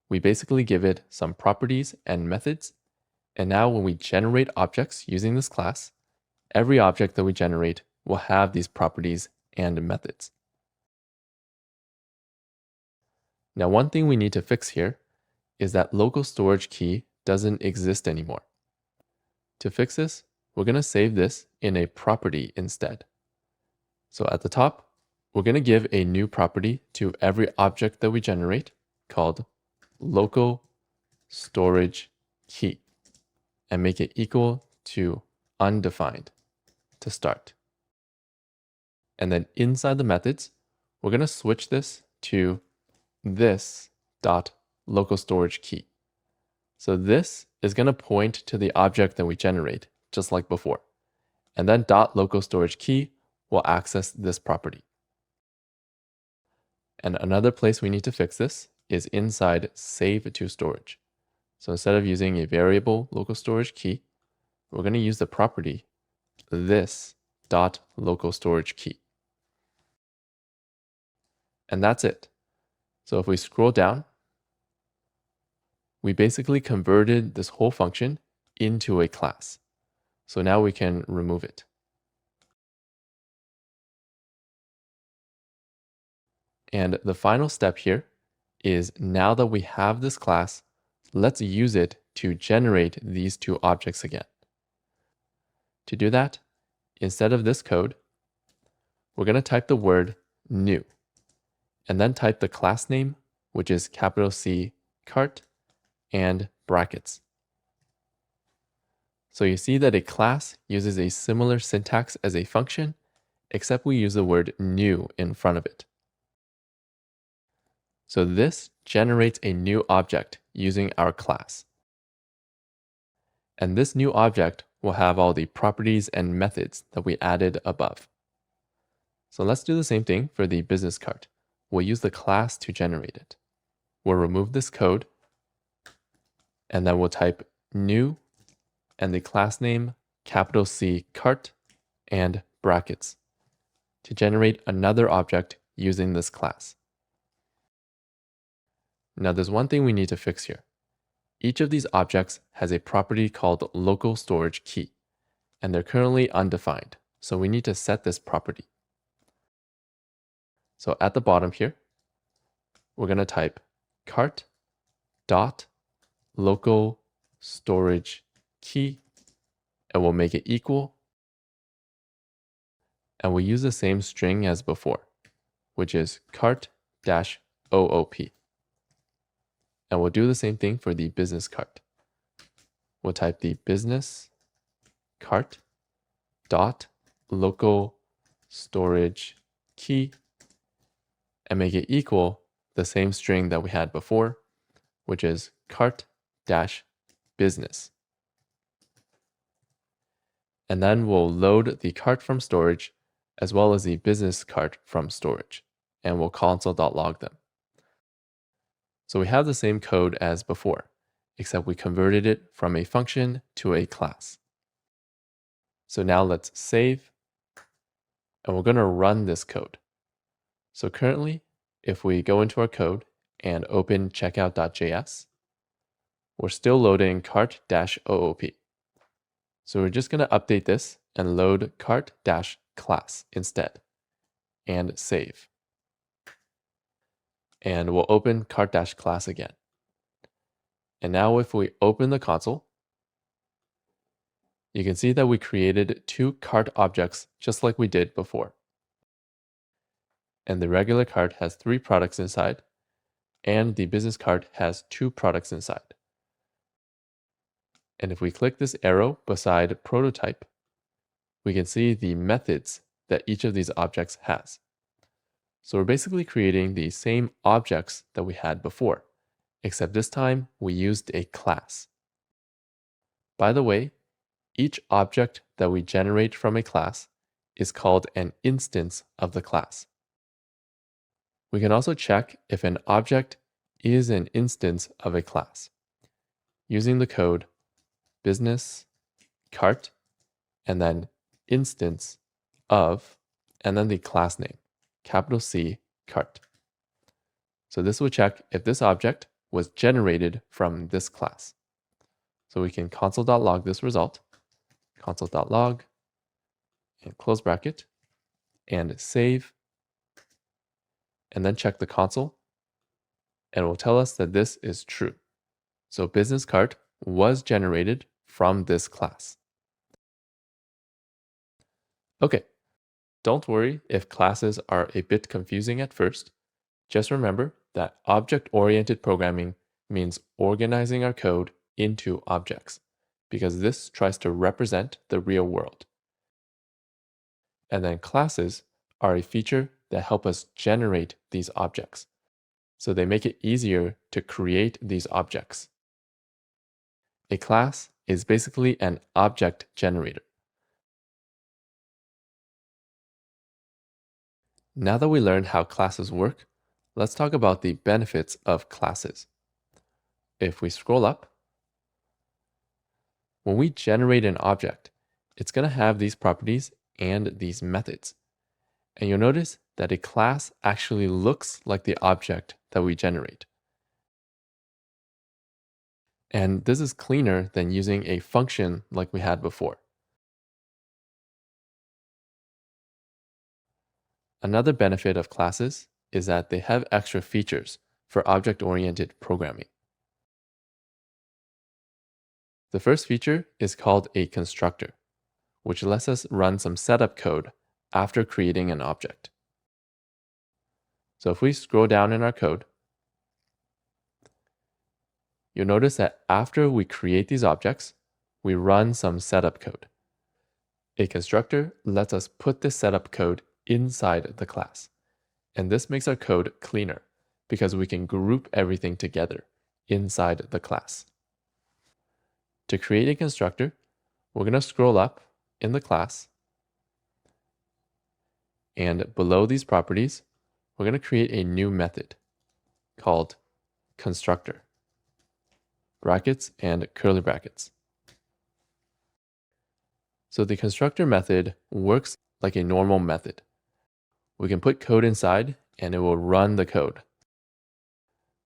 We basically give it some properties and methods, and now when we generate objects using this class, every object that we generate will have these properties and methods. Now, one thing we need to fix here is that local storage key doesn't exist anymore. To fix this, we're going to save this in a property instead. So at the top, we're going to give a new property to every object that we generate called local storage key, and make it equal to undefined to start. And then inside the methods, we're going to switch this to this dot local storage key. So this is going to point to the object that we generate, just like before. And then dot local storage key will access this property. And another place we need to fix this is inside save to storage. So instead of using a variable local storage key, we're going to use the property this dot local storage key. And that's it. So if we scroll down, we basically converted this whole function into a class. So now we can remove it. And the final step here is, now that we have this class, let's use it to generate these two objects again. To do that, instead of this code, we're going to type the word new, and then type the class name, which is capital C cart, and brackets. So you see that a class uses a similar syntax as a function, except we use the word new in front of it. So this generates a new object using our class. And this new object will have all the properties and methods that we added above. So let's do the same thing for the business card. We'll use the class to generate it. We'll remove this code, and then we'll type new and the class name capital C cart and brackets to generate another object using this class. Now there's one thing we need to fix here. Each of these objects has a property called local storage key, and they're currently undefined. So we need to set this property. So at the bottom here, we're going to type cart dot local storage key, and we'll make it equal. And we'll use the same string as before, which is cart dash OOP. And we'll do the same thing for the business cart. We'll type the business cart dot local storage key and make it equal the same string that we had before, which is cart dash business. And then we'll load the cart from storage as well as the business cart from storage, and we'll console.log them. So we have the same code as before, except we converted it from a function to a class. So now let's save, and we're going to run this code. So currently, if we go into our code and open checkout.js, we're still loading cart-OOP. So we're just going to update this and load cart-class instead, and save. And we'll open cart-class again. And now if we open the console, you can see that we created two cart objects just like we did before. And the regular cart has 3 products inside, and the business cart has 2 products inside. And if we click this arrow beside prototype, we can see the methods that each of these objects has. So we're basically creating the same objects that we had before, except this time we used a class. By the way, each object that we generate from a class is called an instance of the class. We can also check if an object is an instance of a class using the code business cart and then instance of and then the class name, capital C cart. So this will check if this object was generated from this class. So we can console.log this result, console.log, and close bracket, and save, and then check the console, and it will tell us that this is true. So business cart was generated from this class. Okay, don't worry if classes are a bit confusing at first. Just remember that object-oriented programming means organizing our code into objects, because this tries to represent the real world. And then classes are a feature that help us generate these objects. So they make it easier to create these objects. A class is basically an object generator. Now that we learned how classes work, let's talk about the benefits of classes. If we scroll up, when we generate an object, it's going to have these properties and these methods. And you'll notice that a class actually looks like the object that we generate. And this is cleaner than using a function like we had before. Another benefit of classes is that they have extra features for object-oriented programming. The first feature is called a constructor, which lets us run some setup code after creating an object. So if we scroll down in our code, you'll notice that after we create these objects, we run some setup code. A constructor lets us put this setup code inside the class. And this makes our code cleaner because we can group everything together inside the class. To create a constructor, we're going to scroll up in the class. And below these properties, we're going to create a new method called constructor, brackets and curly brackets. So the constructor method works like a normal method. We can put code inside and it will run the code.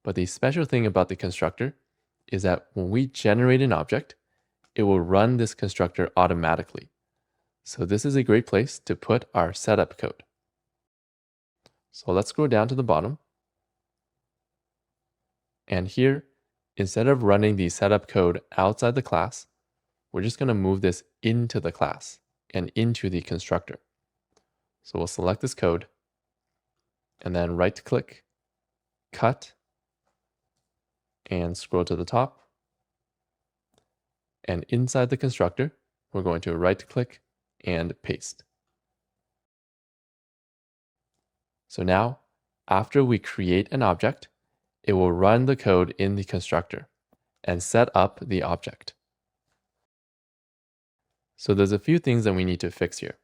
But the special thing about the constructor is that when we generate an object, it will run this constructor automatically. So this is a great place to put our setup code. So let's scroll down to the bottom. And here, instead of running the setup code outside the class, we're just going to move this into the class and into the constructor. So we'll select this code and then right-click, cut, and scroll to the top. And inside the constructor, we're going to right-click and paste. So now, after we create an object, it will run the code in the constructor and set up the object. So there's a few things that we need to fix here.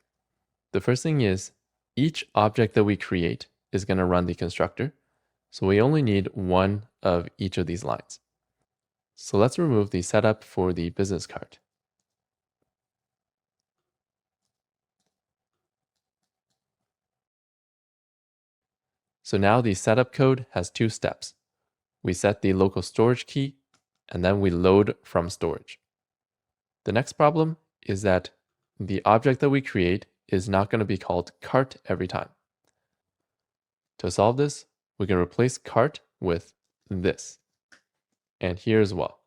The first thing is each object that we create is going to run the constructor. So we only need one of each of these lines. So let's remove the setup for the business card. So now the setup code has two steps. We set the local storage key, and then we load from storage. The next problem is that the object that we create is not going to be called cart every time. To solve this, we can replace cart with this. And here as well,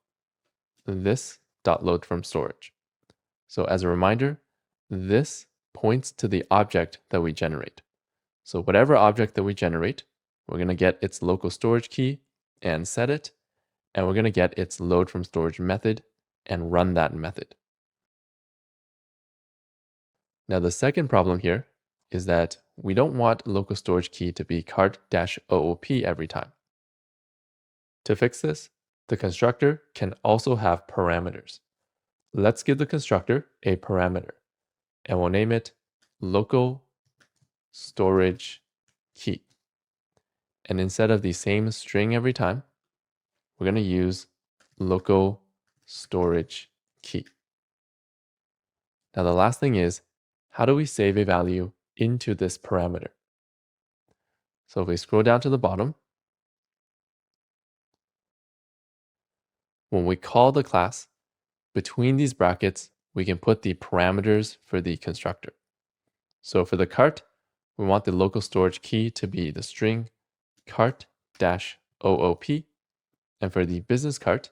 this.load from storage. So as a reminder, this points to the object that we generate. So whatever object that we generate, we're going to get its local storage key and set it, and we're going to get its load from storage method and run that method. Now the second problem here is that we don't want local storage key to be cart-OOP every time. To fix this, the constructor can also have parameters. Let's give the constructor a parameter, and we'll name it local storage key. And instead of the same string every time, we're going to use local storage key. Now the last thing is, how do we save a value into this parameter? So if we scroll down to the bottom, when we call the class, between these brackets, we can put the parameters for the constructor. So for the cart, we want the local storage key to be the string cart-OOP. And for the business cart,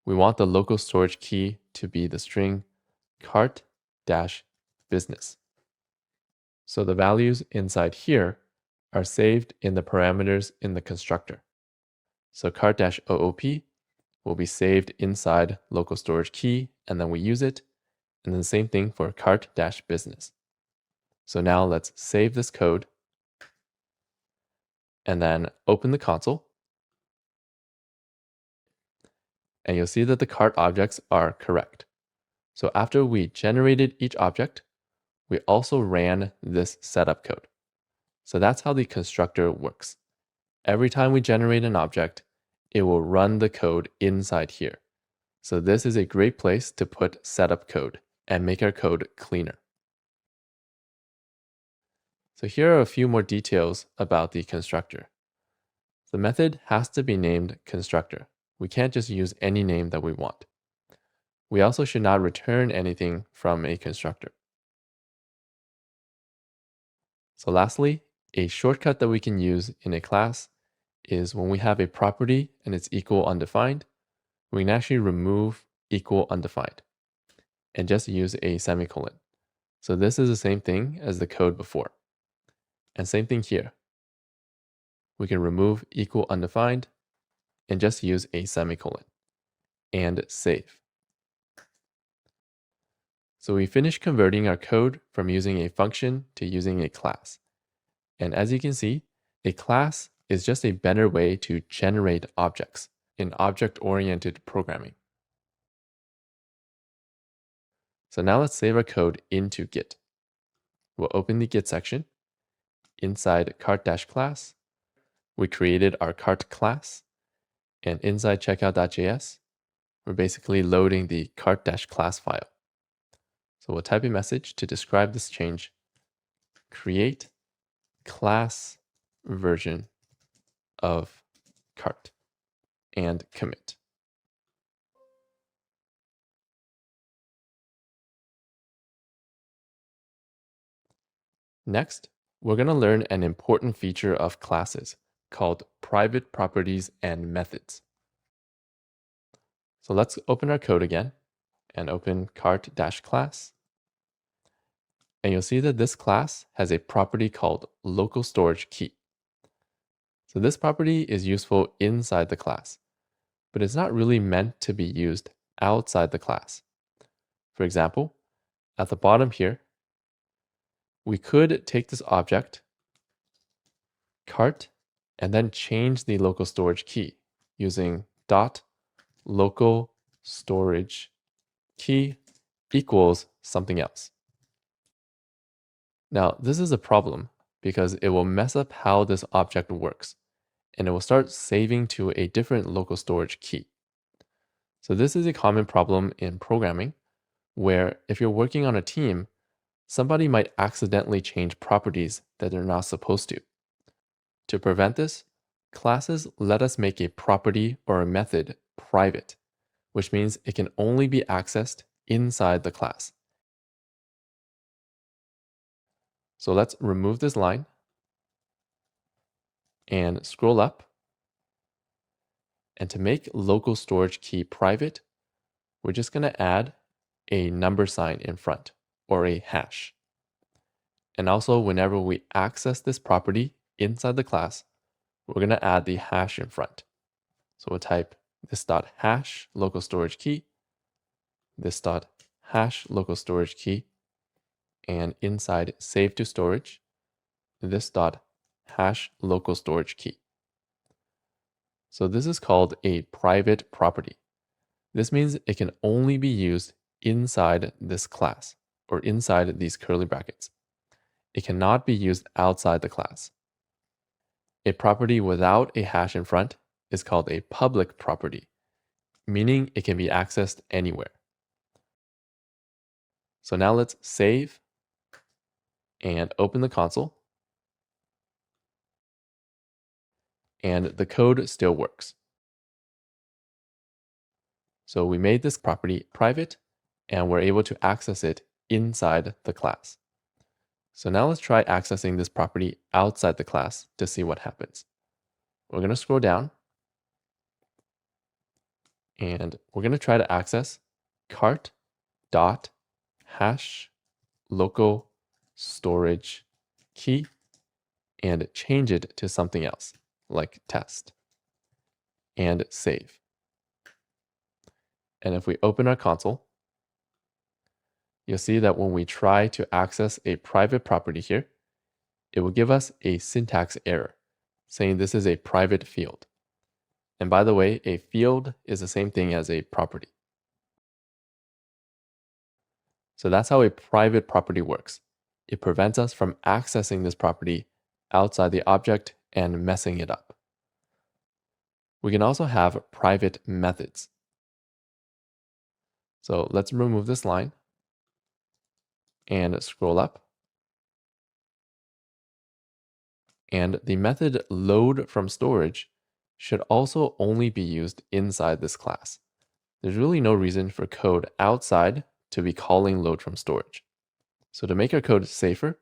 we want the local storage key to be the string cart-business. So the values inside here are saved in the parameters in the constructor. So cart-OOP will be saved inside local storage key, and then we use it. And then the same thing for cart-business. So now let's save this code and then open the console. And you'll see that the cart objects are correct. So after we generated each object, we also ran this setup code. So that's how the constructor works. Every time we generate an object, it will run the code inside here. So this is a great place to put setup code and make our code cleaner. So here are a few more details about the constructor. The method has to be named constructor. We can't just use any name that we want. We also should not return anything from a constructor. So lastly, a shortcut that we can use in a class is when we have a property and it's equal undefined, we can actually remove equal undefined and just use a semicolon. So this is the same thing as the code before. And same thing here. We can remove equal undefined and just use a semicolon and save. So we finished converting our code from using a function to using a class. And as you can see, a class is just a better way to generate objects in object-oriented programming. So now let's save our code into Git. We'll open the Git section. Inside cart-class, we created our cart class. And inside checkout.js, we're basically loading the cart-class file. So we'll type a message to describe this change. Create class version of cart and commit. Next, we're going to learn an important feature of classes called private properties and methods. So let's open our code again and open cart-class. And you'll see that this class has a property called local storage key. So this property is useful inside the class, but it's not really meant to be used outside the class. For example, at the bottom here, we could take this object, cart, and then change the local storage key using dot local storage key equals something else. Now, this is a problem because it will mess up how this object works, and it will start saving to a different local storage key. So this is a common problem in programming, where if you're working on a team, somebody might accidentally change properties that they're not supposed to. To prevent this, classes let us make a property or a method private, which means it can only be accessed inside the class. So let's remove this line and scroll up. And to make local storage key private, we're just going to add a number sign in front, or a hash. And also, whenever we access this property inside the class, we're going to add the hash in front. So we'll type this dot hash local storage key, this dot hash local storage key, and inside save to storage, this dot hash local storage key. So this is called a private property. This means it can only be used inside this class or inside these curly brackets. It cannot be used outside the class. A property without a hash in front is called a public property, meaning it can be accessed anywhere. So now let's save and open the console. And the code still works. So we made this property private, and we're able to access it inside the class. So now let's try accessing this property outside the class to see what happens. We're going to scroll down, and we're going to try to access cart dot hash local storage key and change it to something else like test and save. And if we open our console, you'll see that when we try to access a private property here, it will give us a syntax error saying this is a private field. And by the way, a field is the same thing as a property. So that's how a private property works. It prevents us from accessing this property outside the object and messing it up. We can also have private methods. So let's remove this line and scroll up. And the method load from storage should also only be used inside this class. There's really no reason for code outside to be calling load from storage. So to make our code safer,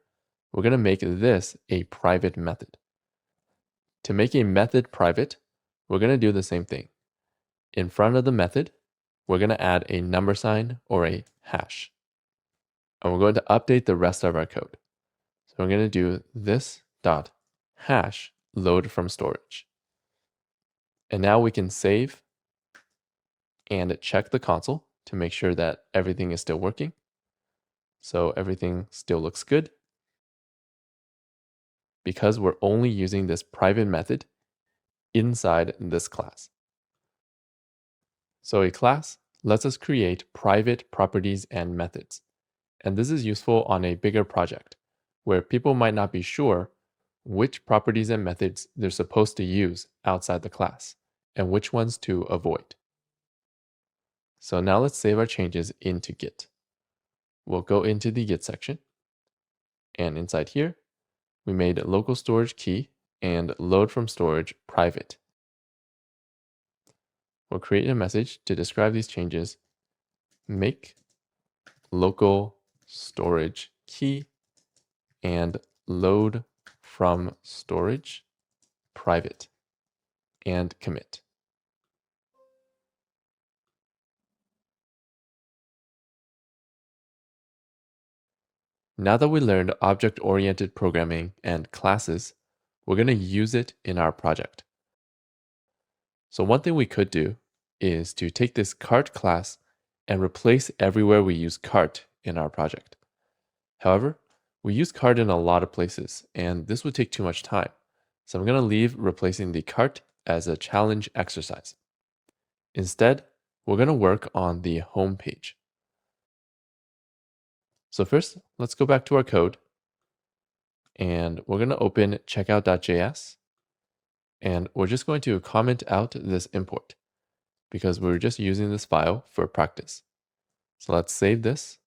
we're going to make this a private method. To make a method private, we're going to do the same thing. In front of the method, we're going to add a number sign or a hash. And we're going to update the rest of our code. So we're going to do this dot hash load from storage. And now we can save and check the console to make sure that everything is still working. So everything still looks good because we're only using this private method inside this class. So a class lets us create private properties and methods. And this is useful on a bigger project where people might not be sure which properties and methods they're supposed to use outside the class and which ones to avoid. So now let's save our changes into Git. We'll go into the Git section, and inside here, we made local storage key and load from storage private. we'll create a message to describe these changes. Make local storage key and load from storage private and commit. Now that we learned object-oriented programming and classes, we're going to use it in our project. So one thing we could do is to take this cart class and replace everywhere we use cart in our project. However, we use cart in a lot of places, and this would take too much time. So I'm going to leave replacing the cart as a challenge exercise. Instead, we're going to work on the home page. So first, let's go back to our code, and we're going to open checkout.js, and we're just going to comment out this import because we're just using this file for practice. So let's save this,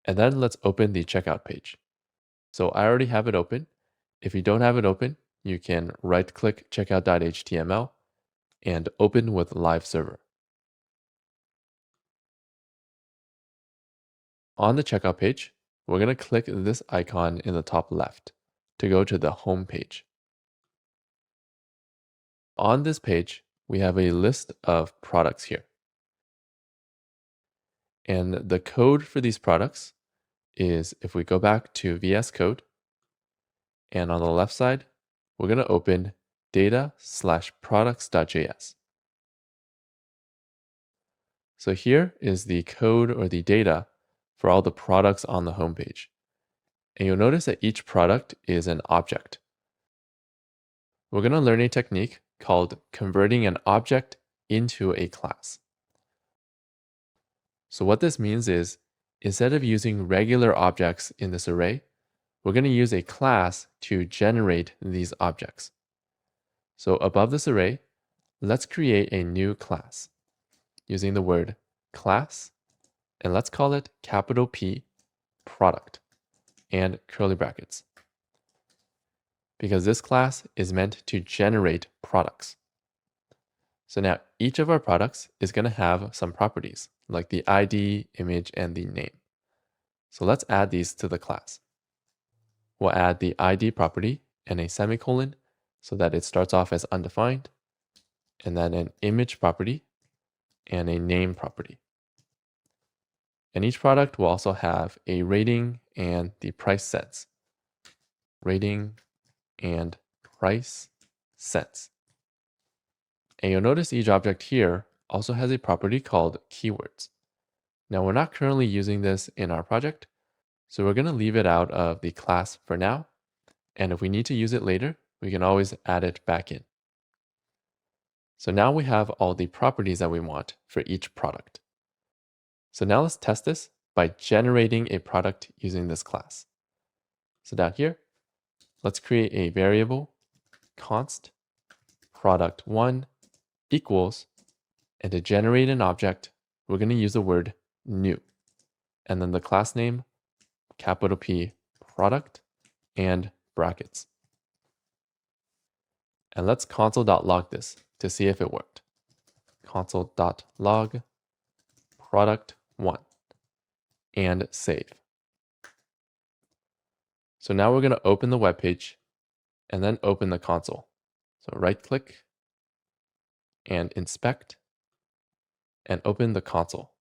and then let's open the checkout page. So I already have it open. If you don't have it open, you can right-click checkout.html and open with live server. On the checkout page, we're going to click this icon in the top left to go to the home page. On this page, we have a list of products here. And the code for these products is, if we go back to VS Code, and on the left side, we're going to open data/products.js. So here is the code or the data for all the products on the homepage. And you'll notice that each product is an object. We're going to learn a technique called converting an object into a class. So what this means is, instead of using regular objects in this array, we're going to use a class to generate these objects. So above this array, let's create a new class using the word class, and let's call it capital P product and curly brackets, because this class is meant to generate products. So now each of our products is going to have some properties like the ID, image, and the name. So let's add these to the class. We'll add the ID property and a semicolon so that it starts off as undefined, and then an image property and a name property. And each product will also have a rating and the price cents. Rating and price cents. And you'll notice each object here also has a property called keywords. Now we're not currently using this in our project, so we're going to leave it out of the class for now. And if we need to use it later, we can always add it back in. So now we have all the properties that we want for each product. So now let's test this by generating a product using this class. So down here, let's create a variable const product1 equals, and to generate an object, we're going to use the word new, and then the class name, capital P product, and brackets. And let's console.log this to see if it worked. Console.log product1 and save. So now we're going to open the web page and then open the console. So right click and inspect and open the console.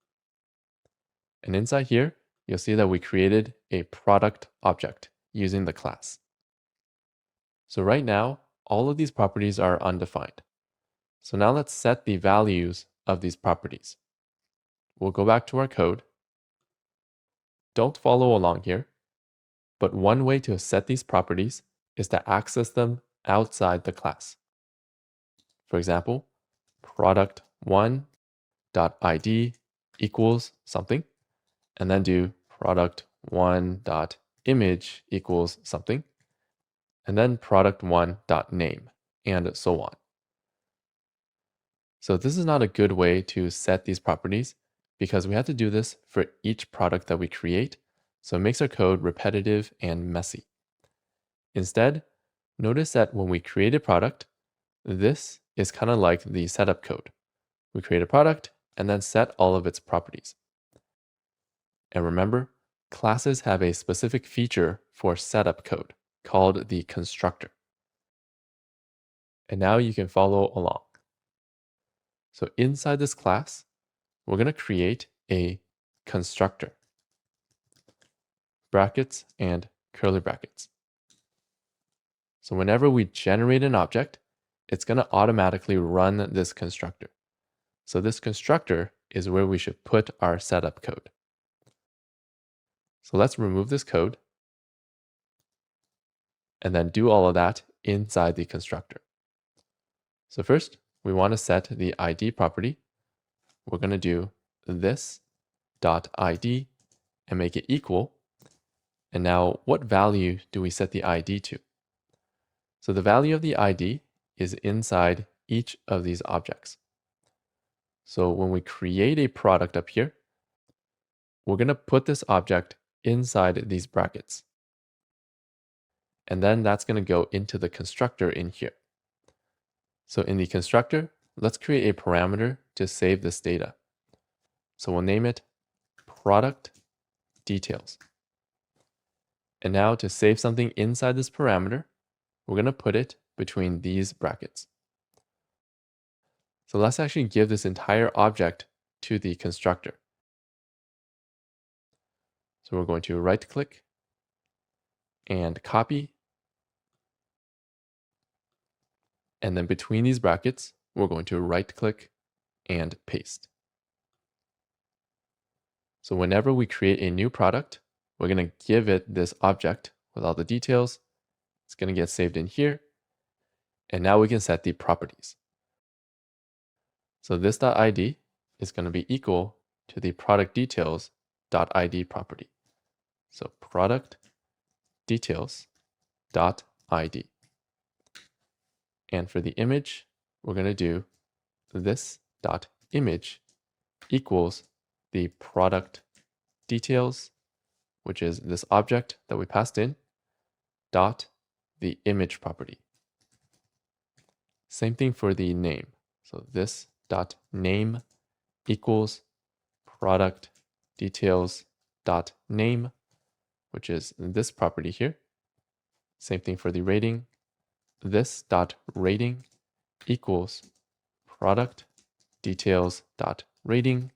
And inside here, you'll see that we created a product object using the class. So right now, all of these properties are undefined. So now let's set the values of these properties. We'll go back to our code. Don't follow along here, but one way to set these properties is to access them outside the class. For example, product1.id equals something, and then do product1.image equals something, and then product1.name, and so on. So this is not a good way to set these properties because we have to do this for each product that we create, so it makes our code repetitive and messy. Instead, notice that when we create a product, this is kind of like the setup code. we create a product and then set all of its properties. And remember, classes have a specific feature for setup code called the constructor. And now you can follow along. So inside this class, we're going to create a constructor, brackets and curly brackets. So whenever we generate an object, it's going to automatically run this constructor. So this constructor is where we should put our setup code. So let's remove this code and then do all of that inside the constructor. So first, we want to set the ID property. We're going to do this.id and make it equal. And now what value do we set the ID to? So the value of the ID is inside each of these objects. So when we create a product up here, we're going to put this object inside these brackets. And then that's going to go into the constructor in here. So in the constructor, let's create a parameter to save this data. So we'll name it product details. And now to save something inside this parameter, we're going to put it between these brackets. So let's actually give this entire object to the constructor. So we're going to right click and copy. And then between these brackets, we're going to right click and paste. So whenever we create a new product, we're going to give it this object with all the details. It's going to get saved in here. And now we can set the properties. So this.id is going to be equal to the product details.id property. So product details.id. And for the image, we're going to do this.image equals the product details, which is this object that we passed in, dot the image property. Same thing for the name. So this dot name equals product details dot name, which is this property here. Same thing for the rating. This dot rating equals product details dot rating.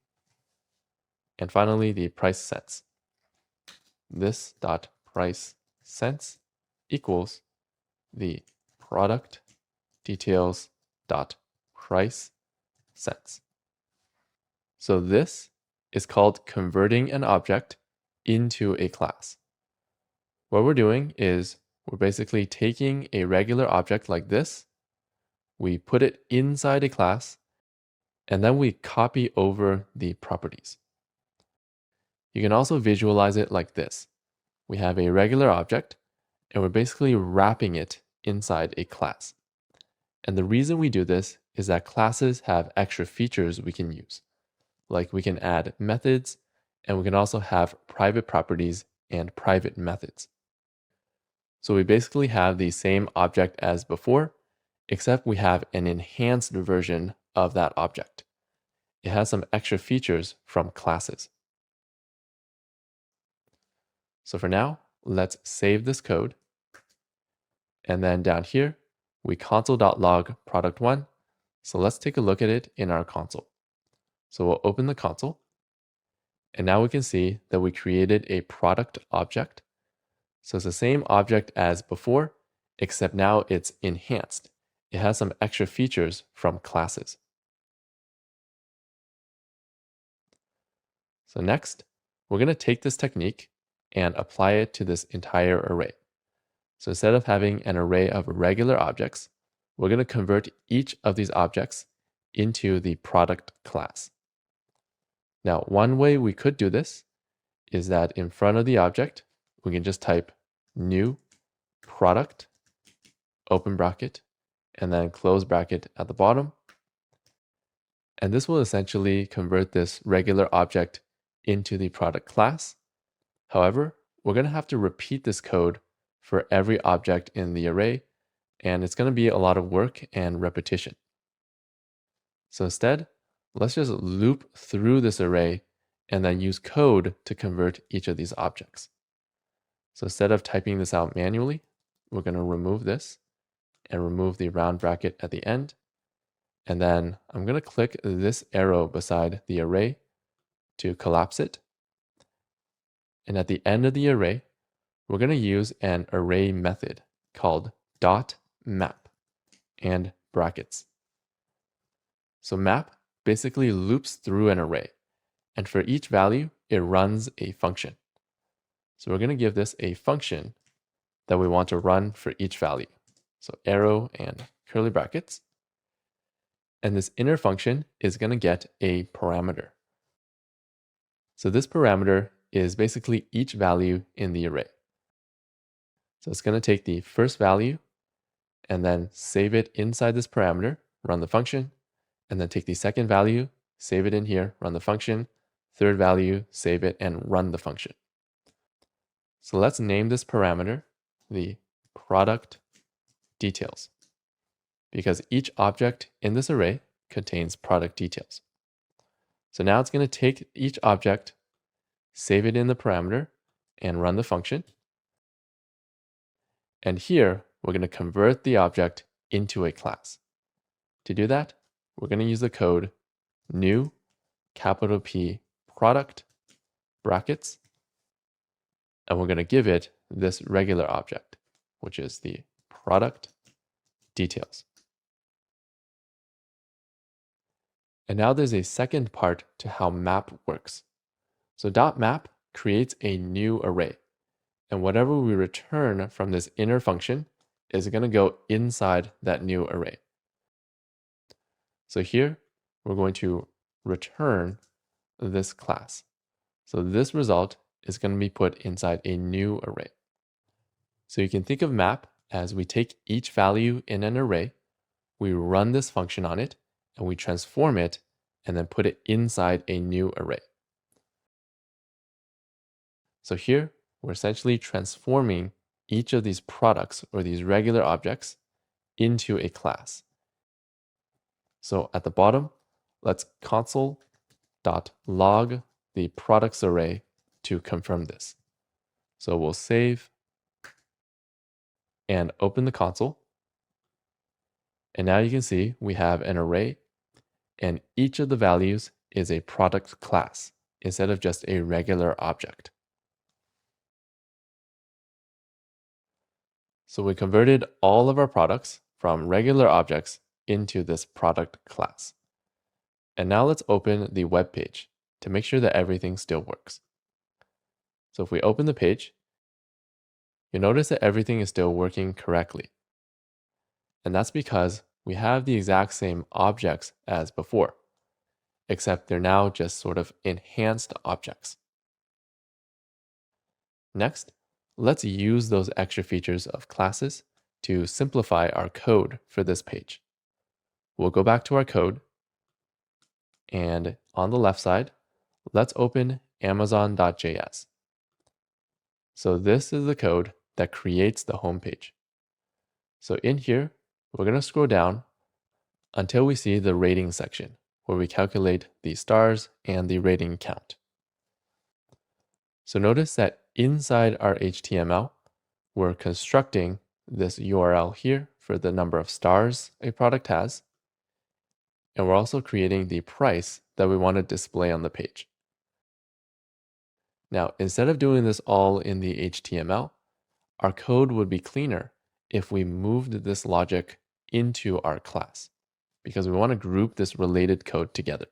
And finally, the price cents. This dot price cents equals the product details dot price cents. So this is called converting an object into a class. What we're doing is we're basically taking a regular object like this, we put it inside a class, and then we copy over the properties. You can also visualize it like this. We have a regular object, and we're basically wrapping it inside a class. And the reason we do this is that classes have extra features we can use. Like we can add methods, and we can also have private properties and private methods. So we basically have the same object as before, except we have an enhanced version of that object. It has some extra features from classes. So for now, let's save this code. And then down here, we console.log product1. So let's take a look at it in our console. So we'll open the console. And now we can see that we created a product object. So it's the same object as before, except now it's enhanced. It has some extra features from classes. So next, we're going to take this technique and apply it to this entire array. So instead of having an array of regular objects, we're going to convert each of these objects into the product class. Now, one way we could do this is that in front of the object, we can just type new product, open bracket, and then close bracket at the bottom. And this will essentially convert this regular object into the product class. However, we're going to have to repeat this code for every object in the array, and it's going to be a lot of work and repetition. So instead, let's just loop through this array and then use code to convert each of these objects. So instead of typing this out manually, we're going to remove this and remove the round bracket at the end. And then I'm going to click this arrow beside the array to collapse it. And at the end of the array, we're going to use an array method called .map and brackets. So map basically loops through an array, and for each value, it runs a function. So we're going to give this a function that we want to run for each value. So arrow and curly brackets. And this inner function is going to get a parameter. So this parameter is basically each value in the array. So it's going to take the first value and then save it inside this parameter, run the function, and then take the second value, save it in here, run the function, third value, save it, and run the function. So let's name this parameter the product details, because each object in this array contains product details. So now it's going to take each object, save it in the parameter, and run the function. And here, we're going to convert the object into a class. To do that, we're going to use the code new capital P product brackets, and we're going to give it this regular object, which is the product details. And now there's a second part to how map works. So .map creates a new array, and whatever we return from this inner function is going to go inside that new array. So here, we're going to return this class. So this result is going to be put inside a new array. So you can think of map as we take each value in an array, we run this function on it, and we transform it, and then put it inside a new array. So here, we're essentially transforming each of these products or these regular objects into a class. So at the bottom, let's console.log the products array to confirm this. So we'll save and open the console. And now you can see we have an array, and each of the values is a product class instead of just a regular object. So we converted all of our products from regular objects into this product class. And now let's open the web page to make sure that everything still works. So if we open the page, you'll notice that everything is still working correctly. And that's because we have the exact same objects as before, except they're now just sort of enhanced objects. Next, let's use those extra features of classes to simplify our code for this page. We'll go back to our code, and on the left side, let's open amazon.js. So this is the code that creates the home page. So in here, we're going to scroll down until we see the rating section, where we calculate the stars and the rating count. So notice that inside our HTML, we're constructing this URL here for the number of stars a product has, and we're also creating the price that we want to display on the page. Now, instead of doing this all in the HTML, our code would be cleaner if we moved this logic into our class, because we want to group this related code together.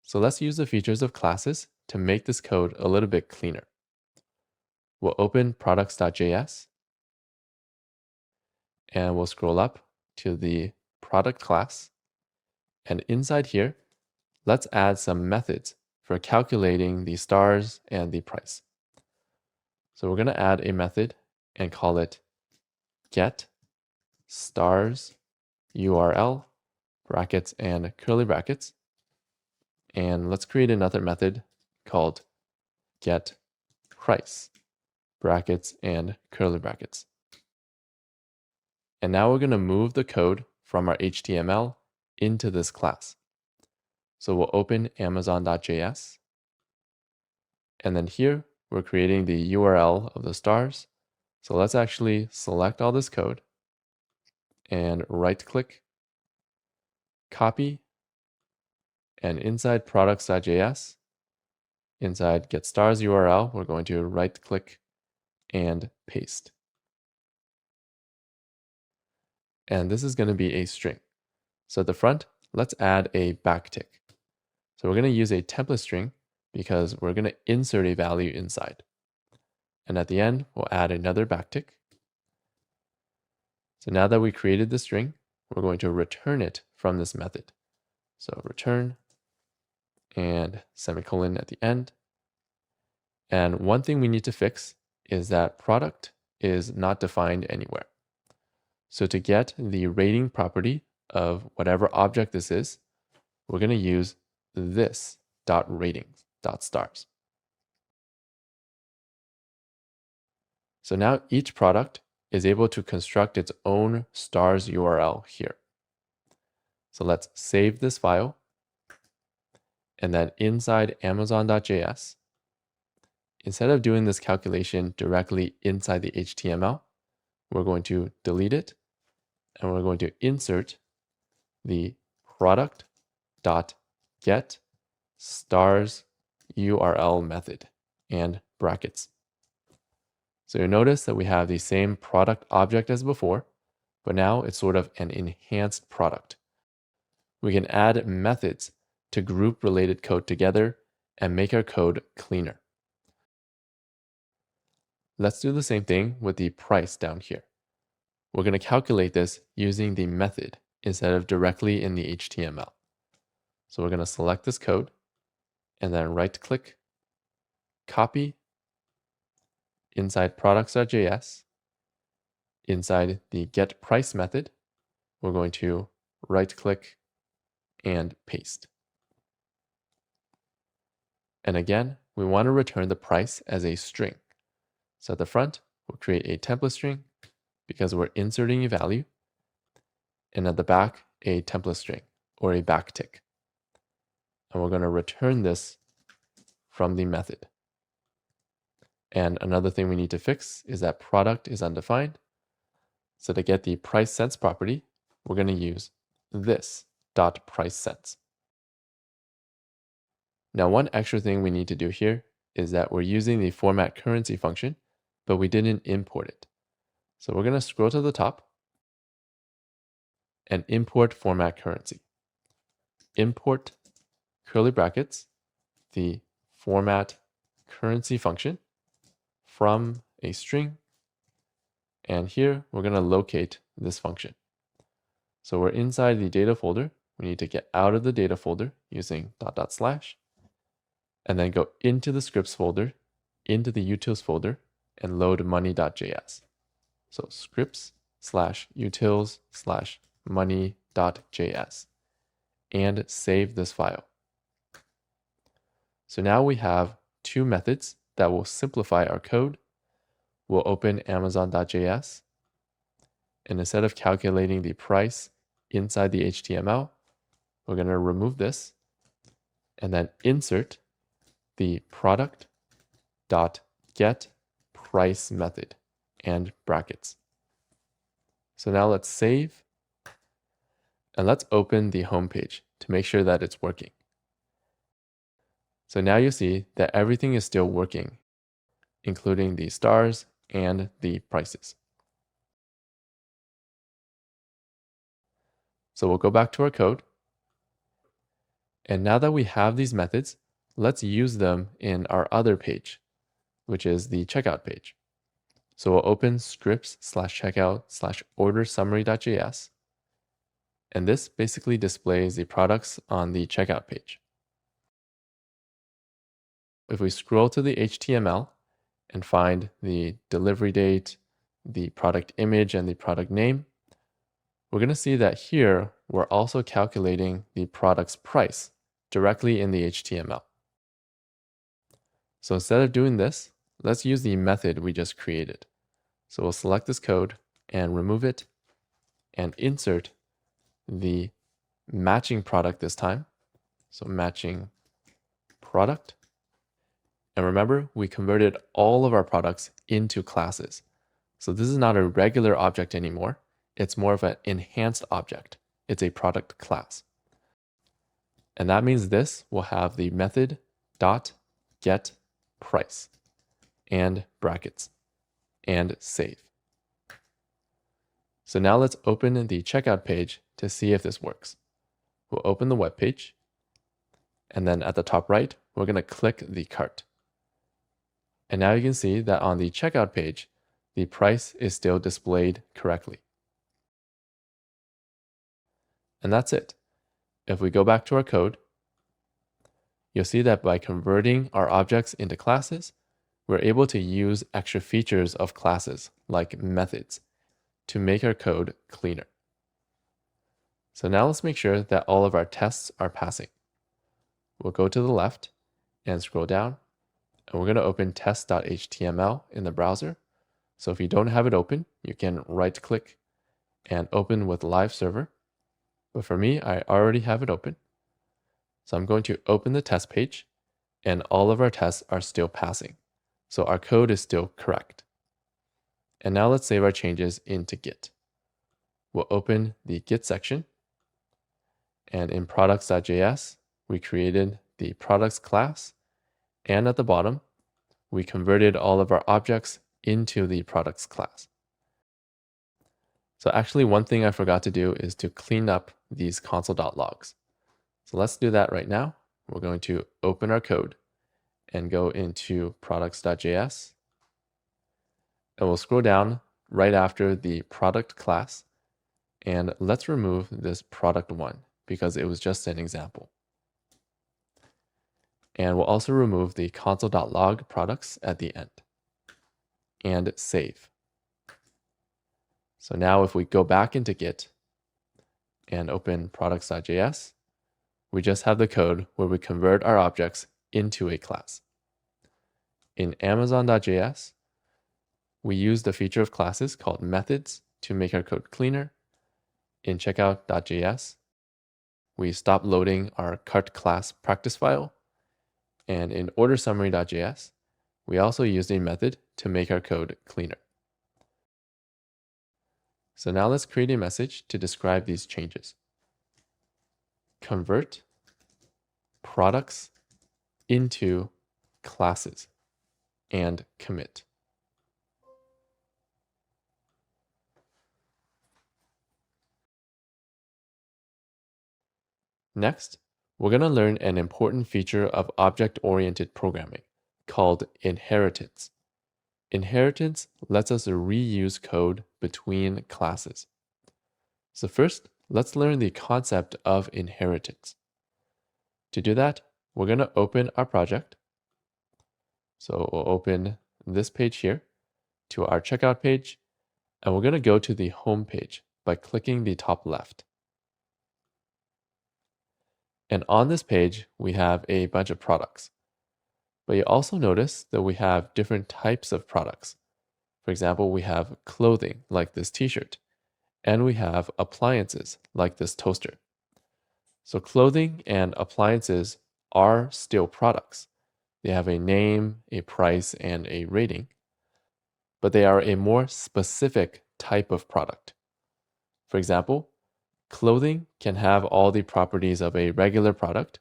So let's use the features of classes to make this code a little bit cleaner. We'll open products.js, and we'll scroll up to the product class. And inside here, let's add some methods for calculating the stars and the price. So we're going to add a method and call it get stars URL brackets and curly brackets. And let's create another method called get price brackets and curly brackets. And now we're going to move the code from our HTML into this class. So we'll open amazon.js. And then here, we're creating the URL of the stars. So let's actually select all this code and right-click, copy, and inside products.js, inside get stars URL, we're going to right-click and paste. And this is going to be a string. So at the front, let's add a backtick. So we're going to use a template string because we're going to insert a value inside. And at the end, we'll add another backtick. So now that we created the string, we're going to return it from this method. So return and semicolon at the end. And one thing we need to fix is that product is not defined anywhere. So to get the rating property of whatever object this is, we're going to use this .ratings.stars. So now each product is able to construct its own stars URL here. So let's save this file. And then inside amazon.js, instead of doing this calculation directly inside the HTML, we're going to delete it and we're going to insert the product.get stars URL method and brackets. So you'll notice that we have the same product object as before, but now it's sort of an enhanced product. We can add methods to group related code together and make our code cleaner. Let's do the same thing with the price down here. We're going to calculate this using the method instead of directly in the HTML. So we're going to select this code and then right-click, copy, inside products.js, inside the getPrice method, we're going to right-click and paste. And again, we want to return the price as a string. So at the front, we'll create a template string because we're inserting a value, and at the back, a template string or a backtick. And we're going to return this from the method. And another thing we need to fix is that product is undefined. So to get the price sense property, we're going to use this .price sense. Now, one extra thing we need to do here is that we're using the format currency function, but we didn't import it. So we're going to scroll to the top and import format currency. Import curly brackets, the format currency function from a string. And here we're going to locate this function. So we're inside the data folder. We need to get out of the data folder using .. and then go into the scripts folder, into the utils folder, and load money.js. So scripts/utils/money.js, and save this file. So now we have two methods that will simplify our code. We'll open amazon.js, and instead of calculating the price inside the HTML, we're going to remove this and then insert the product.getPrice method and brackets. So now let's save and let's open the home page to make sure that it's working. So now you see that everything is still working, including the stars and the prices. So we'll go back to our code. And now that we have these methods, let's use them in our other page, which is the checkout page. So we'll open scripts/checkout/order-summary.js. And this basically displays the products on the checkout page. If we scroll to the HTML and find the delivery date, the product image, and the product name, we're going to see that here we're also calculating the product's price directly in the HTML. So instead of doing this, let's use the method we just created. So we'll select this code and remove it and insert the matching product this time So matching product. And remember, we converted all of our products into classes. So this is not a regular object anymore. It's more of an enhanced object. It's a product class. And that means this will have the method dot get price and brackets and save. So now let's open the checkout page to see if this works. We'll open the web page, and then at the top right, we're going to click the cart. And now you can see that on the checkout page, the price is still displayed correctly. And that's it. If we go back to our code, you'll see that by converting our objects into classes, we're able to use extra features of classes like methods to make our code cleaner. So now let's make sure that all of our tests are passing. We'll go to the left and scroll down, and we're going to open test.html in the browser. So if you don't have it open, you can right click and open with live server. But for me, I already have it open. So I'm going to open the test page, and all of our tests are still passing. So our code is still correct. And now let's save our changes into Git. We'll open the Git section, and in products.js, we created the products class, and at the bottom, we converted all of our objects into the products class. So actually, one thing I forgot to do is to clean up these console.logs. So let's do that right now. We're going to open our code and go into products.js. And we'll scroll down right after the product class. And let's remove this product one because it was just an example. And we'll also remove the console.log products at the end. And save. So now if we go back into Git and open products.js, we just have the code where we convert our objects into a class. In amazon.js, we use the feature of classes called methods to make our code cleaner. In checkout.js, we stop loading our cart class practice file. And in ordersummary.js, we also used a method to make our code cleaner. So now let's create a message to describe these changes. Convert products into classes and commit. Next, we're going to learn an important feature of object-oriented programming called inheritance. Inheritance lets us reuse code between classes. So first, let's learn the concept of inheritance. To do that, we're going to open our project. So we'll open this page here to our checkout page, and we're going to go to the home page by clicking the top left. And on this page, we have a bunch of products. But you also notice that we have different types of products. For example, we have clothing, like this t-shirt, and we have appliances, like this toaster. So clothing and appliances are still products. They have a name, a price, and a rating, but they are a more specific type of product. For example, clothing can have all the properties of a regular product,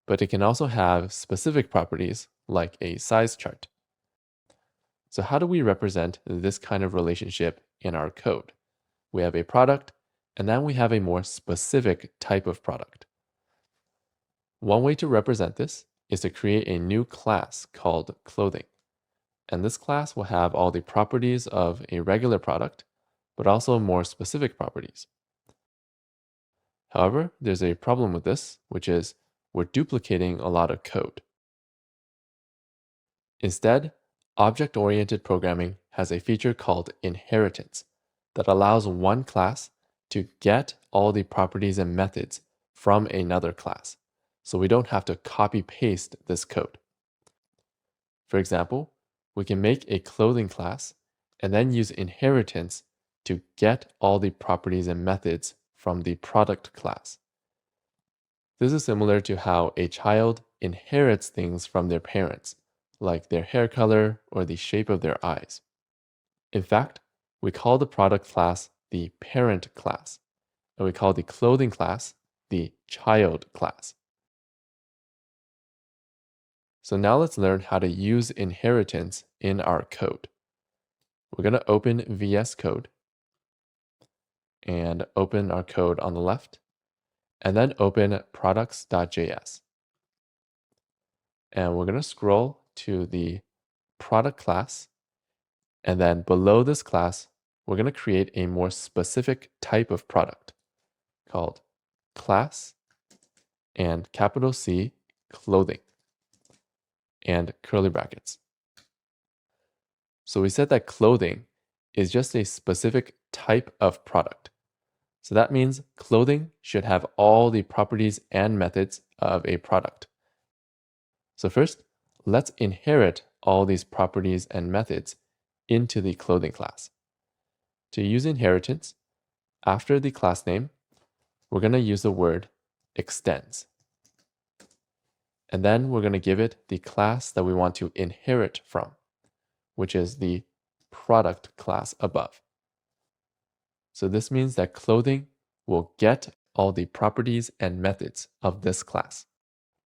but it can also have specific properties like a size chart. So how do we represent this kind of relationship in our code? We have a product, and then we have a more specific type of product. One way to represent this is to create a new class called clothing. And this class will have all the properties of a regular product, but also more specific properties. However, there's a problem with this, which is we're duplicating a lot of code. Instead, object-oriented programming has a feature called inheritance that allows one class to get all the properties and methods from another class, so we don't have to copy-paste this code. For example, we can make a clothing class and then use inheritance to get all the properties and methods from the product class. This is similar to how a child inherits things from their parents, like their hair color or the shape of their eyes. In fact, we call the product class the parent class, and we call the clothing class the child class. So now let's learn how to use inheritance in our code. We're going to open VS Code and open our code on the left, and then open products.js. And we're going to scroll to the product class, and then below this class, we're going to create a more specific type of product called class and capital C clothing and curly brackets. So we said that clothing is just a specific type of product. So that means clothing should have all the properties and methods of a product. So first, let's inherit all these properties and methods into the clothing class. To use inheritance, after the class name, we're going to use the word extends. And then we're going to give it the class that we want to inherit from, which is the product class above. So this means that clothing will get all the properties and methods of this class,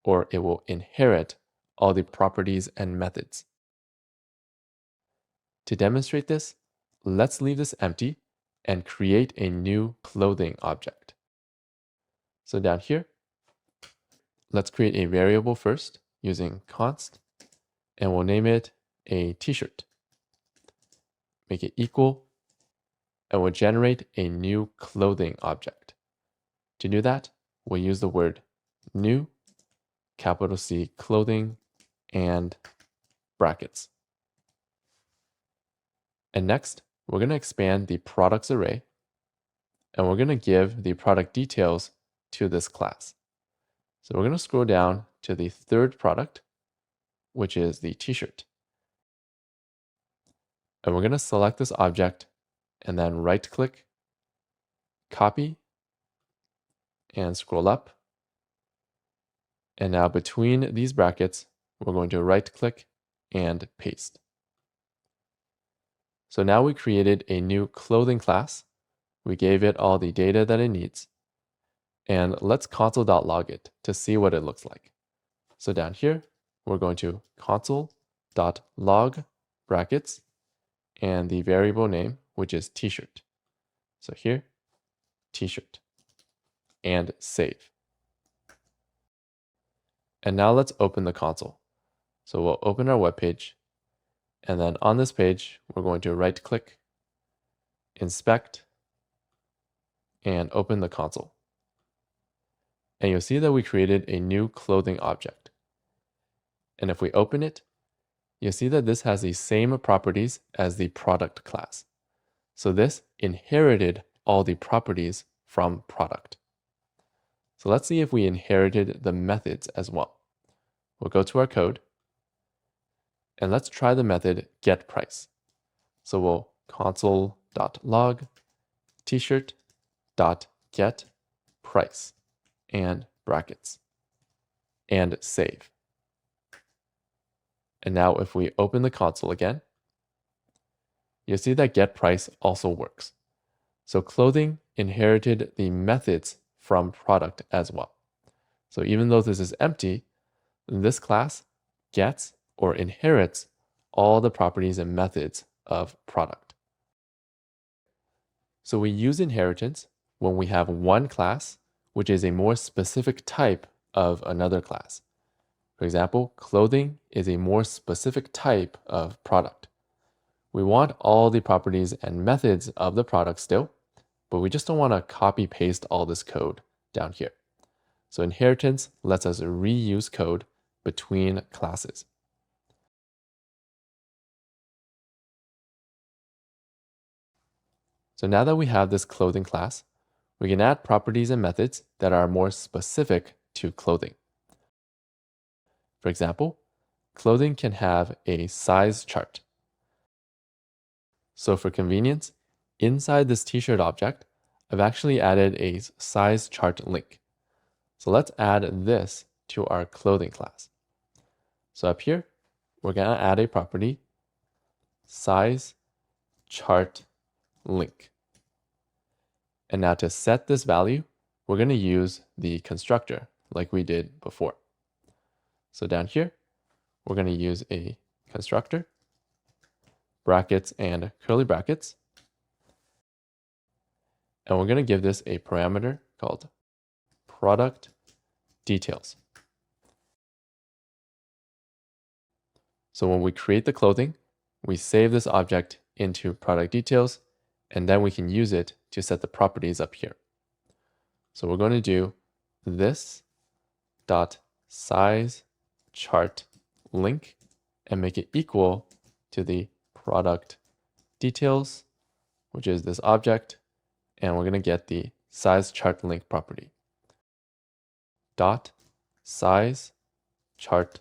or it will inherit all the properties and methods. To demonstrate this, let's leave this empty and create a new clothing object. So down here, let's create a variable first using const, and we'll name it a t-shirt. Make it equal, and we'll generate a new clothing object. To do that, we'll use the word new, capital C clothing, and brackets. And next, we're going to expand the products array, and we're going to give the product details to this class. So we're going to scroll down to the third product, which is the t-shirt. And we're going to select this object and then right click, copy, and scroll up. And now between these brackets, we're going to right click and paste. So now we created a new clothing class. We gave it all the data that it needs. And let's console.log it to see what it looks like. So down here, we're going to console.log brackets and the variable name, which is t-shirt. So here, t-shirt, and save. And now let's open the console. So we'll open our web page, and then on this page, we're going to right click, inspect, and open the console. And you'll see that we created a new clothing object. And if we open it, you'll see that this has the same properties as the product class. So this inherited all the properties from product. So let's see if we inherited the methods as well. We'll go to our code, and let's try the method getPrice. So we'll console.log t-shirt.getPrice and brackets and save. And now if we open the console again, you'll see that getPrice also works. So clothing inherited the methods from product as well. So even though this is empty, this class gets or inherits all the properties and methods of product. So we use inheritance when we have one class, which is a more specific type of another class. For example, clothing is a more specific type of product. We want all the properties and methods of the product still, but we just don't want to copy paste all this code down here. So inheritance lets us reuse code between classes. So now that we have this clothing class, we can add properties and methods that are more specific to clothing. For example, clothing can have a size chart. So for convenience, inside this t-shirt object, I've actually added a size chart link. So let's add this to our clothing class. So up here, we're going to add a property, size chart link. And now to set this value, we're going to use the constructor like we did before. So down here, we're going to use a constructor, brackets and curly brackets. And we're going to give this a parameter called product details. So when we create the clothing, we save this object into product details, and then we can use it to set the properties up here. So we're going to do this dot size chart link and make it equal to the product details, which is this object, and we're going to get the size chart link property. Dot size chart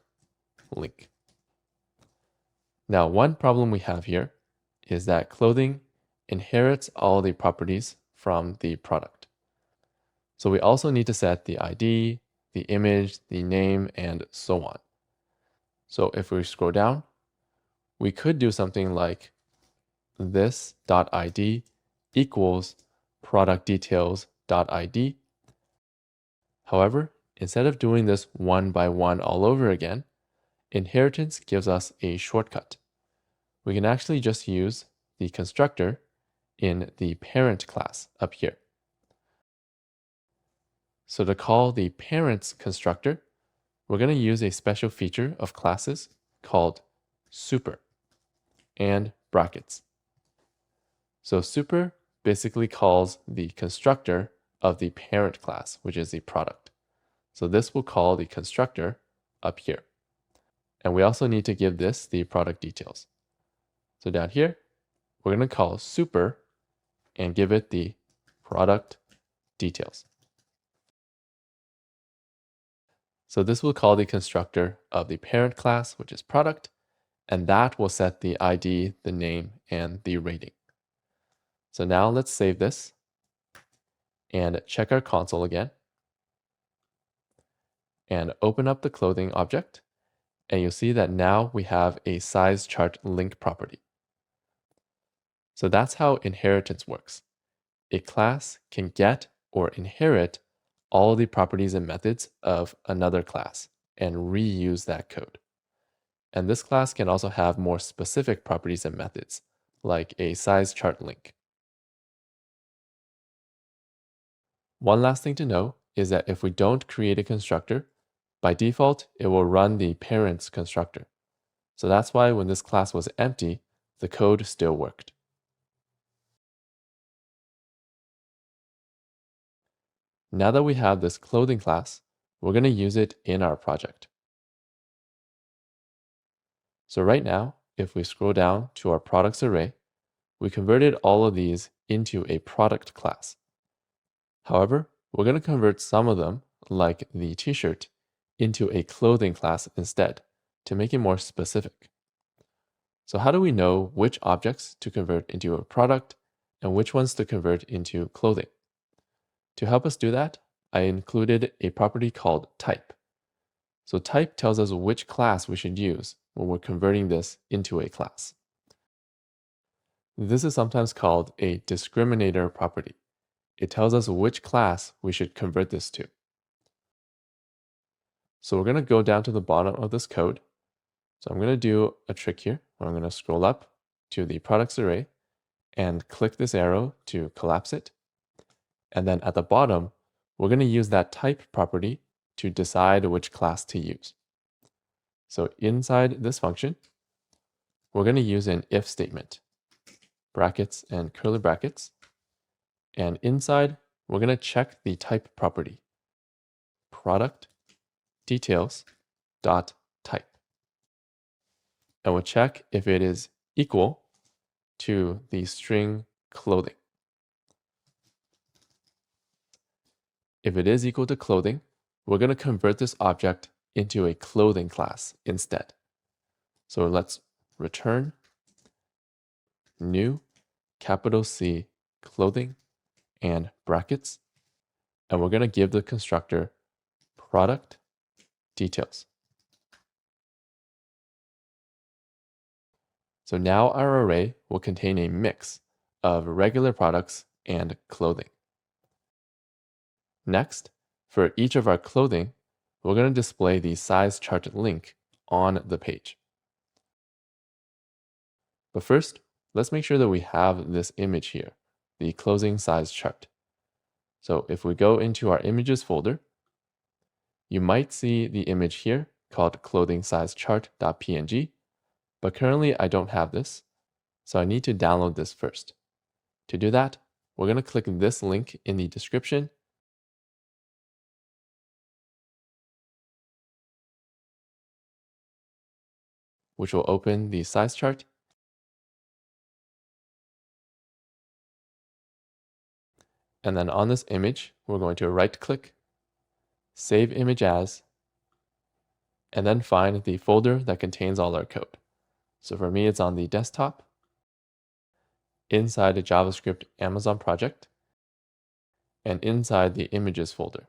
link. Now, one problem we have here is that clothing inherits all the properties from the product. So we also need to set the ID, the image, the name, and so on. So if we scroll down, we could do something like this.id equals product_details.id. However, instead of doing this one by one all over again, inheritance gives us a shortcut. We can actually just use the constructor in the parent class up here. So to call the parents constructor, we're going to use a special feature of classes called super and brackets. So super basically calls the constructor of the parent class, which is the product. So this will call the constructor up here. And we also need to give this the product details. So down here, we're going to call super and give it the product details. So this will call the constructor of the parent class, which is product, and that will set the ID, the name, and the rating. So now let's save this and check our console again and open up the clothing object, and you'll see that now we have a size chart link property. So that's how inheritance works. A class can get or inherit all the properties and methods of another class and reuse that code. And this class can also have more specific properties and methods, like a size chart link. One last thing to know is that if we don't create a constructor, by default, it will run the parents constructor. So that's why when this class was empty, the code still worked. Now that we have this clothing class, we're going to use it in our project. So right now, if we scroll down to our products array, we converted all of these into a product class. However, we're going to convert some of them, like the t-shirt, into a clothing class instead to make it more specific. So how do we know which objects to convert into a product and which ones to convert into clothing? To help us do that, I included a property called type. So type tells us which class we should use when we're converting this into a class. This is sometimes called a discriminator property. It tells us which class we should convert this to. So we're going to go down to the bottom of this code. So I'm going to do a trick here. I'm going to scroll up to the products array and click this arrow to collapse it. And then at the bottom, we're going to use that type property to decide which class to use. So inside this function, we're going to use an if statement, brackets and curly brackets. And inside, we're going to check the type property, product details dot type. And we'll check if it is equal to the string clothing. If it is equal to clothing, we're going to convert this object into a clothing class instead. So let's return new capital C clothing and brackets. And we're going to give the constructor product details. So now our array will contain a mix of regular products and clothing. Next, for each of our clothing, we're going to display the size chart link on the page. But first, let's make sure that we have this image here, the clothing size chart. So if we go into our images folder, you might see the image here called clothing size chart.png, but currently I don't have this, so I need to download this first. To do that, we're going to click this link in the description, which will open the size chart. And then on this image, we're going to right click, save image as, and then find the folder that contains all our code. So for me, it's on the desktop, inside the JavaScript Amazon project, and inside the images folder.